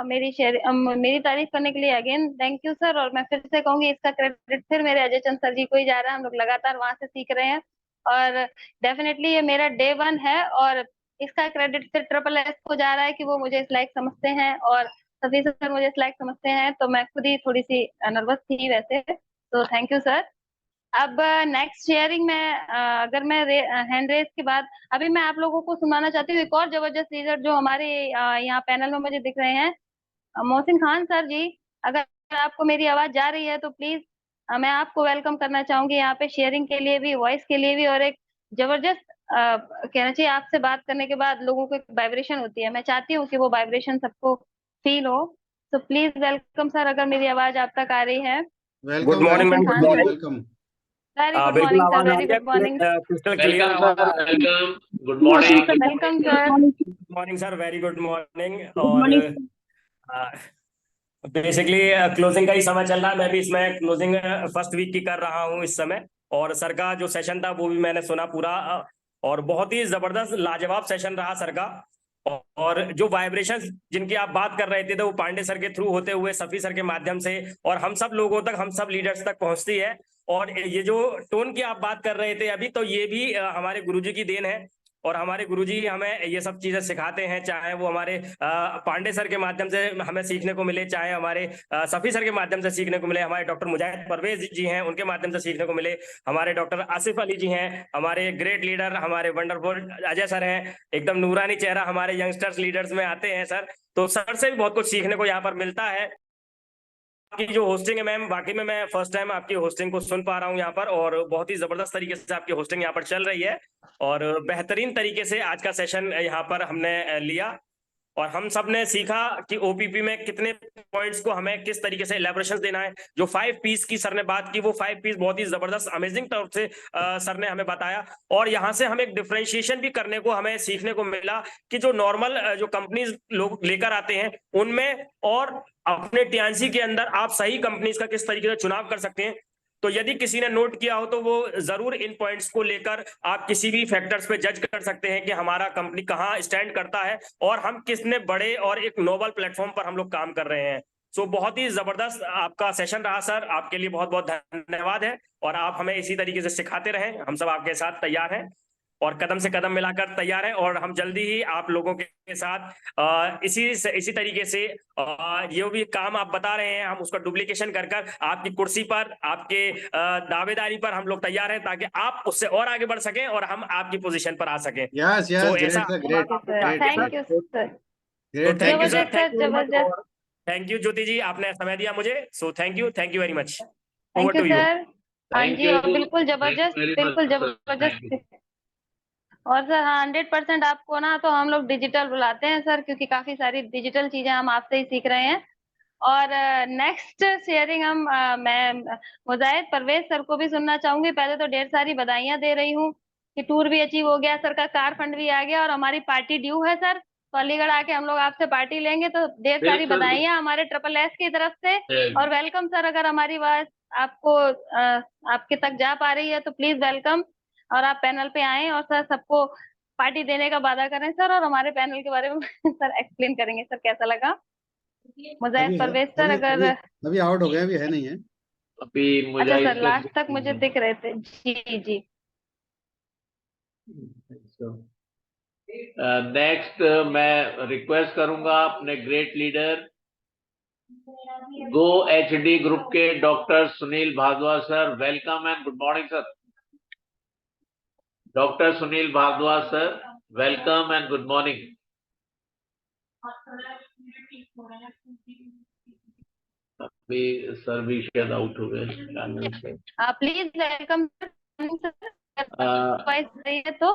मेरी तारीफ करने के लिए अगेन थैंक यू सर। और मैं फिर से कहूंगी, इसका क्रेडिट फिर मेरे अजय चंद सर जी को ही जा रहा है, हम लोग लगातार वहां से सीख रहे हैं, और डेफिनेटली ये मेरा डे 1 है। और इसका क्रेडिट फिर ट्रिपल एस को जा रहा है कि वो मुझे इस लायक समझते हैं, और सभी सर मुझे इस लायक समझते हैं। तो मैं खुद ही थोड़ी सी नर्वस थी वैसे, तो थैंक यू सर। अब नेक्स्ट शेयरिंग में अगर मैं हैंड रेस के बाद, अभी मैं आप लोगों को सुनाना चाहती हूँ एक और जबरदस्त लीडर जो हमारे यहाँ पैनल में मुझे दिख रहे हैं, मोहसिन खान सर जी। अगर आपको मेरी आवाज जा रही है तो प्लीज मैं आपको वेलकम करना चाहूंगी यहाँ पे, शेयरिंग के लिए भी, वॉइस के लिए भी, और एक जबरदस्त कहना चाहिए आपसे बात करने के बाद लोगों को एक वाइब्रेशन होती है, मैं चाहती हूँ कि वो वाइब्रेशन सबको फील हो। तो प्लीज वेलकम सर, अगर मेरी आवाज आप तक आ रही है। Good morning ma'am, good morning. Welcome. Very good बिल्कुल मॉर्निंग सर, आवाज आ वेरी रही है, good morning. Crystal clear welcome आवाज आ सर, रही है। Welcome, good morning. Welcome sir. Good morning sir, very good morning. और बेसिकली क्लोजिंग का ही समय चल रहा है, मैं भी इसमें क्लोजिंग फर्स्ट वीक की कर रहा हूँ इस समय। और सर का जो सेशन था वो भी मैंने सुना पूरा, और बहुत ही जबरदस्त लाजवाब सेशन रहा सर का। और जो वाइब्रेशंस जिनकी आप बात कर रहे थे तो वो पांडे सर के थ्रू होते हुए सफी सर के माध्यम से और हम सब लोगों तक, हम सब लीडर्स तक पहुंचती है। और ये जो टोन की आप बात कर रहे थे अभी, तो ये भी हमारे गुरुजी की देन है। और हमारे गुरुजी हमें ये सब चीजें सिखाते हैं, चाहे वो हमारे पांडे सर के माध्यम से हमें सीखने को मिले, चाहे हमारे सफी सर के माध्यम से सीखने को मिले, हमारे डॉक्टर मुजाहिद परवेज जी हैं उनके माध्यम से सीखने को मिले, हमारे डॉक्टर आसिफ अली जी हैं, हमारे ग्रेट लीडर, हमारे वंडरफुल अजय सर हैं, एकदम नूरानी चेहरा हमारे यंगस्टर्स लीडर्स में आते हैं सर। तो सर से भी बहुत कुछ सीखने को यहाँ पर मिलता है। आपकी जो होस्टिंग है मैम, वाकई में मैं फर्स्ट टाइम आपकी होस्टिंग को सुन पा रहा हूँ यहाँ पर, और बहुत ही जबरदस्त तरीके से आपकी होस्टिंग यहाँ पर चल रही है। और बेहतरीन तरीके से आज का सेशन यहाँ पर हमने लिया, और हम सब ने सीखा कि ओपीपी में कितने पॉइंट्स को हमें किस तरीके से एलैबोरेशन देना है। जो 5 पीस की सर ने बात की, वो 5 पीस बहुत ही जबरदस्त अमेजिंग तौर से सर ने हमें बताया। और यहाँ से हमें एक डिफरेंशिएशन भी करने को, हमें सीखने को मिला कि जो नॉर्मल जो कंपनीज लोग लेकर आते हैं उनमें और अपने टीएनसी के अंदर आप सही कंपनीज का किस तरीके से चुनाव कर सकते हैं। तो यदि किसी ने नोट किया हो तो वो जरूर इन पॉइंट्स को लेकर आप किसी भी फैक्टर्स पे जज कर सकते हैं कि हमारा कंपनी कहाँ स्टैंड करता है और हम कितने बड़े और एक नोबल प्लेटफॉर्म पर हम लोग काम कर रहे हैं। सो बहुत ही जबरदस्त आपका सेशन रहा सर, आपके लिए बहुत बहुत धन्यवाद है। और आप हमें इसी तरीके से सिखाते रहें, हम सब आपके साथ तैयार हैं और कदम से कदम मिलाकर तैयार हैं। और हम जल्दी ही आप लोगों के साथ इसी तरीके से जो भी काम आप बता रहे हैं हम उसका डुप्लीकेशन कर कर आपकी कुर्सी पर, आपके दावेदारी पर हम लोग तैयार हैं, ताकि आप उससे और आगे बढ़ सकें और हम आपकी पोजीशन पर आ सकें। Yes yes, great sir, great thank you sir. Great, thank you sir, जबरदस्त। थैंक यू ज्योति जी, आपने समय दिया मुझे। सो thank you very much. Thank you sir. हाँ Thank जी, you. और बिल्कुल जबरदस्त, Thank you very बिल्कुल much, sir. जबरदस्त। और सर हाँ, 100% आपको ना तो हम लोग डिजिटल बुलाते हैं सर, क्योंकि काफी सारी डिजिटल चीजें हम आपसे ही सीख रहे हैं। और नेक्स्ट शेयरिंग मैं मुजाहिद परवेज सर को भी सुनना चाहूंगी। पहले तो ढेर सारी बधाइयां दे रही हूँ कि टूर भी अचीव हो गया, सर का कार फंड भी आ गया और हमारी पार्टी ड्यू है सर, तो अलीगढ़ आके हम लोग आपसे पार्टी लेंगे। तो ढेर सारी बिल्कुल। बधाइयां हमारे SSS की तरफ से। और वेलकम सर, अगर हमारी बात आपको आपके तक जा पा रही है तो प्लीज वेलकम, और आप पैनल पे आए और सर सबको पार्टी देने का वादा करें सर, और हमारे पैनल के बारे में सर एक्सप्लेन करेंगे सर कैसा लगा। मुजाहिद परवेज सर, अगर अभी आउट हो गया, अभी है नहीं है अभी अच्छा मुजाहिद सर, लास्ट तक मुझे दिख रहे थे। जी जी। नेक्स्ट मैं रिक्वेस्ट करूंगा अपने great leader go HD group के doctor Sunil Bhardwaj sir. Welcome and good morning sir. Doctor Sunil Bhardwaj sir, welcome and good morning. अभी सर भी शायद आउट हो गए पैनल से। प्लीज वेलकम सर, तो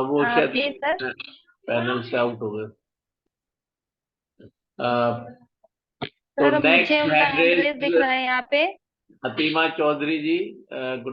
वो शायद प्लीज सर। पैनल से आउट हो गए। तो सर नेक्स्ट मुझे उनका एड्रेस दिख रहा है यहाँ पे। हतीमा चौधरी जी, गुड